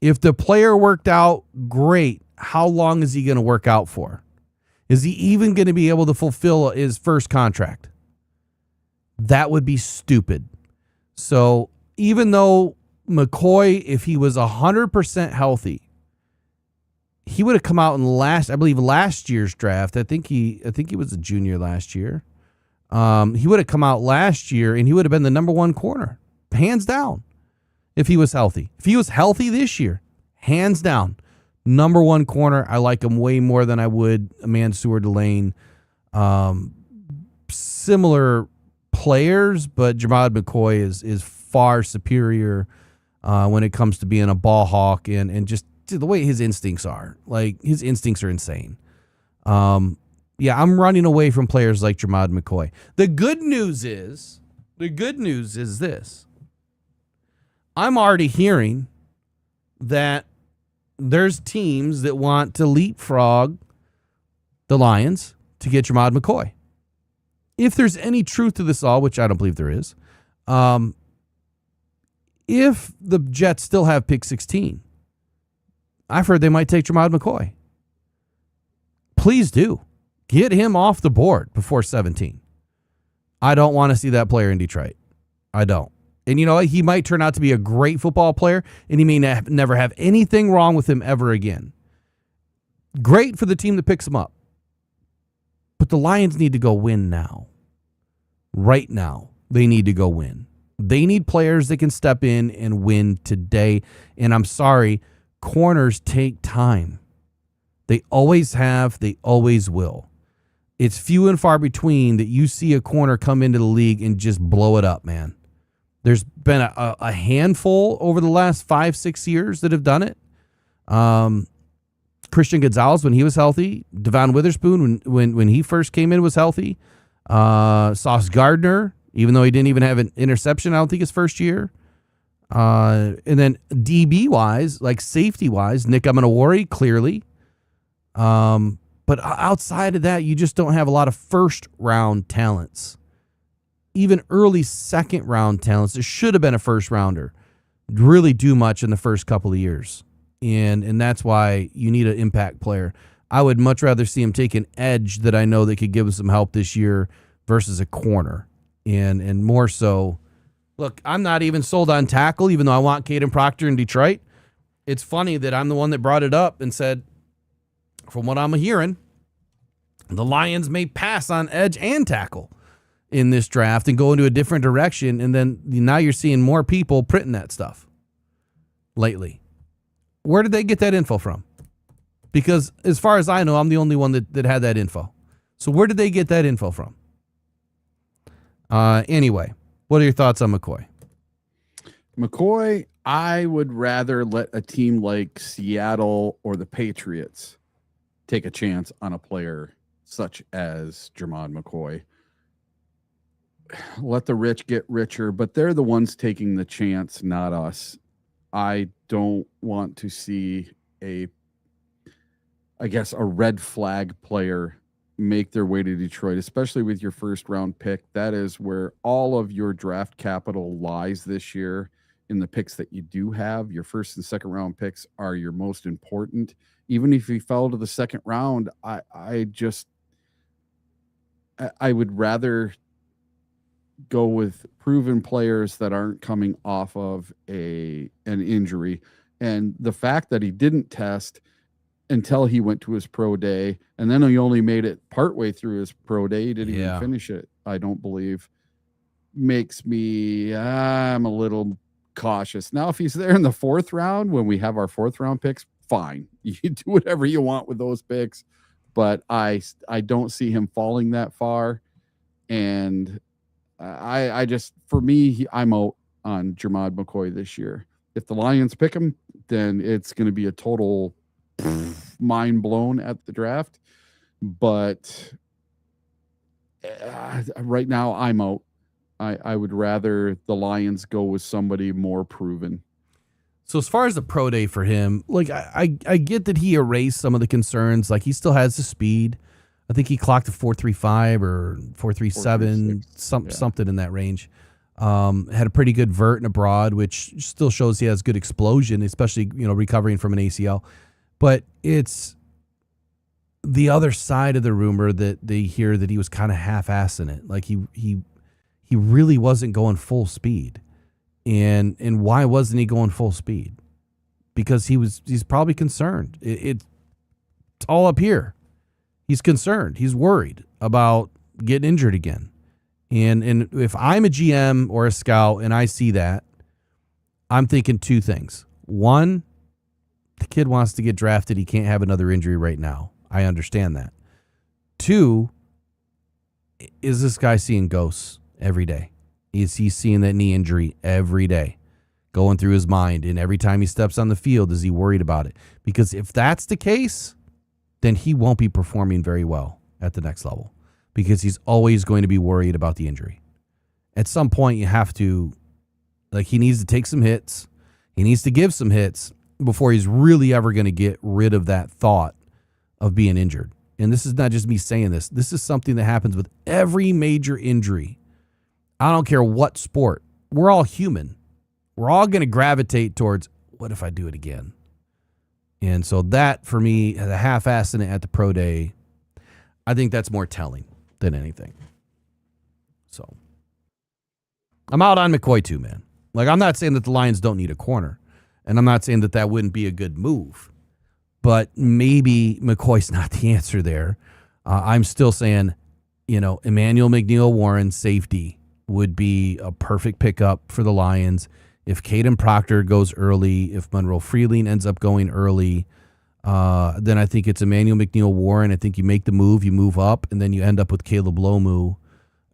If the player worked out, great. How long is he going to work out for? Is he even going to be able to fulfill his first contract? That would be stupid. So even though McCoy, if he was 100% healthy, he would have come out in last year's draft. I think he was a junior last year. He would have come out last year and he would have been the number one corner, hands down. If he was healthy, this year, hands down, number one corner. I like him way more than I would Mansour Delane. Similar players, but Jermod McCoy is far superior when it comes to being a ball hawk and just the way his instincts are. Like, his instincts are insane. Yeah, I'm running away from players like Jermod McCoy. The good news is The good news is this. I'm already hearing that there's teams that want to leapfrog the Lions to get Jamad McCoy. If there's any truth to this all, which I don't believe there is, if the Jets still have pick 16, I've heard they might take Jamad McCoy. Please do. Get him off the board before 17. I don't want to see that player in Detroit. I don't. And you know what? He might turn out to be a great football player, and he may never have anything wrong with him ever again. Great for the team that picks him up. But the Lions need to go win now. Right now, they need to go win. They need players that can step in and win today. And I'm sorry, corners take time. They always have, they always will. It's few and far between that you see a corner come into the league and just blow it up, man. There's been a handful over the last 5-6 years that have done it. Christian Gonzalez when he was healthy. Devon Witherspoon when he first came in was healthy. Sauce Gardner, even though he didn't even have an interception, I don't think his first year. And then DB-wise, like safety-wise, Nick Amenawari, clearly. But outside of that, you just don't have a lot of first-round talents. Even early second-round talents that should have been a first-rounder really do much in the first couple of years. And that's why you need an impact player. I would much rather see him take an edge that I know that could give him some help this year versus a corner. And more so, look, I'm not even sold on tackle, even though I want Caden Proctor in Detroit. It's funny that I'm the one that brought it up and said, from what I'm hearing, the Lions may pass on edge and tackle in this draft and go into a different direction. And then now you're seeing more people printing that stuff lately. Where did they get that info from? Because as far as I know, I'm the only one that had that info. So where did they get that info from? Anyway, what are your thoughts on McCoy? McCoy, I would rather let a team like Seattle or the Patriots take a chance on a player such as Jermod McCoy. Let the rich get richer, but they're the ones taking the chance, not us. I don't want to see a red flag player make their way to Detroit, especially with your first round pick. That is where all of your draft capital lies this year in the picks that you do have. Your first and second round picks are your most important. Even if you fell to the second round, I would rather go with proven players that aren't coming off of an injury. And the fact that he didn't test until he went to his pro day, and then he only made it partway through his pro day, he didn't even finish it, I don't believe, makes me, I'm a little cautious. Now, if he's there in the fourth round, when we have our fourth round picks, fine. You do whatever you want with those picks, but I don't see him falling that far. And I just, for me, I'm out on Jermod McCoy this year. If the Lions pick him, then it's going to be a total mind blown at the draft. But right now, I'm out. I would rather the Lions go with somebody more proven. So as far as the pro day for him, like I get that he erased some of the concerns. Like he still has the speed. I think he clocked a 4.35 or 4.37, something in that range. Had a pretty good vert and a broad, which still shows he has good explosion, especially recovering from an ACL. But it's the other side of the rumor that they hear that he was kind of half-assing it. Like he really wasn't going full speed. And why wasn't he going full speed? Because he's probably concerned. It's all up here. He's concerned. He's worried about getting injured again. And if I'm a GM or a scout and I see that, I'm thinking two things. One, the kid wants to get drafted. He can't have another injury right now. I understand that. Two, is this guy seeing ghosts every day? Is he seeing that knee injury every day going through his mind? And every time he steps on the field, is he worried about it? Because if that's the case, then he won't be performing very well at the next level because he's always going to be worried about the injury. at some point you have to, like, he needs to take some hits. He needs to give some hits before he's really ever going to get rid of that thought of being injured. And this is not just me saying this. This is something that happens with every major injury. I don't care what sport. We're all human. We're all going to gravitate towards, what if I do it again? And so that, for me, the half-assing it at the pro day, I think that's more telling than anything. So I'm out on McCoy too, man. Like, I'm not saying that the Lions don't need a corner, and I'm not saying that that wouldn't be a good move, but maybe McCoy's not the answer there. I'm still saying, Emmanuel McNeil-Warren, safety, would be a perfect pickup for the Lions. If Caden Proctor goes early, if Monroe Freeling ends up going early, then I think it's Emmanuel McNeil-Warren. I think you make the move, you move up, and then you end up with Caleb Lomu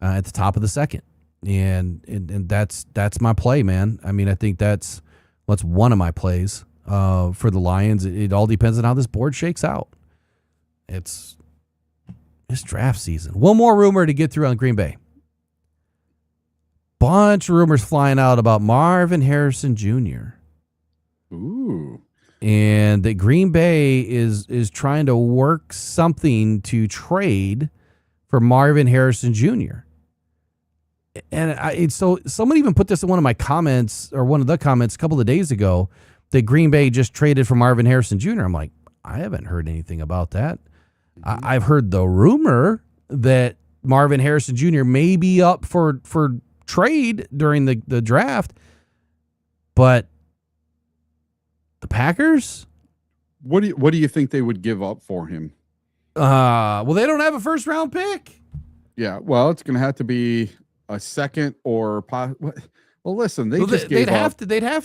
at the top of the second. And that's my play, man. I mean, I think that's one of my plays for the Lions. It all depends on how this board shakes out. It's draft season. One more rumor to get through on Green Bay. Bunch of rumors flying out about Marvin Harrison Jr. Ooh. And that Green Bay is trying to work something to trade for Marvin Harrison Jr. And so someone even put this in one of my comments, or one of the comments a couple of days ago, that Green Bay just traded for Marvin Harrison Jr. I'm like, I haven't heard anything about that. Mm-hmm. I've heard the rumor that Marvin Harrison Jr. may be up for trade during the draft, but the Packers, what do you think they would give up for him? Well, they don't have a first round pick. Yeah, well, it's going to have to be a second or well, listen, they'd have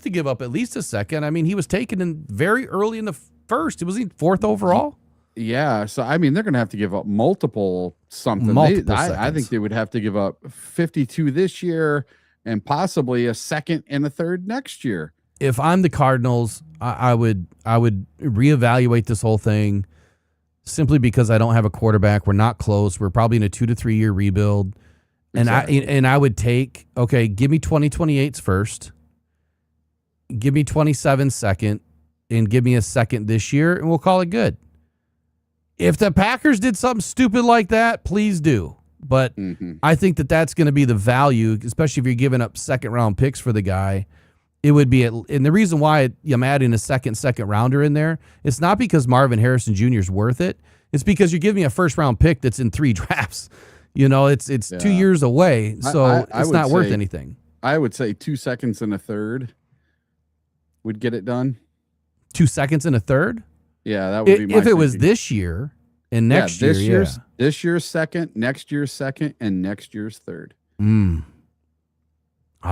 to give up at least a second. I mean, he was taken in very early in the first. Was he fourth overall? Yeah, so I mean, they're going to have to give up multiple something. I think they would have to give up 52 this year and possibly a second and a third next year. If I'm the Cardinals, I would reevaluate this whole thing, simply because I don't have a quarterback. We're not close. We're probably in a 2 to 3 year rebuild. Exactly. And I would take, okay, give me 2028's first, give me 27 second, and give me a second this year, and we'll call it good. If the Packers did something stupid like that, please do. But I think that's going to be the value, especially if you're giving up second round picks for the guy. It would be, and the reason why I'm adding a second rounder in there, it's not because Marvin Harrison Jr. is worth it. It's because you're giving me a first round pick that's in 3 drafts. It's 2 years away, so it's not worth anything. I would say 2 seconds and a third would get it done. 2 seconds and a third? Yeah, that would be my if it was thinking. this year and next year. This year's second, next year's second, and next year's third. I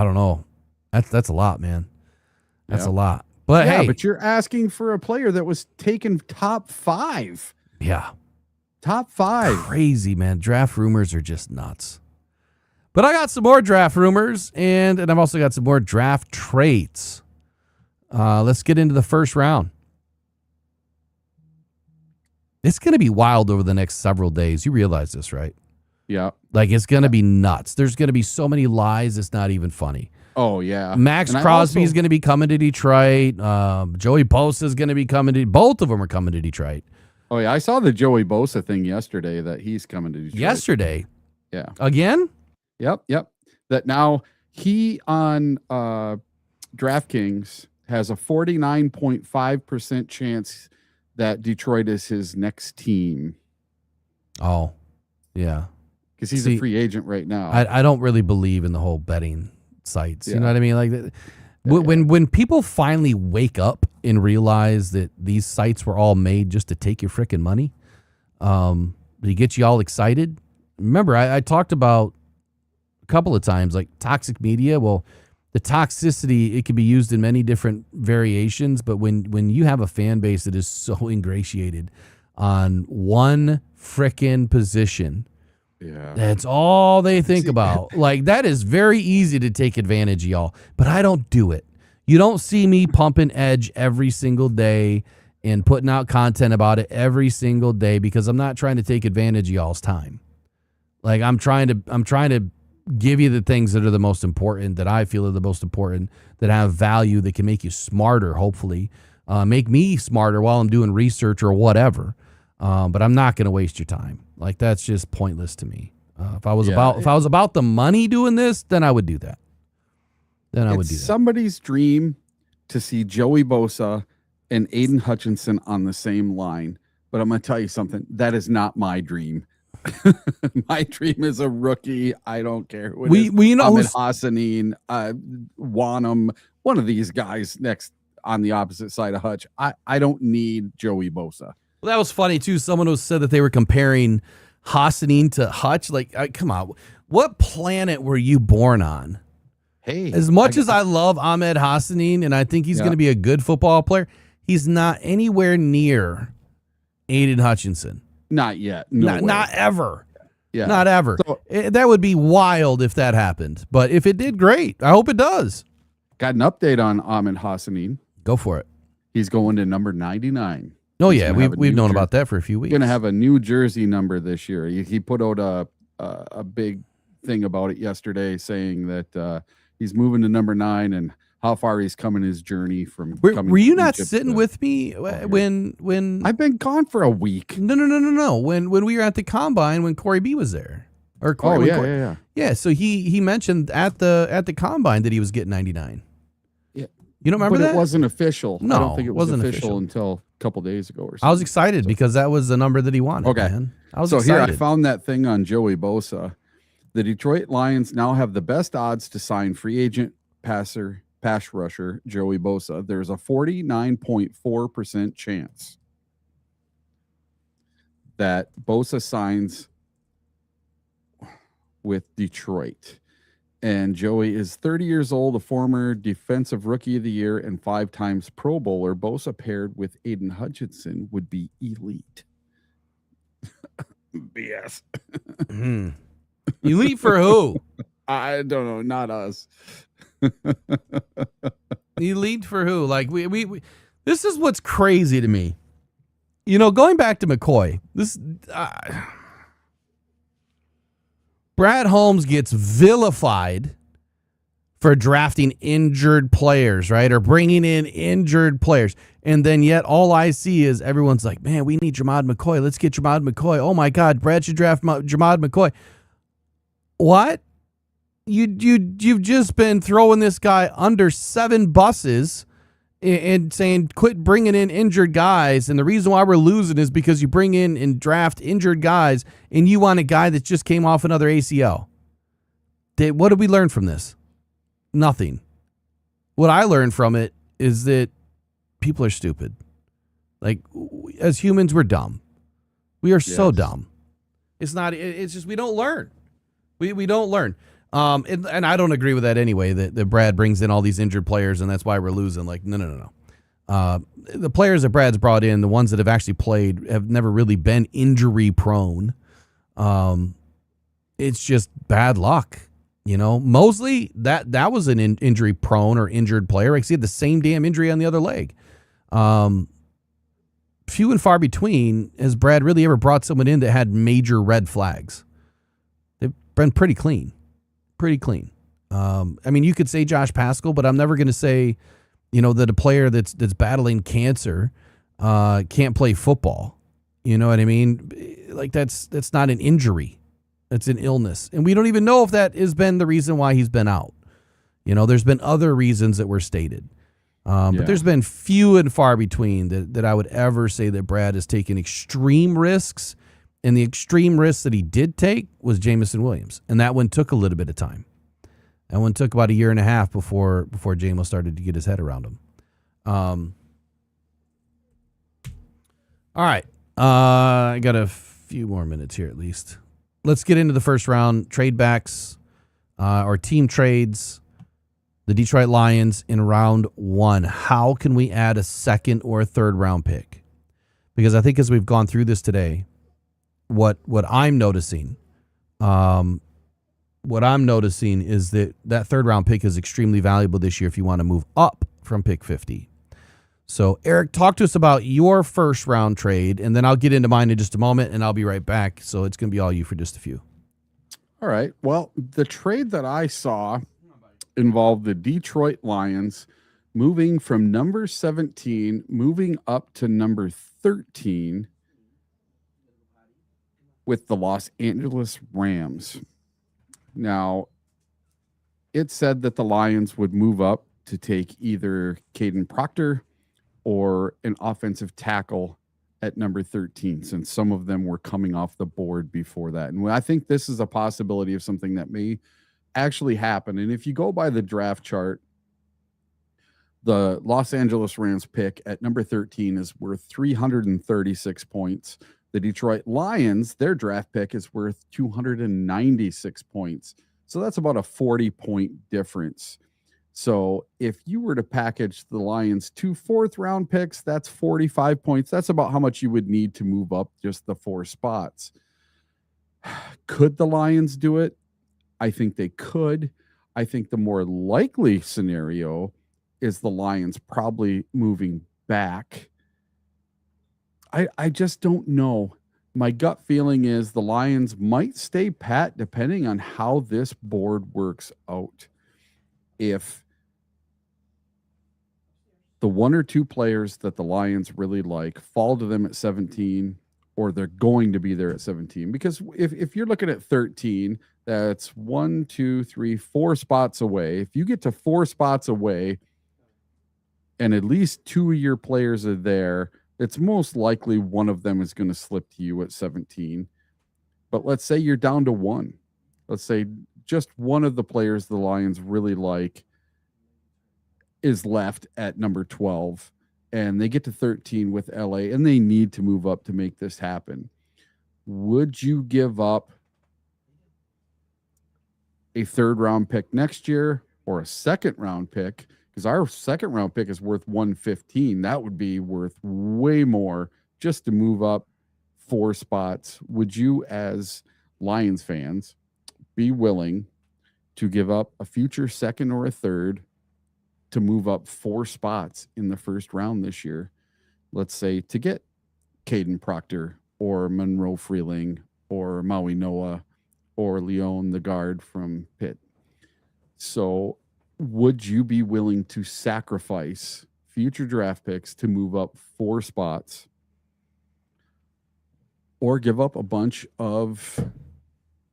don't know. That's a lot, man. That's a lot. But hey, but you're asking for a player that was taken top 5. Yeah. Top 5. Crazy, man. Draft rumors are just nuts. But I got some more draft rumors, and I've also got some more draft trades. Let's get into the first round. It's going to be wild over the next several days. You realize this, right? Yeah. Like, it's going to be nuts. There's going to be so many lies, it's not even funny. Oh, yeah. Max Crosby is going to be coming to Detroit. Joey Bosa is going to be coming to... Both of them are coming to Detroit. Oh, yeah. I saw the Joey Bosa thing yesterday that he's coming to Detroit. Yesterday? Yeah. Again? Yep. That now he on DraftKings has a 49.5% chance that Detroit is his next team. Oh, yeah. Because he's a free agent right now. I don't really believe in the whole betting sites. You know what I mean? Like, when people finally wake up and realize that these sites were all made just to take your freaking money, they get you all excited. Remember, I talked about a couple of times, like toxic media. Well, the toxicity, it can be used in many different variations, but when you have a fan base that is so ingratiated on one frickin' position, that's all they think about. Like, that is very easy to take advantage of, y'all, but I don't do it. You don't see me pumping Edge every single day and putting out content about it every single day, because I'm not trying to take advantage of y'all's time. Like, I'm trying to give you the things that are the most important, that I feel are the most important, that have value, that can make you smarter, hopefully. Make me smarter while I'm doing research or whatever. But I'm not going to waste your time. Like, that's just pointless to me. If I was about the money doing this, then I would do that. It's somebody's dream to see Joey Bosa and Aiden Hutchinson on the same line. But I'm going to tell you something. That is not my dream. My dream is a rookie. I don't care who it is. We know Ahmed Hassanin, Wanham, one of these guys next on the opposite side of Hutch. I don't need Joey Bosa. Well, that was funny too. Someone who said that they were comparing Hassanin to Hutch. Like, come on, what planet were you born on? Hey, as much as I love Ahmed Hassanin and I think he's going to be a good football player, he's not anywhere near Aiden Hutchinson. Not yet. Not ever. Yeah. Not ever. So, that would be wild if that happened. But if it did, great. I hope it does. Got an update on Ahmed Hassanin. Go for it. He's going to number 99. Oh, yeah. We've known about that for a few weeks. Going to have a new jersey number this year. He put out a big thing about it yesterday saying that he's moving to number 9 and how far he's come in his journey from coming. Were you not sitting with me when I've been gone for a week? No. When we were at the combine, when Corey B was there, or Corey, yeah. So he mentioned at the combine that he was getting 99. Yeah, you don't remember that? It wasn't official. No, I don't think it wasn't official until a couple days ago or something. I was excited because that was the number that he wanted. Okay, man. I was excited. Here I found that thing on Joey Bosa. The Detroit Lions now have the best odds to sign free agent pass rusher Joey Bosa. There's a 49.4% chance that Bosa signs with Detroit. And Joey is 30 years old, a former defensive rookie of the year and 5 times Pro Bowler. Bosa paired with Aiden Hutchinson would be elite. BS. Elite for who? I don't know. Not us. Elite for who? Like we this is what's crazy to me. You know, going back to McCoy, Brad Holmes gets vilified for drafting injured players, right? Or bringing in injured players. And then yet all I see is everyone's like, man, we need Jamad McCoy. Let's get Jamad McCoy. Oh my God, Brad should draft Jamad McCoy. What? You've just been throwing this guy under 7 buses and saying quit bringing in injured guys, and the reason why we're losing is because you bring in and draft injured guys, and you want a guy that just came off another ACL. What did we learn from this? Nothing. What I learned from it is that people are stupid. Like, as humans, we're dumb. We are so dumb. It's just we don't learn. We don't learn. And I don't agree with that anyway, that Brad brings in all these injured players and that's why we're losing. Like, no. The players that Brad's brought in, the ones that have actually played, have never really been injury prone. It's just bad luck. You know, Mosley, that was an injury prone or injured player. Like, he had the same damn injury on the other leg. Few and far between has Brad really ever brought someone in that had major red flags. They've been pretty clean. I mean, you could say Josh Pascal, but I'm never going to say, you know, that a player that's battling cancer can't play football. You know what I mean? Like, that's not an injury. That's an illness. And we don't even know if that has been the reason why he's been out. You know, there's been other reasons that were stated. But there's been few and far between that I would ever say that Brad has taken extreme risks. And the extreme risk that he did take was Jamison Williams. And that one took a little bit of time. That one took about a year and a half before Jamo started to get his head around him. All right. I got a few more minutes here at least. Let's get into the first round. Trade backs or team trades. The Detroit Lions in round 1. How can we add a second or a third round pick? Because I think as we've gone through this today, what I'm noticing is that third round pick is extremely valuable this year if you want to move up from pick 50. So Eric, talk to us about your first round trade, and then I'll get into mine in just a moment, and I'll be right back. So it's going to be all you for just a few. All right. Well, the trade that I saw involved the Detroit Lions moving from number 17, moving up to number 13 with the Los Angeles Rams. Now, it said that the Lions would move up to take either Caden Proctor or an offensive tackle at number 13, since some of them were coming off the board before that. And I think this is a possibility of something that may actually happen. And if you go by the draft chart, the Los Angeles Rams pick at number 13 is worth 336 points. The Detroit Lions, their draft pick is worth 296 points. So that's about a 40-point difference. So if you were to package the Lions 2 fourth-round picks, that's 45 points. That's about how much you would need to move up just the 4 spots. Could the Lions do it? I think they could. I think the more likely scenario is the Lions probably moving back. I just don't know. My gut feeling is the Lions might stay pat depending on how this board works out. If the 1 or 2 players that the Lions really like fall to them at 17, or they're going to be there at 17, because if you're looking at 13, that's 1, 2, 3, 4 spots away. If you get to 4 spots away and at least 2 of your players are there, it's most likely one of them is going to slip to you at 17. But let's say you're down to 1. Let's say just one of the players the Lions really like is left at number 12, and they get to 13 with LA, and they need to move up to make this happen. Would you give up a 3rd-round pick next year or a 2nd-round pick? Because our 2nd-round pick is worth 115. That would be worth way more just to move up 4 spots. Would you, as Lions fans, be willing to give up a future 2nd or a 3rd to move up 4 spots in the 1st round this year? Let's say to get Caden Proctor or Monroe Freeling or Maui Noah or Leon, the guard from Pitt. So would you be willing to sacrifice future draft picks to move up 4 spots, or give up a bunch of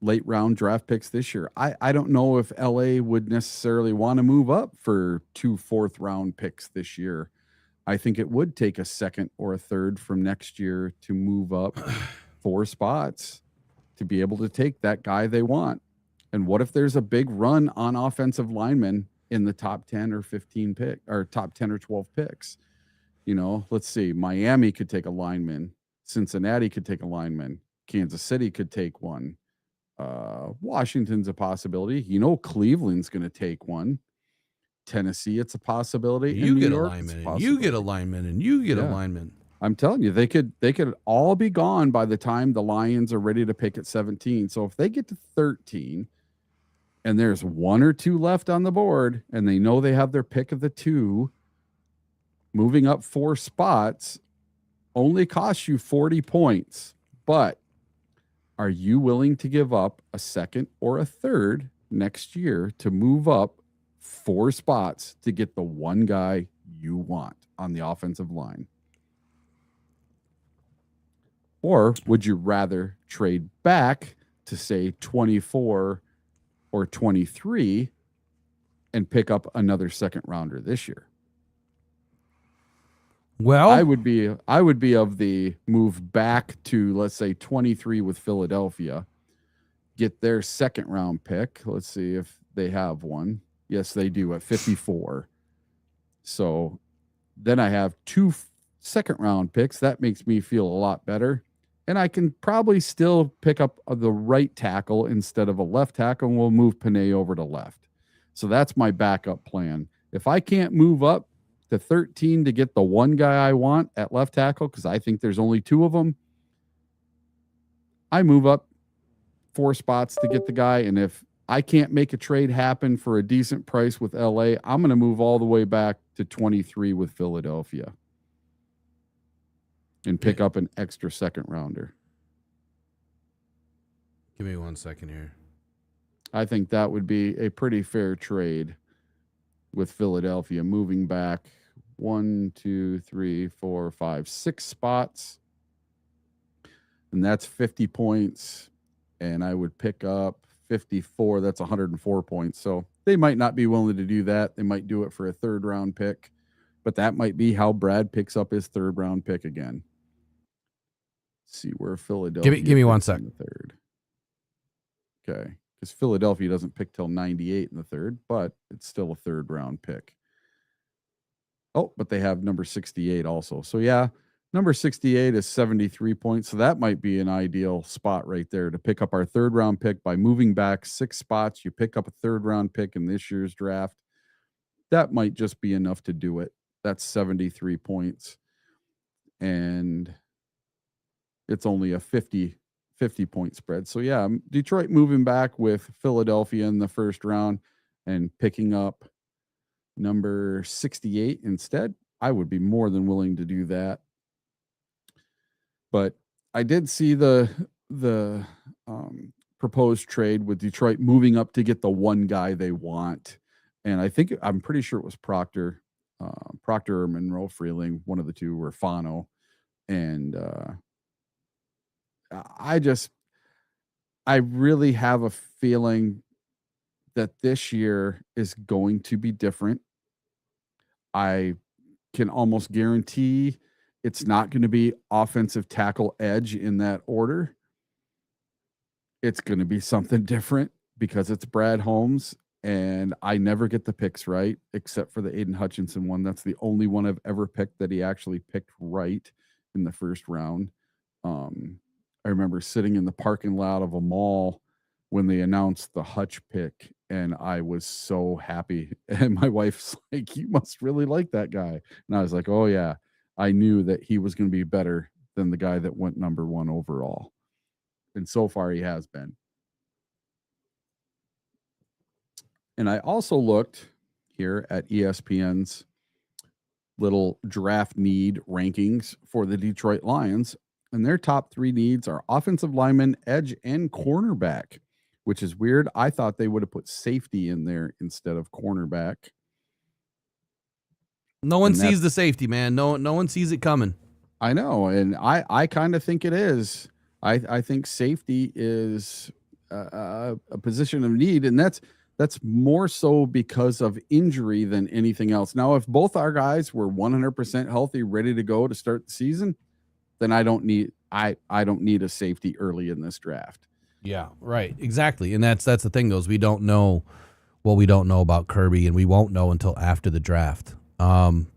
late round draft picks this year? I don't know if LA would necessarily want to move up for 2 4th-round picks this year. I think it would take a 2nd or a 3rd from next year to move up 4 spots to be able to take that guy they want. And what if there's a big run on offensive linemen in the top 10 or 15 pick, or top 10 or 12 picks? You know, let's see. Miami could take a lineman. Cincinnati could take a lineman. Kansas City could take one. Washington's a possibility. You know, Cleveland's going to take one. Tennessee, it's a possibility. You get a lineman, and you get a lineman, and you get a lineman. I'm telling you, they could all be gone by the time the Lions are ready to pick at 17. So if they get to 13 and there's 1 or 2 left on the board and they know they have their pick of the 2, moving up 4 spots only costs you 40 points. But are you willing to give up a 2nd or a 3rd next year to move up 4 spots to get the one guy you want on the offensive line? Or would you rather trade back to, say, 24 or 23 and pick up another 2nd rounder this year? Well, I would be of the move back to, let's say, 23 with Philadelphia, get their 2nd round pick. Let's see if they have one. Yes, they do, at 54. So then I have 2 2nd round picks. That makes me feel a lot better. And I can probably still pick up the right tackle instead of a left tackle, and we'll move Panay over to left. So that's my backup plan. If I can't move up to 13 to get the one guy I want at left tackle, because I think there's only 2 of them, I move up 4 spots to get the guy. And if I can't make a trade happen for a decent price with LA, I'm going to move all the way back to 23 with Philadelphia and pick up an extra 2nd rounder. Give me 1 second here. I think that would be a pretty fair trade with Philadelphia moving back 1, 2, 3, 4, 5, 6 spots. And that's 50 points. And I would pick up 54. That's 104 points. So they might not be willing to do that. They might do it for a third round pick. But that might be how Brad picks up his third round pick again. See where Philadelphia. Give me 1 picks sec. in the third. Okay, because Philadelphia doesn't pick till 98 in the third, but it's still a third round pick. Oh, but they have number 68 also. So yeah, number 68 is 73 points. So that might be an ideal spot right there to pick up our third round pick by moving back 6 spots. You pick up a third round pick in this year's draft. That might just be enough to do it. That's 73 points. And it's only a 50 point spread. So yeah, Detroit moving back with Philadelphia in the first round and picking up number 68 instead. I would be more than willing to do that. But I did see the proposed trade with Detroit moving up to get the one guy they want. And I'm pretty sure it was Proctor or Monroe Freeling, one of the two, or Fano. And I really have a feeling that this year is going to be different. I can almost guarantee it's not going to be offensive tackle edge in that order. It's going to be something different because it's Brad Holmes, and I never get the picks right except for the Aiden Hutchinson one. That's the only one I've ever picked that he actually picked right in the first round. I remember sitting in the parking lot of a mall when they announced the Hutch pick, and I was so happy. And my wife's like, "You must really like that guy." And I was like, "Oh yeah, I knew that he was going to be better than the guy that went number 1 overall." And so far he has been. And I also looked here at ESPN's little draft need rankings for the Detroit Lions. And their top 3 needs are offensive lineman, edge, and cornerback, which is weird. I thought they would have put safety in there instead of cornerback. No one sees the safety, man. No one sees it coming. I know. And I kind of think it is. I think safety is a position of need. And that's more so because of injury than anything else. Now, if both our guys were 100% healthy, ready to go to start the season, then I don't need a safety early in this draft. Yeah, right. Exactly. And that's the thing, goes. We don't know what we don't know about Kirby, and we won't know until after the draft. Man,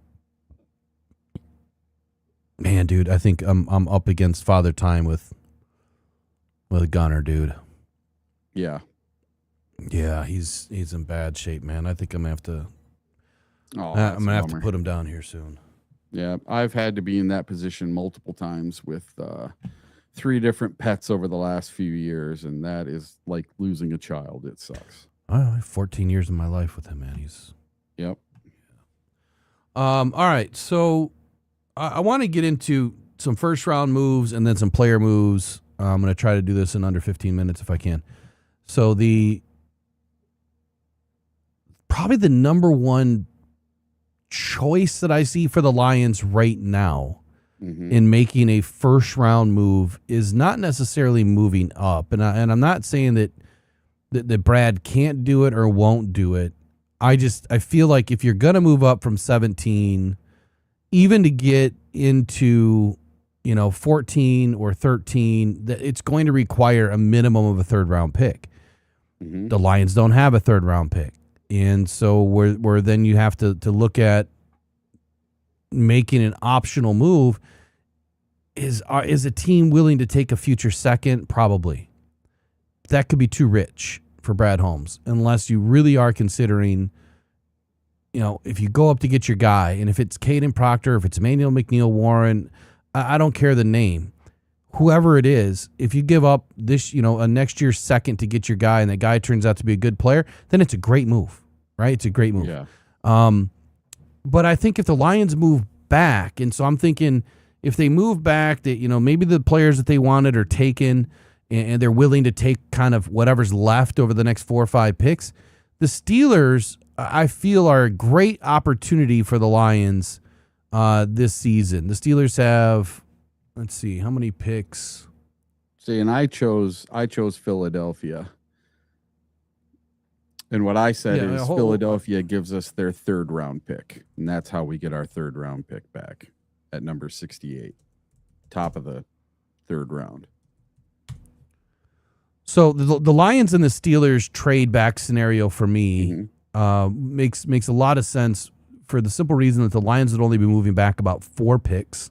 dude, I think I'm up against Father Time with a gunner, dude. Yeah. Yeah, he's in bad shape, man. I think I'm gonna have to. I'm gonna have to put him down here soon. Yeah, I've had to be in that position multiple times with 3 different pets over the last few years, and that is like losing a child. It sucks. I have 14 years of my life with him, man. Yep. All right, so I want to get into some first round moves and then some player moves. I'm going to try to do this in under 15 minutes if I can. So probably the number one choice that I see for the Lions right now in making a first round move is not necessarily moving up. And I'm not saying that Brad can't do it or won't do it. I feel like if you're going to move up from 17, even to get into 14 or 13, that it's going to require a minimum of a third round pick. The Lions don't have a third round pick. And so where then you have to look at making an optional move. Is a team willing to take a future second? Probably. That could be too rich for Brad Holmes, unless you really are considering, if you go up to get your guy, and if it's Caden Proctor, if it's Emmanuel McNeil Warren, I don't care the name. Whoever it is, if you give up this, a next year's second to get your guy, and that guy turns out to be a good player, then it's a great move, right? It's a great move. Yeah. But I think if the Lions move back, and so I'm thinking if they move back, that maybe the players that they wanted are taken, and they're willing to take kind of whatever's left over the next 4 or 5 picks. The Steelers, I feel, are a great opportunity for the Lions this season. The Steelers have, let's see, how many picks? See, and I chose Philadelphia. And what I said is Philadelphia gives us their 3rd round pick. And that's how we get our 3rd round pick back at number 68. Top of the 3rd round. So the Lions and the Steelers trade back scenario for me makes a lot of sense for the simple reason that the Lions would only be moving back about 4 picks.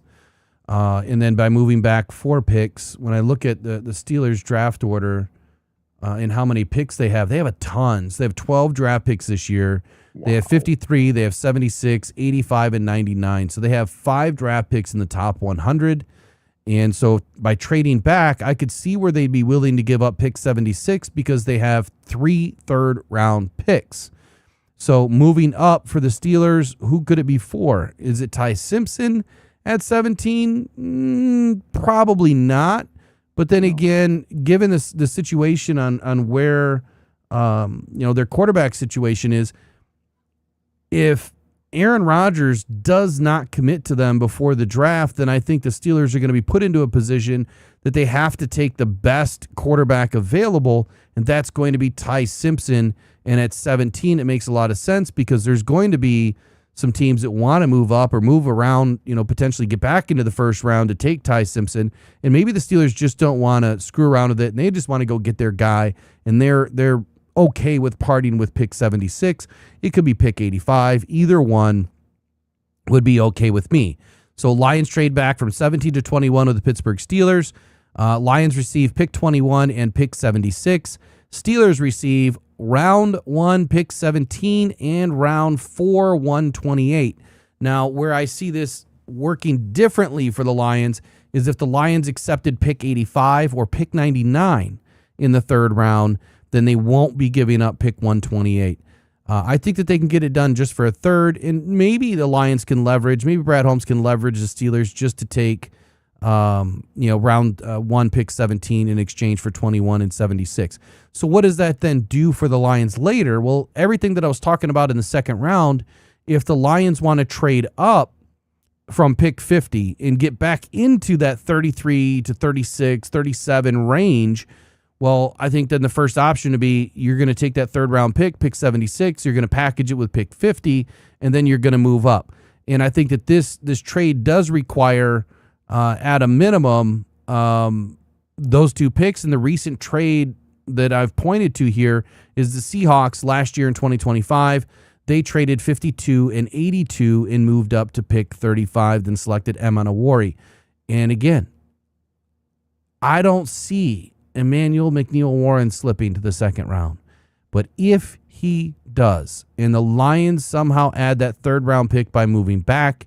And then by moving back 4 picks, when I look at the Steelers draft order and how many picks they have a tons. They have 12 draft picks this year. Wow. They have 53, they have 76, 85, and 99. So they have 5 draft picks in the top 100. And so by trading back, I could see where they'd be willing to give up pick 76 because they have 3 third-round picks. So moving up for the Steelers, who could it be for? Is it Ty Simpson at 17? Probably not. But then again, given the situation on where their quarterback situation is, if Aaron Rodgers does not commit to them before the draft, then I think the Steelers are going to be put into a position that they have to take the best quarterback available, and that's going to be Ty Simpson. And at 17, it makes a lot of sense because there's going to be some teams that want to move up or move around, potentially get back into the first round to take Ty Simpson. And maybe the Steelers just don't want to screw around with it, and they just want to go get their guy, and they're okay with parting with pick 76. It could be pick 85. Either one would be okay with me. So Lions trade back from 17 to 21 with the Pittsburgh Steelers. Lions receive pick 21 and pick 76. Steelers receive round 1, pick 17, and round 4, 128. Now, where I see this working differently for the Lions is if the Lions accepted pick 85 or pick 99 in the 3rd round, then they won't be giving up pick 128. I think that they can get it done just for a 3rd, and maybe the Lions can leverage, maybe Brad Holmes can leverage the Steelers just to take round 1, pick 17 in exchange for 21 and 76. So what does that then do for the Lions later? Well, everything that I was talking about in the 2nd round, if the Lions want to trade up from pick 50 and get back into that 33 to 36, 37 range, well, I think then the first option would be you're going to take that 3rd round pick 76, you're going to package it with pick 50, and then you're going to move up. And I think that this trade does require, at a minimum, those 2 picks. And the recent trade that I've pointed to here is the Seahawks last year in 2025. They traded 52 and 82 and moved up to pick 35, then selected Emanawari. And again, I don't see Emmanuel McNeil-Warren slipping to the 2nd round. But if he does, and the Lions somehow add that 3rd round pick by moving back,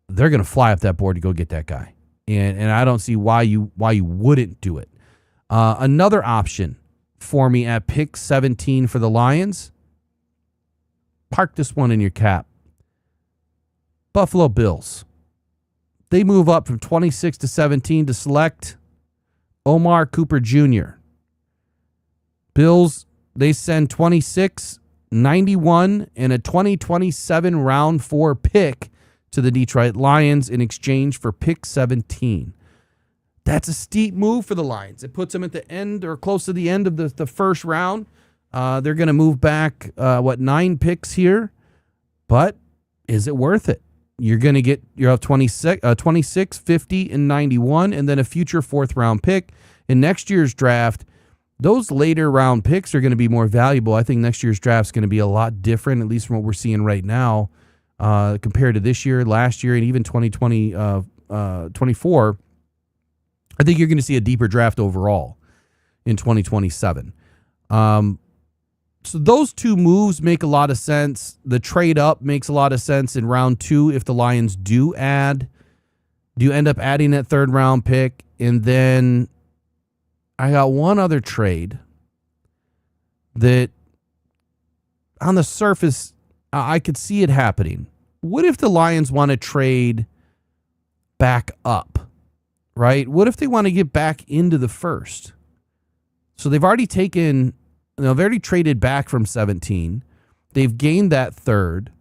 they're going to fly up that board to go get that guy. And I don't see why you wouldn't do it. Another option for me at pick 17 for the Lions, park this one in your cap. Buffalo Bills. They move up from 26 to 17 to select Omar Cooper Jr. Bills, they send 26, 91, and a 2027 round 4 pick to the Detroit Lions in exchange for pick 17. That's a steep move for the Lions. It puts them at the end or close to the end of the first round. They're going to move back, 9 picks here. But is it worth it? You're going to get your 26, 50, and 91, and then a future 4th round pick. In next year's draft, those later round picks are going to be more valuable. I think next year's draft is going to be a lot different, at least from what we're seeing right now, compared to this year, last year, and even 2024. I think you're going to see a deeper draft overall in 2027. So those 2 moves make a lot of sense. The trade up makes a lot of sense in round 2 if the Lions do end up adding that 3rd round pick. And then I got one other trade that on the surface I could see it happening. What if the Lions want to trade back up right? What if they want to get back into the first? So they've already they've already traded back from 17. They've gained that third,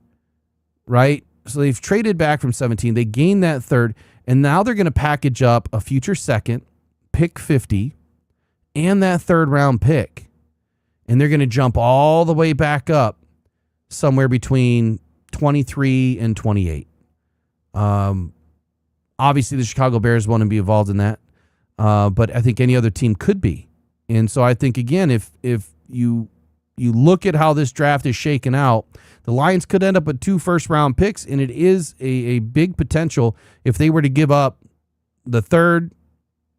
right? So they've traded back from 17. They gained that third, and now they're going to package up a future second, pick 50, and that third round pick. And they're going to jump all the way back up somewhere between 23 and 28. Obviously, the Chicago Bears want to be involved in that, but I think any other team could be. And so I think, again, if you look at how this draft is shaken out, the Lions could end up with 2 first-round picks, and it is a big potential if they were to give up the third,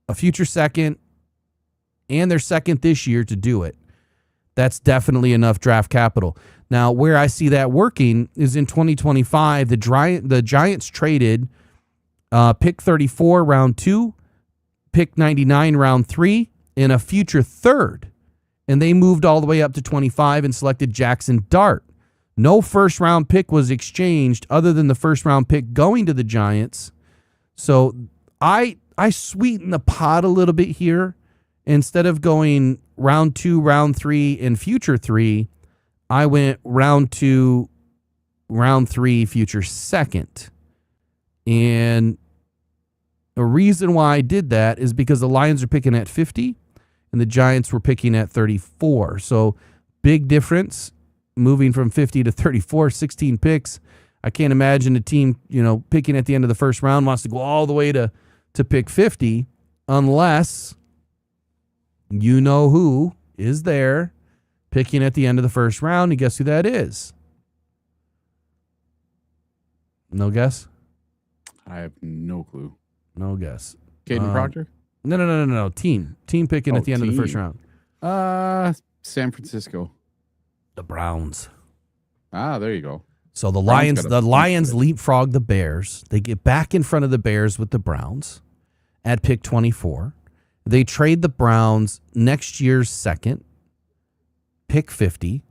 a future second, and their second this year to do it. That's definitely enough draft capital. Now, where I see that working is in 2025, the Giants traded pick 34, round 2, pick 99, round 3, and a future third. And they moved all the way up to 25 and selected Jackson Dart. No first-round pick was exchanged other than the first-round pick going to the Giants. So I sweeten the pot a little bit here. Instead of going round 2, round 3, and future 3, I went round 2, round 3, future second. And the reason why I did that is because the Lions are picking at 50 and the Giants were picking at 34. So big difference moving from 50 to 34, 16 picks. I can't imagine a team, picking at the end of the first round wants to go all the way to pick 50 unless you know who is there picking at the end of the first round. And guess who that is? No guess? I have no clue. No guess. Caden Proctor? No. Team picking at the end of the first round. San Francisco. The Browns. There you go. So the Browns Lions leapfrog the Bears. They get back in front of the Bears with the Browns at pick 24. They trade the Browns next year's second, pick 50,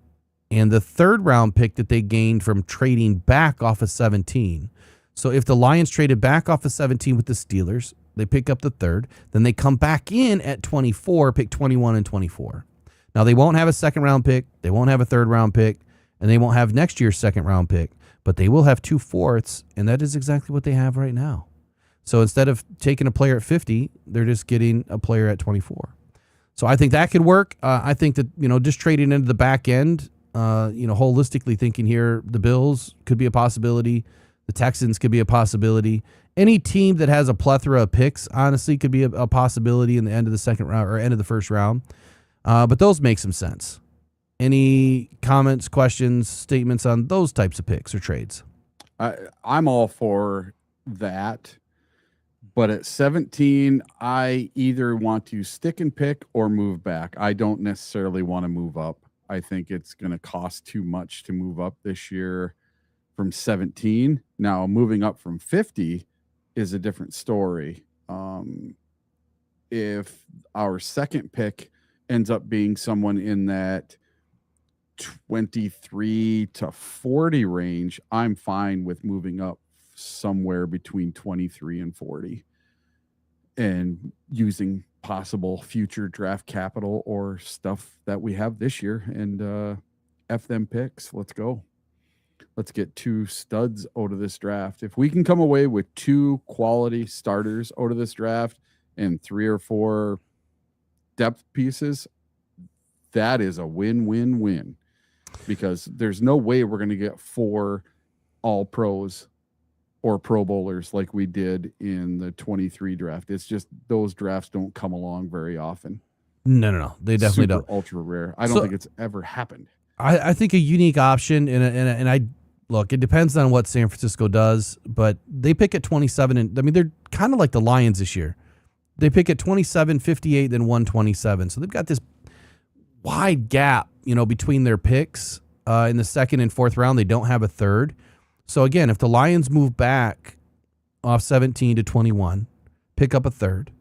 and the third round pick that they gained from trading back off of 17. So if the Lions traded back off of 17 with the Steelers, they pick up the third, then they come back in at 24, pick 21 and 24. Now, they won't have a second round pick, they won't have a third round pick, and they won't have next year's second round pick, but they will have 2 fourths, and that is exactly what they have right now. So instead of taking a player at 50, they're just getting a player at 24. So I think that could work. I think that, just trading into the back end, holistically thinking here, the Bills could be a possibility. The Texans could be a possibility. Any team that has a plethora of picks, honestly, could be a possibility in the end of the second round or end of the first round. But those make some sense. Any comments, questions, statements on those types of picks or trades? I'm all for that. But at 17, I either want to stick and pick or move back. I don't necessarily want to move up. I think it's going to cost too much to move up this year from 17. Now, moving up from 50 is a different story. If our second pick ends up being someone in that 23 to 40 range, I'm fine with moving up somewhere between 23 and 40 and using possible future draft capital or stuff that we have this year and F them picks. Let's go. Let's get 2 studs out of this draft. If we can come away with 2 quality starters out of this draft and 3 or 4 depth pieces, that is a win-win-win, because there's no way we're going to get 4 all pros or Pro Bowlers like we did in the 23 draft. It's just those drafts don't come along very often. No. They definitely don't. Ultra rare. I don't think it's ever happened. I think a unique option, and I look, it depends on what San Francisco does, but they pick at 27, and I mean, they're kind of like the Lions this year. They pick at 27, 58, then 127. So they've got this wide gap, between their picks in the second and fourth round. They don't have a third. So again, if the Lions move back off 17 to 21, pick up a third,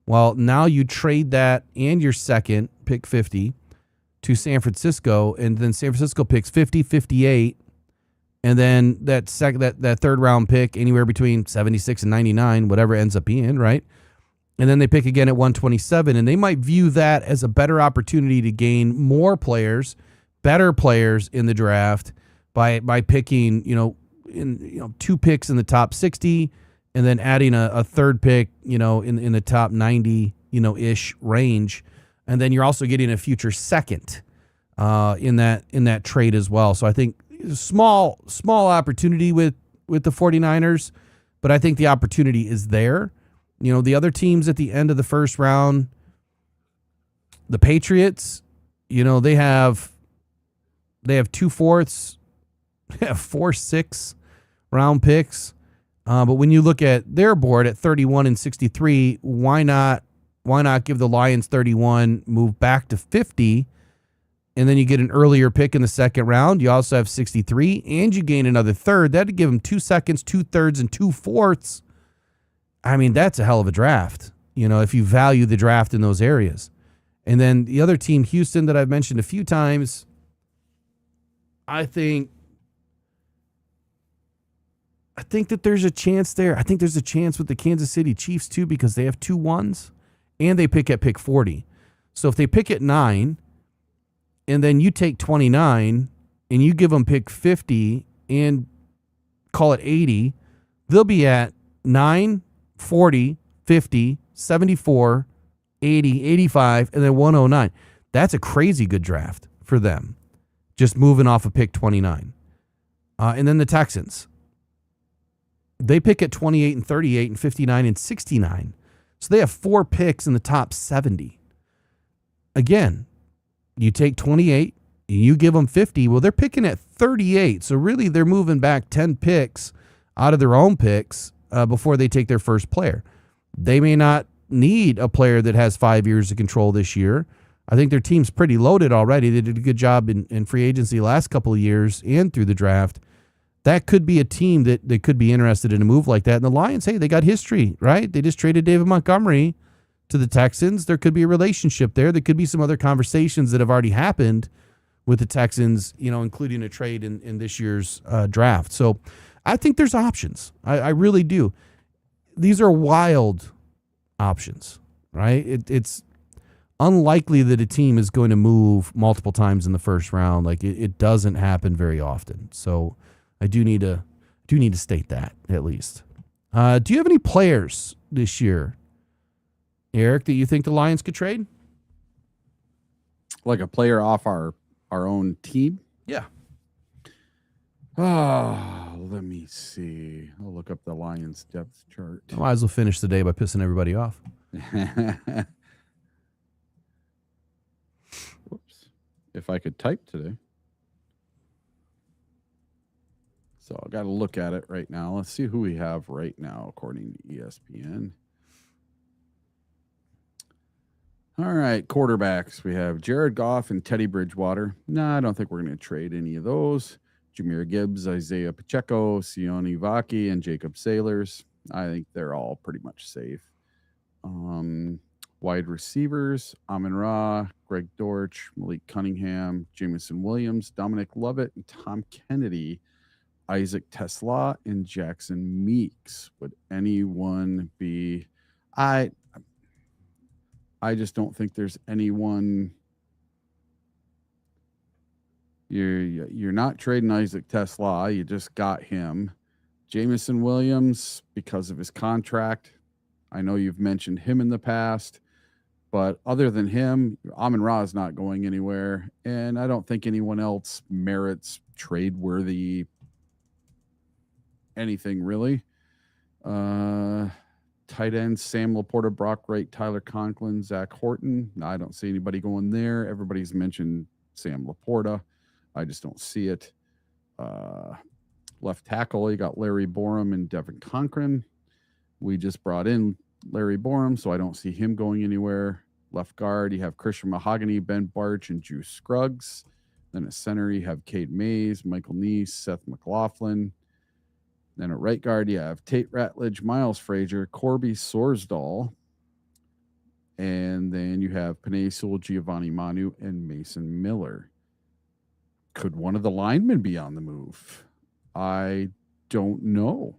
well, now you trade that and your second, pick 50, to San Francisco, and then San Francisco picks 50, 58, and then that third round pick, anywhere between 76 and 99, whatever ends up being, right? and then they pick again at 127, and they might view that as a better opportunity to gain more players, better players in the draft by picking, two picks in the top 60 and then adding a third pick, in the top 90, ish range. And then you're also getting a future second in that trade as well. So I think small opportunity with the 49ers, but I think the opportunity is there. The other teams at the end of the first round, the Patriots, they have 2/4, they have 4-6 round picks. But when you look at their board at 31 and 63, why not give the Lions 31, move back to 50, and then you get an earlier pick in the second round. You also have 63, and you gain another third. That'd give them 2 seconds, 2/3, and 2/4. I mean, that's a hell of a draft, if you value the draft in those areas. And then the other team, Houston, that I've mentioned a few times, I think that there's a chance there. I think there's a chance with the Kansas City Chiefs, too, because they have 2 1s, and they pick at pick 40. So if they pick at 9, and then you take 29, and you give them pick 50, and call it 80, they'll be at 9, 40, 50, 74, 80, 85, and then 109. That's a crazy good draft for them, just moving off of pick 29. And then the Texans. They pick at 28 and 38 and 59 and 69. So they have 4 picks in the top 70. Again, you take 28 and you give them 50. Well, they're picking at 38. So really they're moving back 10 picks out of their own picks before they take their first player. They may not need a player that has 5 years of control this year. I think their team's pretty loaded already. They did a good job in free agency last couple of years and through the draft. That could be a team that could be interested in a move like that. And the Lions, hey, they got history, right? They just traded David Montgomery to the Texans. There could be a relationship there. There could be some other conversations that have already happened with the Texans, including a trade in this year's draft. So I think there's options. I really do. These are wild options, right? It's unlikely that a team is going to move multiple times in the first round. Like it doesn't happen very often. So I do need to state that at least. Do you have any players this year, Eric, that you think the Lions could trade? Like a player off our own team? Yeah. Oh, let me see. I'll look up the Lions depth chart. I might as well finish the day by pissing everybody off. Whoops. If I could type today. So I got to look at it right now. Let's see who we have right now, according to ESPN. All right, quarterbacks. We have Jared Goff and Teddy Bridgewater. No, I don't think we're going to trade any of those. Jameer Gibbs, Isaiah Pacheco, Sione Vaki, and Jacob Sailors. I think they're all pretty much safe. Wide receivers, Amon-Ra, Greg Dortch, Malik Cunningham, Jamison Williams, Dominic Lovett, and Tom Kennedy, Isaac Tesla, and Jackson Meeks. Would anyone be... I just don't think there's anyone... You're not trading Isaac Tesla. You just got him. Jamison Williams, because of his contract. I know you've mentioned him in the past. But other than him, Amon-Ra is not going anywhere. And I don't think anyone else merits trade-worthy anything, really. Tight ends, Sam Laporta, Brock Wright, Tyler Conklin, Zach Horton. No, I don't see anybody going there. Everybody's mentioned Sam Laporta. I just don't see it. Left tackle, you got Larry Borum and Devin Conklin. We just brought in Larry Borum, so I don't see him going anywhere. Left guard, you have Christian Mahogany, Ben Barch, and Juice Scruggs. Then at center, you have Cade Mays, Michael Neese, Seth McLaughlin. Then at right guard, you have Tate Ratledge, Miles Frazier, Corby Sorsdal. And then you have Penei Sewell, Giovanni Manu, and Mason Miller. Could one of the linemen be on the move? I don't know.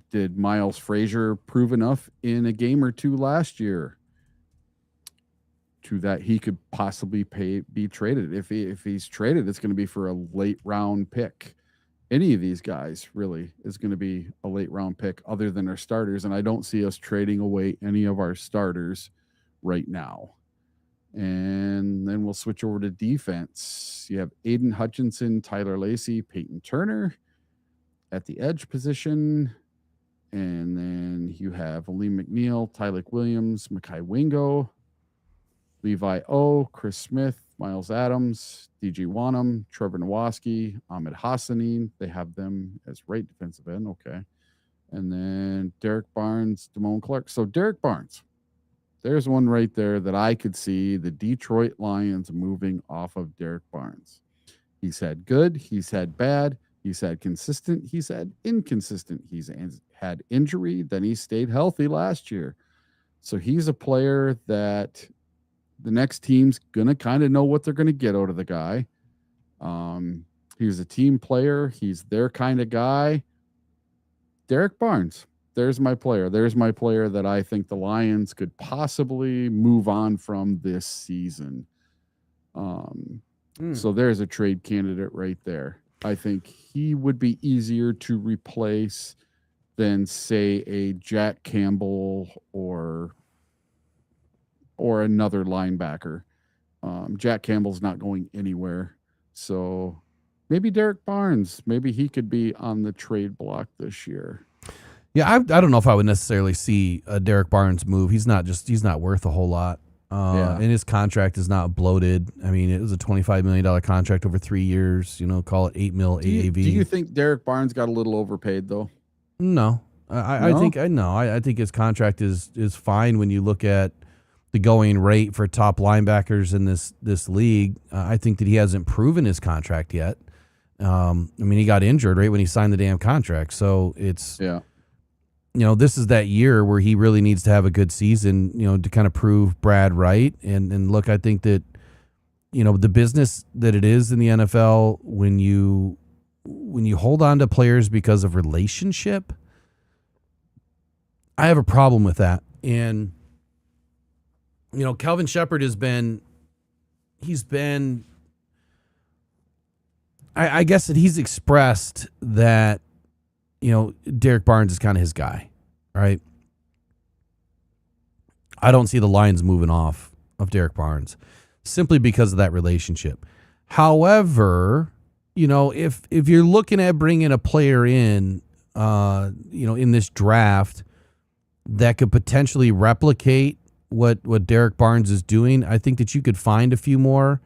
Did Miles Frazier prove enough in a game or two last year to that he could possibly be traded? If he's traded, it's going to be for a late round pick. Any of these guys really is going to be a late round pick other than our starters. And I don't see us trading away any of our starters right now. And then we'll switch over to defense. You have Aiden Hutchinson, Tyler Lacey, Peyton Turner at the edge position. And then you have Aleem McNeil, Tylik Williams, Mekhi Wingo, Levi O, Chris Smith, Miles Adams, DJ Wanham, Trevor Nowaski, Ahmed Hassanin. They have them as right defensive end. Okay. And then Derek Barnes, Damone Clark. So Derek Barnes, there's one right there that I could see the Detroit Lions moving off of Derek Barnes. He's had good. He's had bad. He's had consistent. He's had inconsistent. He's had injury. Then he stayed healthy last year. So he's a player that the next team's going to kind of know what they're going to get out of the guy. He's a team player. He's their kind of guy. Derek Barnes, there's my player. There's my player that I think the Lions could possibly move on from this season. So there's a trade candidate right there. I think he would be easier to replace than, say, a Jack Campbell or another linebacker. Jack Campbell's not going anywhere. So maybe Derek Barnes, maybe he could be on the trade block this year. Yeah, I don't know if I would necessarily see a Derek Barnes move. He's not worth a whole lot. And his contract is not bloated. I mean, it was a $25 million contract over 3 years, call it $8 million AAV. Do you think Derek Barnes got a little overpaid though? No, I think his contract is fine when you look at the going rate for top linebackers in this league. I think that he hasn't proven his contract yet. I mean, he got injured right when he signed the damn contract. So it's, this is that year where he really needs to have a good season, to kind of prove Brad right. And look, I think that, the business that it is in the NFL, when you hold on to players because of relationship, I have a problem with that. And, Calvin Shepard I guess that he's expressed that, Derek Barnes is kind of his guy, right? I don't see the Lions moving off of Derek Barnes simply because of that relationship. However, if you're looking at bringing a player in, in this draft that could potentially replicate what Derek Barnes is doing, I think that you could find a few more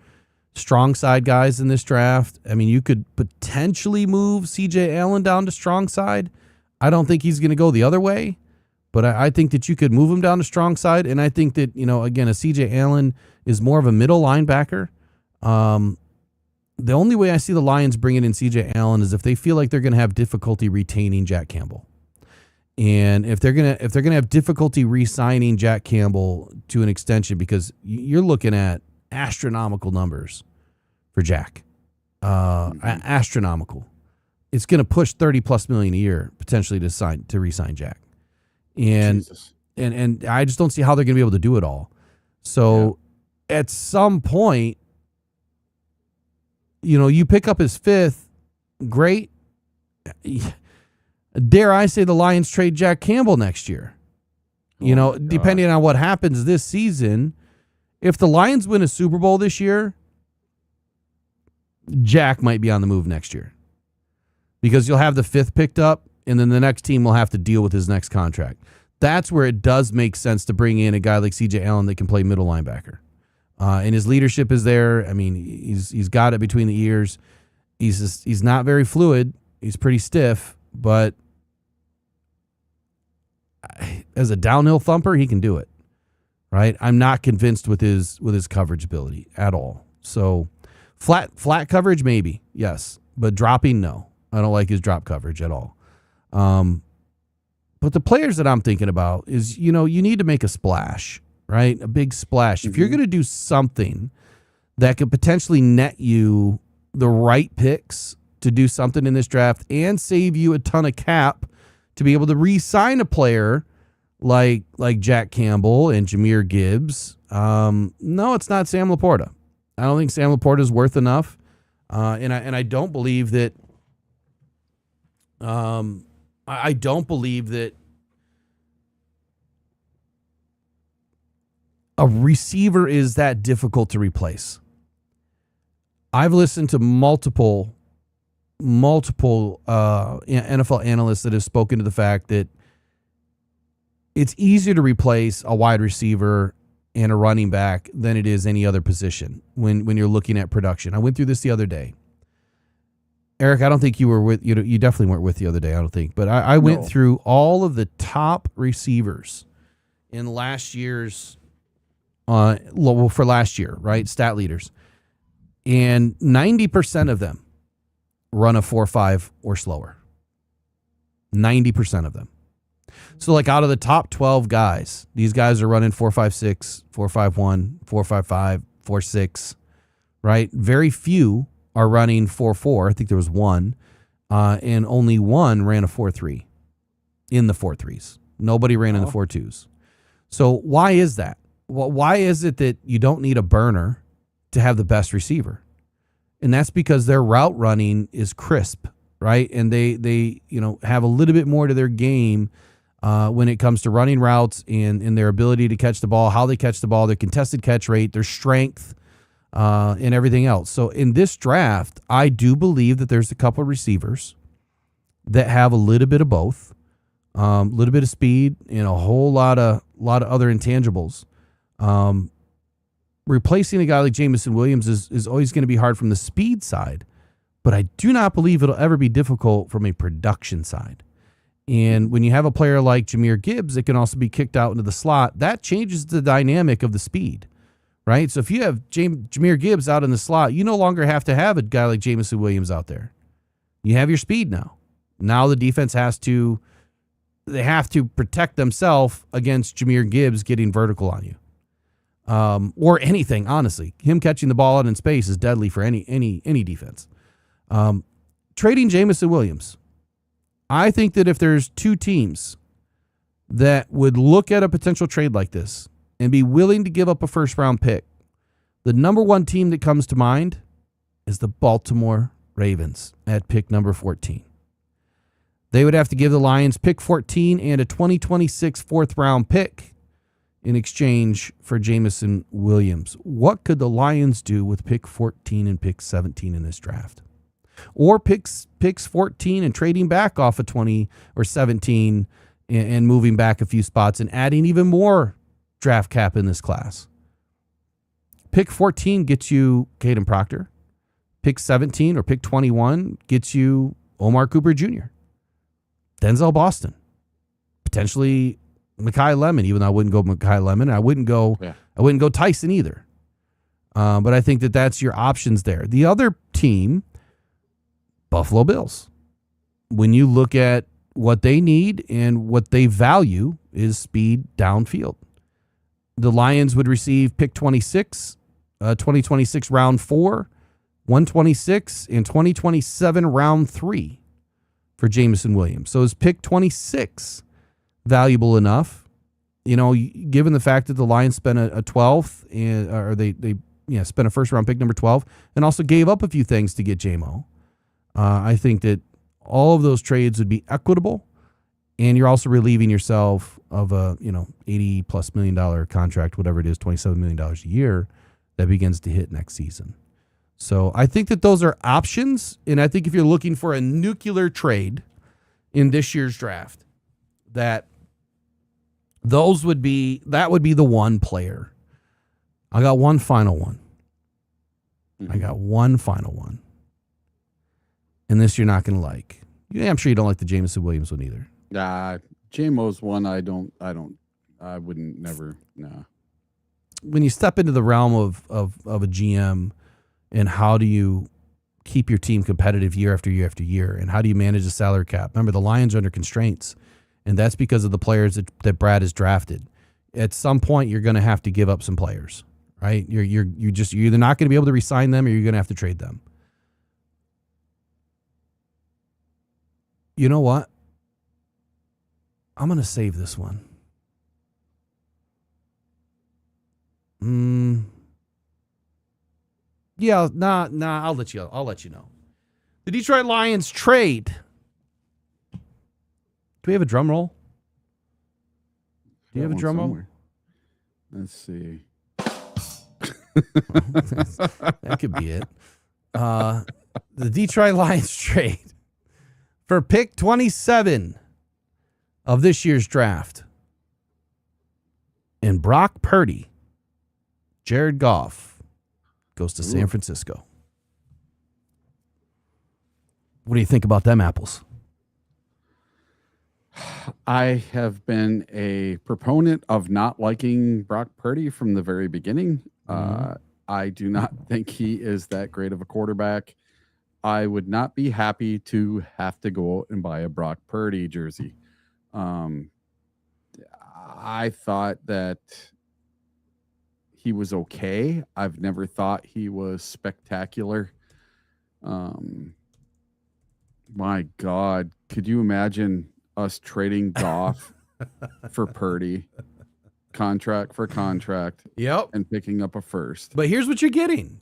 strong side guys in this draft. I mean, you could potentially move CJ Allen down to strong side. I don't think he's going to go the other way, but I think that you could move him down to strong side. And I think that, again, a CJ Allen is more of a middle linebacker. The only way I see the Lions bringing in CJ Allen is if they feel like they're going to have difficulty retaining Jack Campbell. And if they're gonna have difficulty re-signing Jack Campbell to an extension, because you're looking at astronomical numbers for Jack, astronomical. It's going to push $30+ million a year potentially to re-sign Jack, and I just don't see how they're going to be able to do it all. So at some point, you pick up his fifth, great. Dare I say the Lions trade Jack Campbell next year? Depending on what happens this season. If the Lions win a Super Bowl this year, Jack might be on the move next year, because you'll have the fifth picked up, and then the next team will have to deal with his next contract. That's where it does make sense to bring in a guy like CJ Allen that can play middle linebacker. And his leadership is there. I mean, he's got it between the ears. He's not very fluid. He's pretty stiff, but as a downhill thumper, he can do it. Right? I'm not convinced with his coverage ability at all. So flat coverage, maybe, yes. But dropping, no. I don't like his drop coverage at all. But the players that I'm thinking about is, you need to make a splash, right? A big splash. If you're going to do something that could potentially net you the right picks to do something in this draft and save you a ton of cap to be able to re-sign a player like Jack Campbell and Jahmyr Gibbs. No, it's not Sam Laporta. I don't think Sam Laporta is worth enough, and I don't believe that. I don't believe that a receiver is that difficult to replace. I've listened to multiple NFL analysts that have spoken to the fact that it's easier to replace a wide receiver and a running back than it is any other position when you're looking at production. I went through this the other day. Eric, I don't think you were with you. You definitely weren't with the other day. I don't think, but I went through all of the top receivers in last year's, for last year, right? Stat leaders, and 90% of them run a 4.5 or slower. 90% of them. So, like out of the top 12 guys, these guys are running 4.56, 4.51, 4.55, 4.6, right? Very few are running 4.4. I think there was one, and only one ran a 4.3 in the 4.3s. Nobody ran in the 4.2s. So why is that? Well, why is it that you don't need a burner to have the best receiver? And that's because their route running is crisp, right? And they have a little bit more to their game when it comes to running routes and their ability to catch the ball, how they catch the ball, their contested catch rate, their strength, and everything else. So in this draft, I do believe that there's a couple of receivers that have a little bit of both, a little bit of speed and a whole lot of other intangibles. Replacing a guy like Jameson Williams is always going to be hard from the speed side, but I do not believe it'll ever be difficult from a production side. And when you have a player like Jahmyr Gibbs, it can also be kicked out into the slot. That changes the dynamic of the speed. Right? So if you have Jahmyr Gibbs out in the slot, you no longer have to have a guy like Jameson Williams out there. You have your speed now. Now the defense have to protect themselves against Jahmyr Gibbs getting vertical on you. Or anything, honestly. Him catching the ball out in space is deadly for any defense. Trading Jameson Williams. I think that if there's two teams that would look at a potential trade like this and be willing to give up a first-round pick, the number one team that comes to mind is the Baltimore Ravens at pick number 14. They would have to give the Lions pick 14 and a 2026 fourth-round pick in exchange for Jameson Williams. What could the Lions do with pick 14 and pick 17 in this draft? Or picks 14 and trading back off of 20 or 17 and moving back a few spots and adding even more draft cap in this class. Pick 14 gets you Caden Proctor. Pick 17 or pick 21 gets you Omar Cooper Jr., Denzel Boston, potentially Mekhi Lemon, even though I wouldn't go Mekhi Lemon. I wouldn't go Tyson either. But I think that that's your options there. The other team, Buffalo Bills. When you look at what they need and what they value is speed downfield. The Lions would receive pick 26, 2026 round 4, 126, and 2027 round 3 for Jameson Williams. So is pick 26 valuable enough? Given the fact that the Lions spent a 12th, or they spent a first round pick number 12, and also gave up a few things to get JMO. I think that all of those trades would be equitable, and you're also relieving yourself of a $80+ million contract, whatever it is, $27 million a year that begins to hit next season. So I think that those are options, and I think if you're looking for a nuclear trade in this year's draft, that would be the one player. I got one final one. And this you're not going to like. Yeah, I'm sure you don't like the Jameson Williams one either. JMO's one I wouldn't never. When you step into the realm of a GM, and how do you keep your team competitive year after year after year, and how do you manage the salary cap? Remember, the Lions are under constraints, and that's because of the players that Brad has drafted. At some point, you're going to have to give up some players, right? You're either not going to be able to re-sign them, or you're going to have to trade them. You know what? I'm going to save this one. Yeah, I'll let you know. The Detroit Lions trade. Do we have a drum roll? Do you have a drum roll? Let's see. That could be it. The Detroit Lions trade for pick 27 of this year's draft. And Brock Purdy, Jared Goff, goes to San Francisco. What do you think about them apples? I have been a proponent of not liking Brock Purdy from the very beginning. I do not think he is that great of a quarterback. I would not be happy to have to go out and buy a Brock Purdy jersey. I thought that he was okay. I've never thought he was spectacular. My God, could you imagine us trading Goff for Purdy, contract for contract, Yep, and picking up a first? but here's what you're getting.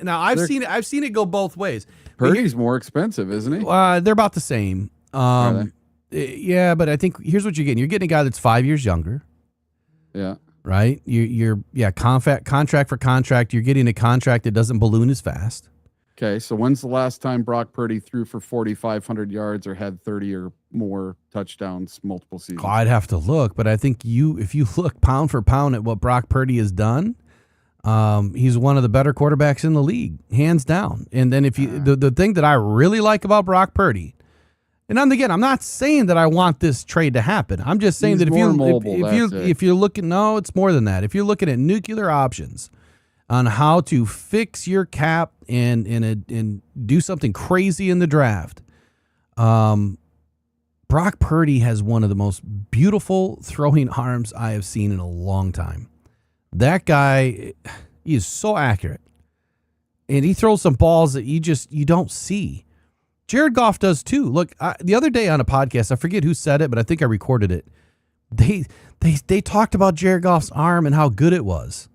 Now I've seen it go both ways. Purdy's more expensive, isn't he? They're about the same. Yeah, but I think here's what you're getting. You're getting a guy that's 5 years younger, Yeah. right? You're contract for contract. You're getting a contract that doesn't balloon as fast. Okay, so when's the last time Brock Purdy threw for 4,500 yards or had 30 or more touchdowns multiple seasons? I'd have to look, but I think if you look pound for pound at what Brock Purdy has done, he's one of the better quarterbacks in the league, hands down. And then the thing that I really like about Brock Purdy, and I'm not saying that I want this trade to happen. I'm just saying He's that if you're looking, no, it's more than that. If you're looking at nuclear options on how to fix your cap and do something crazy in the draft, Brock Purdy has one of the most beautiful throwing arms I have seen in a long time. That guy, he is so accurate, and he throws some balls that you don't see. Jared Goff does too. Look, the other day on a podcast, I forget who said it, but I think I recorded it. They talked about Jared Goff's arm and how good it was,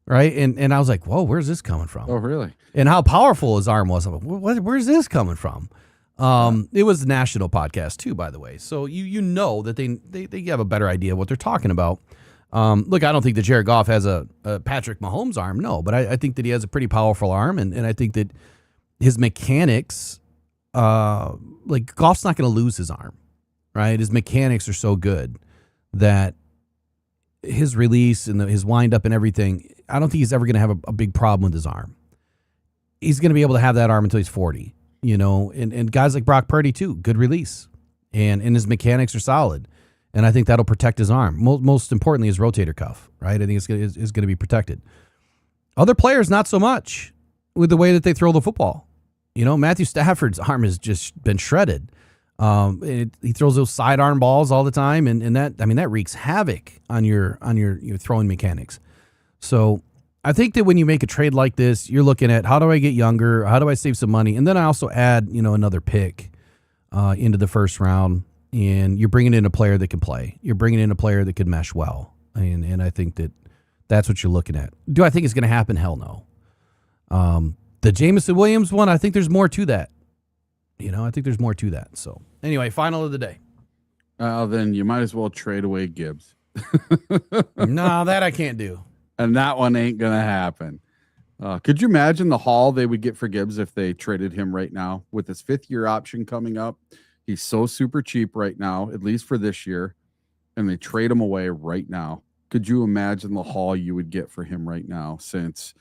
right? And I was like, whoa, where's this coming from? Oh, really? And how powerful his arm was. I'm like, where's this coming from? It was a national podcast too, by the way. So you know that they have a better idea of what they're talking about. Look, I don't think that Jared Goff has a Patrick Mahomes arm, no, but I think that he has a pretty powerful arm, and I think that his mechanics, like Goff's not going to lose his arm, right? His mechanics are so good that his release and his wind up and everything, I don't think he's ever going to have a big problem with his arm. He's going to be able to have that arm until he's 40, and guys like Brock Purdy too, good release, and his mechanics are solid. And I think that'll protect his arm. Most importantly, his rotator cuff, right? I think it's going to be protected. Other players, not so much with the way that they throw the football. Matthew Stafford's arm has just been shredded. He throws those sidearm balls all the time, and that wreaks havoc on your throwing mechanics. So I think that when you make a trade like this, you're looking at how do I get younger? How do I save some money? And then I also add another pick into the first round. And you're bringing in a player that can play. You're bringing in a player that can mesh well. And I think that's what you're looking at. Do I think it's going to happen? Hell no. The Jameson Williams one, I think there's more to that. I think there's more to that. So anyway, final of the day. Then you might as well trade away Gibbs. No, that I can't do. And that one ain't going to happen. Could you imagine the haul they would get for Gibbs if they traded him right now with his 5th-year option coming up? He's so super cheap right now, at least for this year, and they trade him away right now. Could you imagine the haul you would get for him right now, since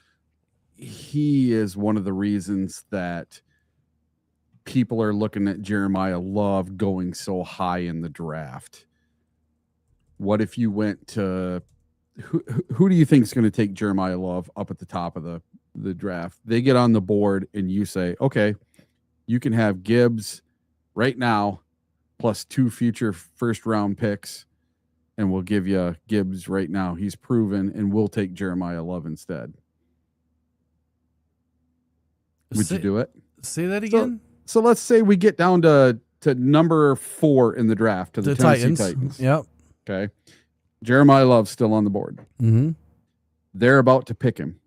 he is one of the reasons that people are looking at Jeremiah Love going so high in the draft? What if you went to who do you think is going to take Jeremiah Love up at the top of the draft? They get on the board and you say, okay, you can have Gibbs right now, plus 2 future first-round picks, and we'll give you Gibbs right now. He's proven, and we'll take Jeremiah Love instead. Would you do it? Say that again? So let's say we get down to to number 4 in the draft to the Tennessee Titans. Yep. Okay. Jeremiah Love's still on the board. Mm-hmm. They're about to pick him.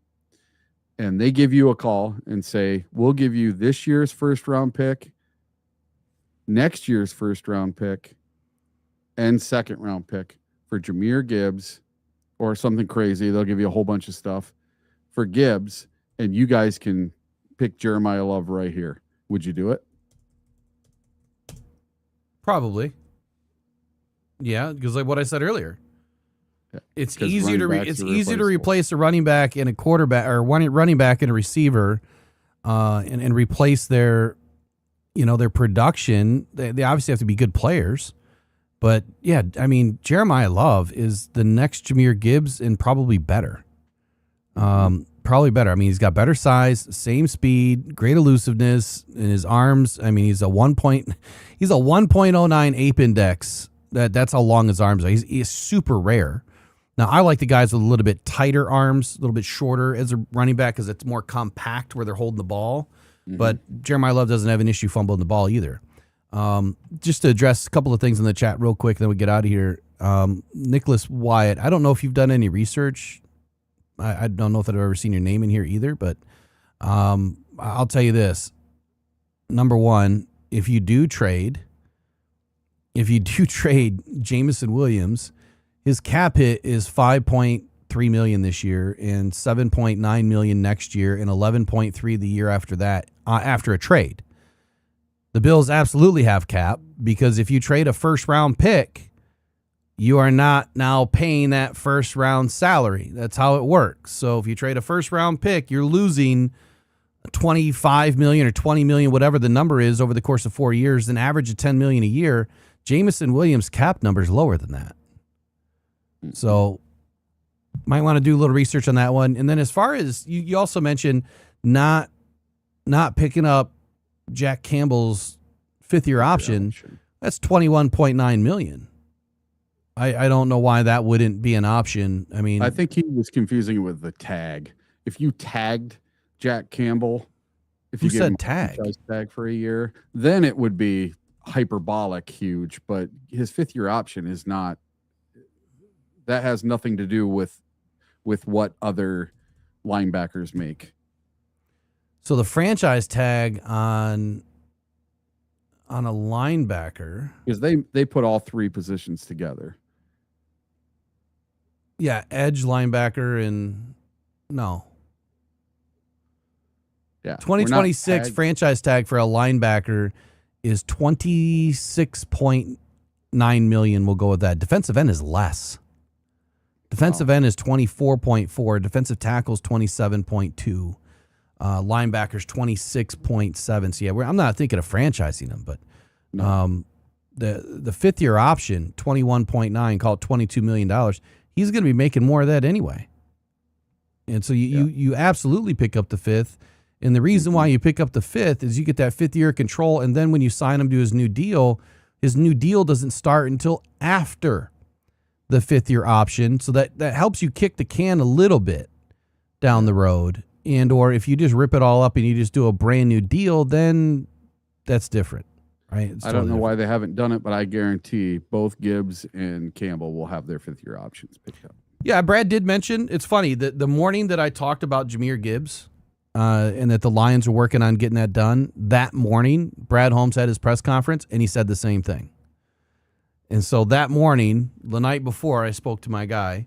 And they give you a call and say, we'll give you this year's first round pick, next year's first round pick, and second round pick for Jahmyr Gibbs or something crazy. They'll give you a whole bunch of stuff for Gibbs, and you guys can pick Jeremiah Love right here. Would you do it? Probably. Yeah, because like what I said earlier, it's 'Cause easier to running backs are easier to replaceable. replace a running back and a quarterback, or one running back and a receiver, and replace their, their production. They obviously have to be good players, but yeah, I mean Jeremiah Love is the next Jahmyr Gibbs and probably better. Probably better. I mean, he's got better size, same speed, great elusiveness in his arms. I mean, he's a 1.09 ape index. That's how long his arms are. He's super rare. Now, I like the guys with a little bit tighter arms, a little bit shorter as a running back because it's more compact where they're holding the ball. Mm-hmm. But Jeremiah Love doesn't have an issue fumbling the ball either. Just to address a couple of things in the chat real quick, then we get out of here. Nicholas Wyatt, I don't know if you've done any research. I don't know if I've ever seen your name in here either, but I'll tell you this. Number one, if you do trade Jameson Williams, his cap hit is $5.3 million this year and $7.9 million next year and $11.3 the year after that, after a trade. The Bills absolutely have cap because if you trade a first-round pick, you are not now paying that first-round salary. That's how it works. So if you trade a first-round pick, you're losing $25 million or $20 million, whatever the number is, over the course of 4 years, an average of $10 million a year. Jameson Williams' cap number is lower than that. So might want to do a little research on that one. And then as far as you also mentioned not picking up Jack Campbell's fifth-year option, that's $21.9 million. I don't know why that wouldn't be an option. I mean, I think he was confusing it with the tag. If you tagged Jack Campbell, if you who gave said him a tag? franchise tag for a year, then it would be hyperbolic huge. But his fifth-year option is not. That has nothing to do with what other linebackers make. So the franchise tag on a linebacker, Because they put all three positions together. yeah, edge, linebacker, and no. Yeah. 2026 franchise tag for a linebacker is $26.9 million. We'll go with that. Defensive end is less. Defensive end is 24.4. Defensive tackles 27.2. Linebackers 26.7. So yeah, I'm not thinking of franchising them, but the fifth-year option 21.9, call it $22 million. He's going to be making more of that anyway. And so you absolutely pick up the fifth. And the reason why you pick up the fifth is you get that fifth-year control, and then when you sign him to his new deal doesn't start until after the fifth-year option. So that helps you kick the can a little bit down the road. And or if you just rip it all up and you just do a brand new deal, then that's different, right? It's I don't know totally why they haven't done it, but I guarantee both Gibbs and Campbell will have their fifth-year options picked up. Yeah, Brad did mention, it's funny, that the morning that I talked about Jahmyr Gibbs and that the Lions are working on getting that done, that morning, Brad Holmes had his press conference, and he said the same thing. And so that morning, the night before, I spoke to my guy,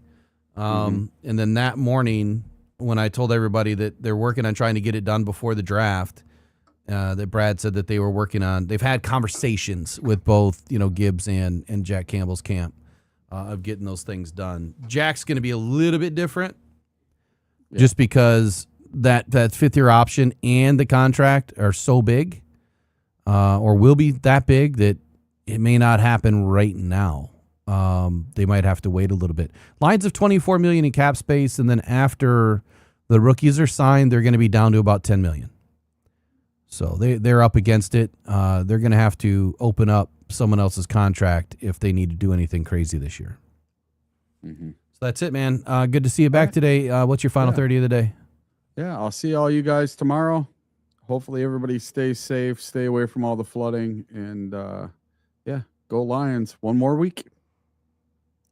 and then that morning, when I told everybody that they're working on trying to get it done before the draft, that Brad said that they were working on, they've had conversations with both, Gibbs and Jack Campbell's camp of getting those things done. Jack's going to be a little bit different just because that fifth-year option and the contract are so big or will be that big that it may not happen right now. They might have to wait a little bit. Lions of $24 million in cap space, and then after the rookies are signed, they're going to be down to about $10 million. So they're up against it. They're going to have to open up someone else's contract if they need to do anything crazy this year. Mm-hmm. So that's it, man. Good to see you back today. What's your final 30 of the day? Yeah, I'll see all you guys tomorrow. hopefully everybody stays safe, stay away from all the flooding, and yeah, go Lions. One more week.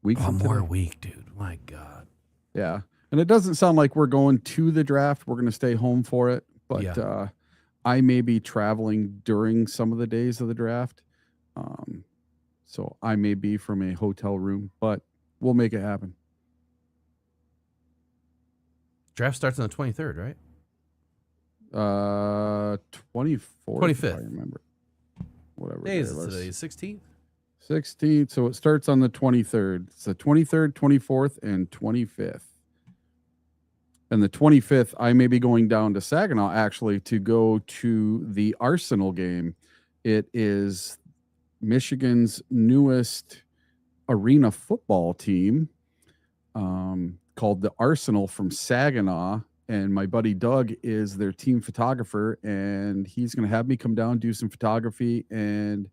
One From more today. week, dude. My God. Yeah. And it doesn't sound like we're going to the draft. We're going to stay home for it. But Yeah. I may be traveling during some of the days of the draft. So I may be from a hotel room, but we'll make it happen. Draft starts on the 23rd, right? 24th. 25th. If I remember. Whatever Day is it it was. today? 16th? 16th. So it starts on the 23rd. It's the 23rd, 24th, and 25th. And the 25th, I may be going down to Saginaw actually to go to the Arsenal game. It is Michigan's newest arena football team called the Arsenal from Saginaw. And my buddy Doug is their team photographer, and he's going to have me come down, do some photography, and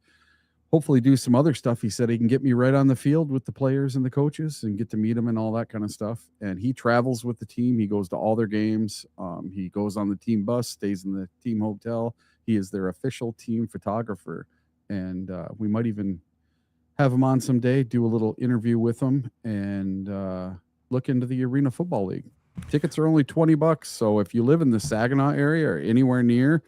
hopefully do some other stuff. He said he can get me right on the field with the players and the coaches and get to meet them and all that kind of stuff. And he travels with the team. He goes to all their games. He goes on the team bus, stays in the team hotel. He is their official team photographer. And we might even have him on someday, do a little interview with him, and look into the Arena Football League. Tickets are only $20. So if you live in the Saginaw area or anywhere near,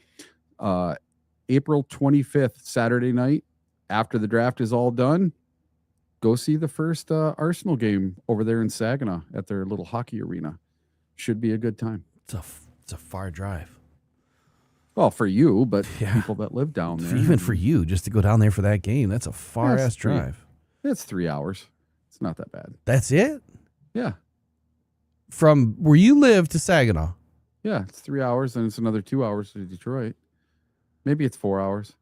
April 25th, Saturday night, after the draft is all done, go see the first Arsenal game over there in Saginaw at their little hockey arena. Should be a good time. It's a far drive. Well, for you, but Yeah. people that live down there. Even for you, just to go down there for that game, that's a far ass drive. It's 3 hours. It's not that bad. That's it? Yeah. From where you live to Saginaw. Yeah, it's 3 hours, and it's another 2 hours to Detroit. Maybe it's 4 hours.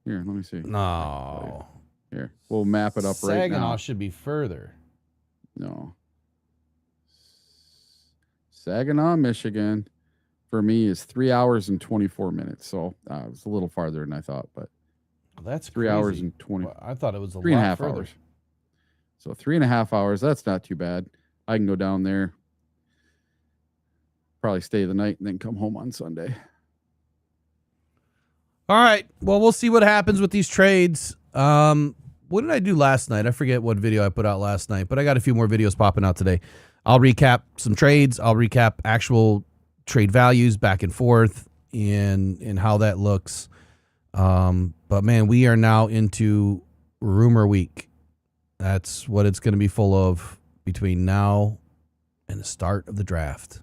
Here, let me see. No. Here, we'll map it up right now. Saginaw should be further. No. Saginaw, Michigan, for me is 3 hours and 24 minutes. So it's a little farther than I thought, but That's 3 crazy. hours and 20. Well, I thought it was a Three and a lot half further. hours. So 3.5 hours. That's not too bad. I can go down there, probably stay the night, and then come home on Sunday. All right. Well, we'll see what happens with these trades. What did I do last night? I forget what video I put out last night, but I got a few more videos popping out today. I'll recap some trades. I'll recap actual trade values back and forth and how that looks. But man, we are now into rumor week. That's what it's going to be full of between now and the start of the draft.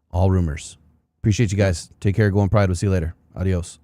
All rumors. Appreciate you guys. Take care. Go in pride. We'll see you later. Adios.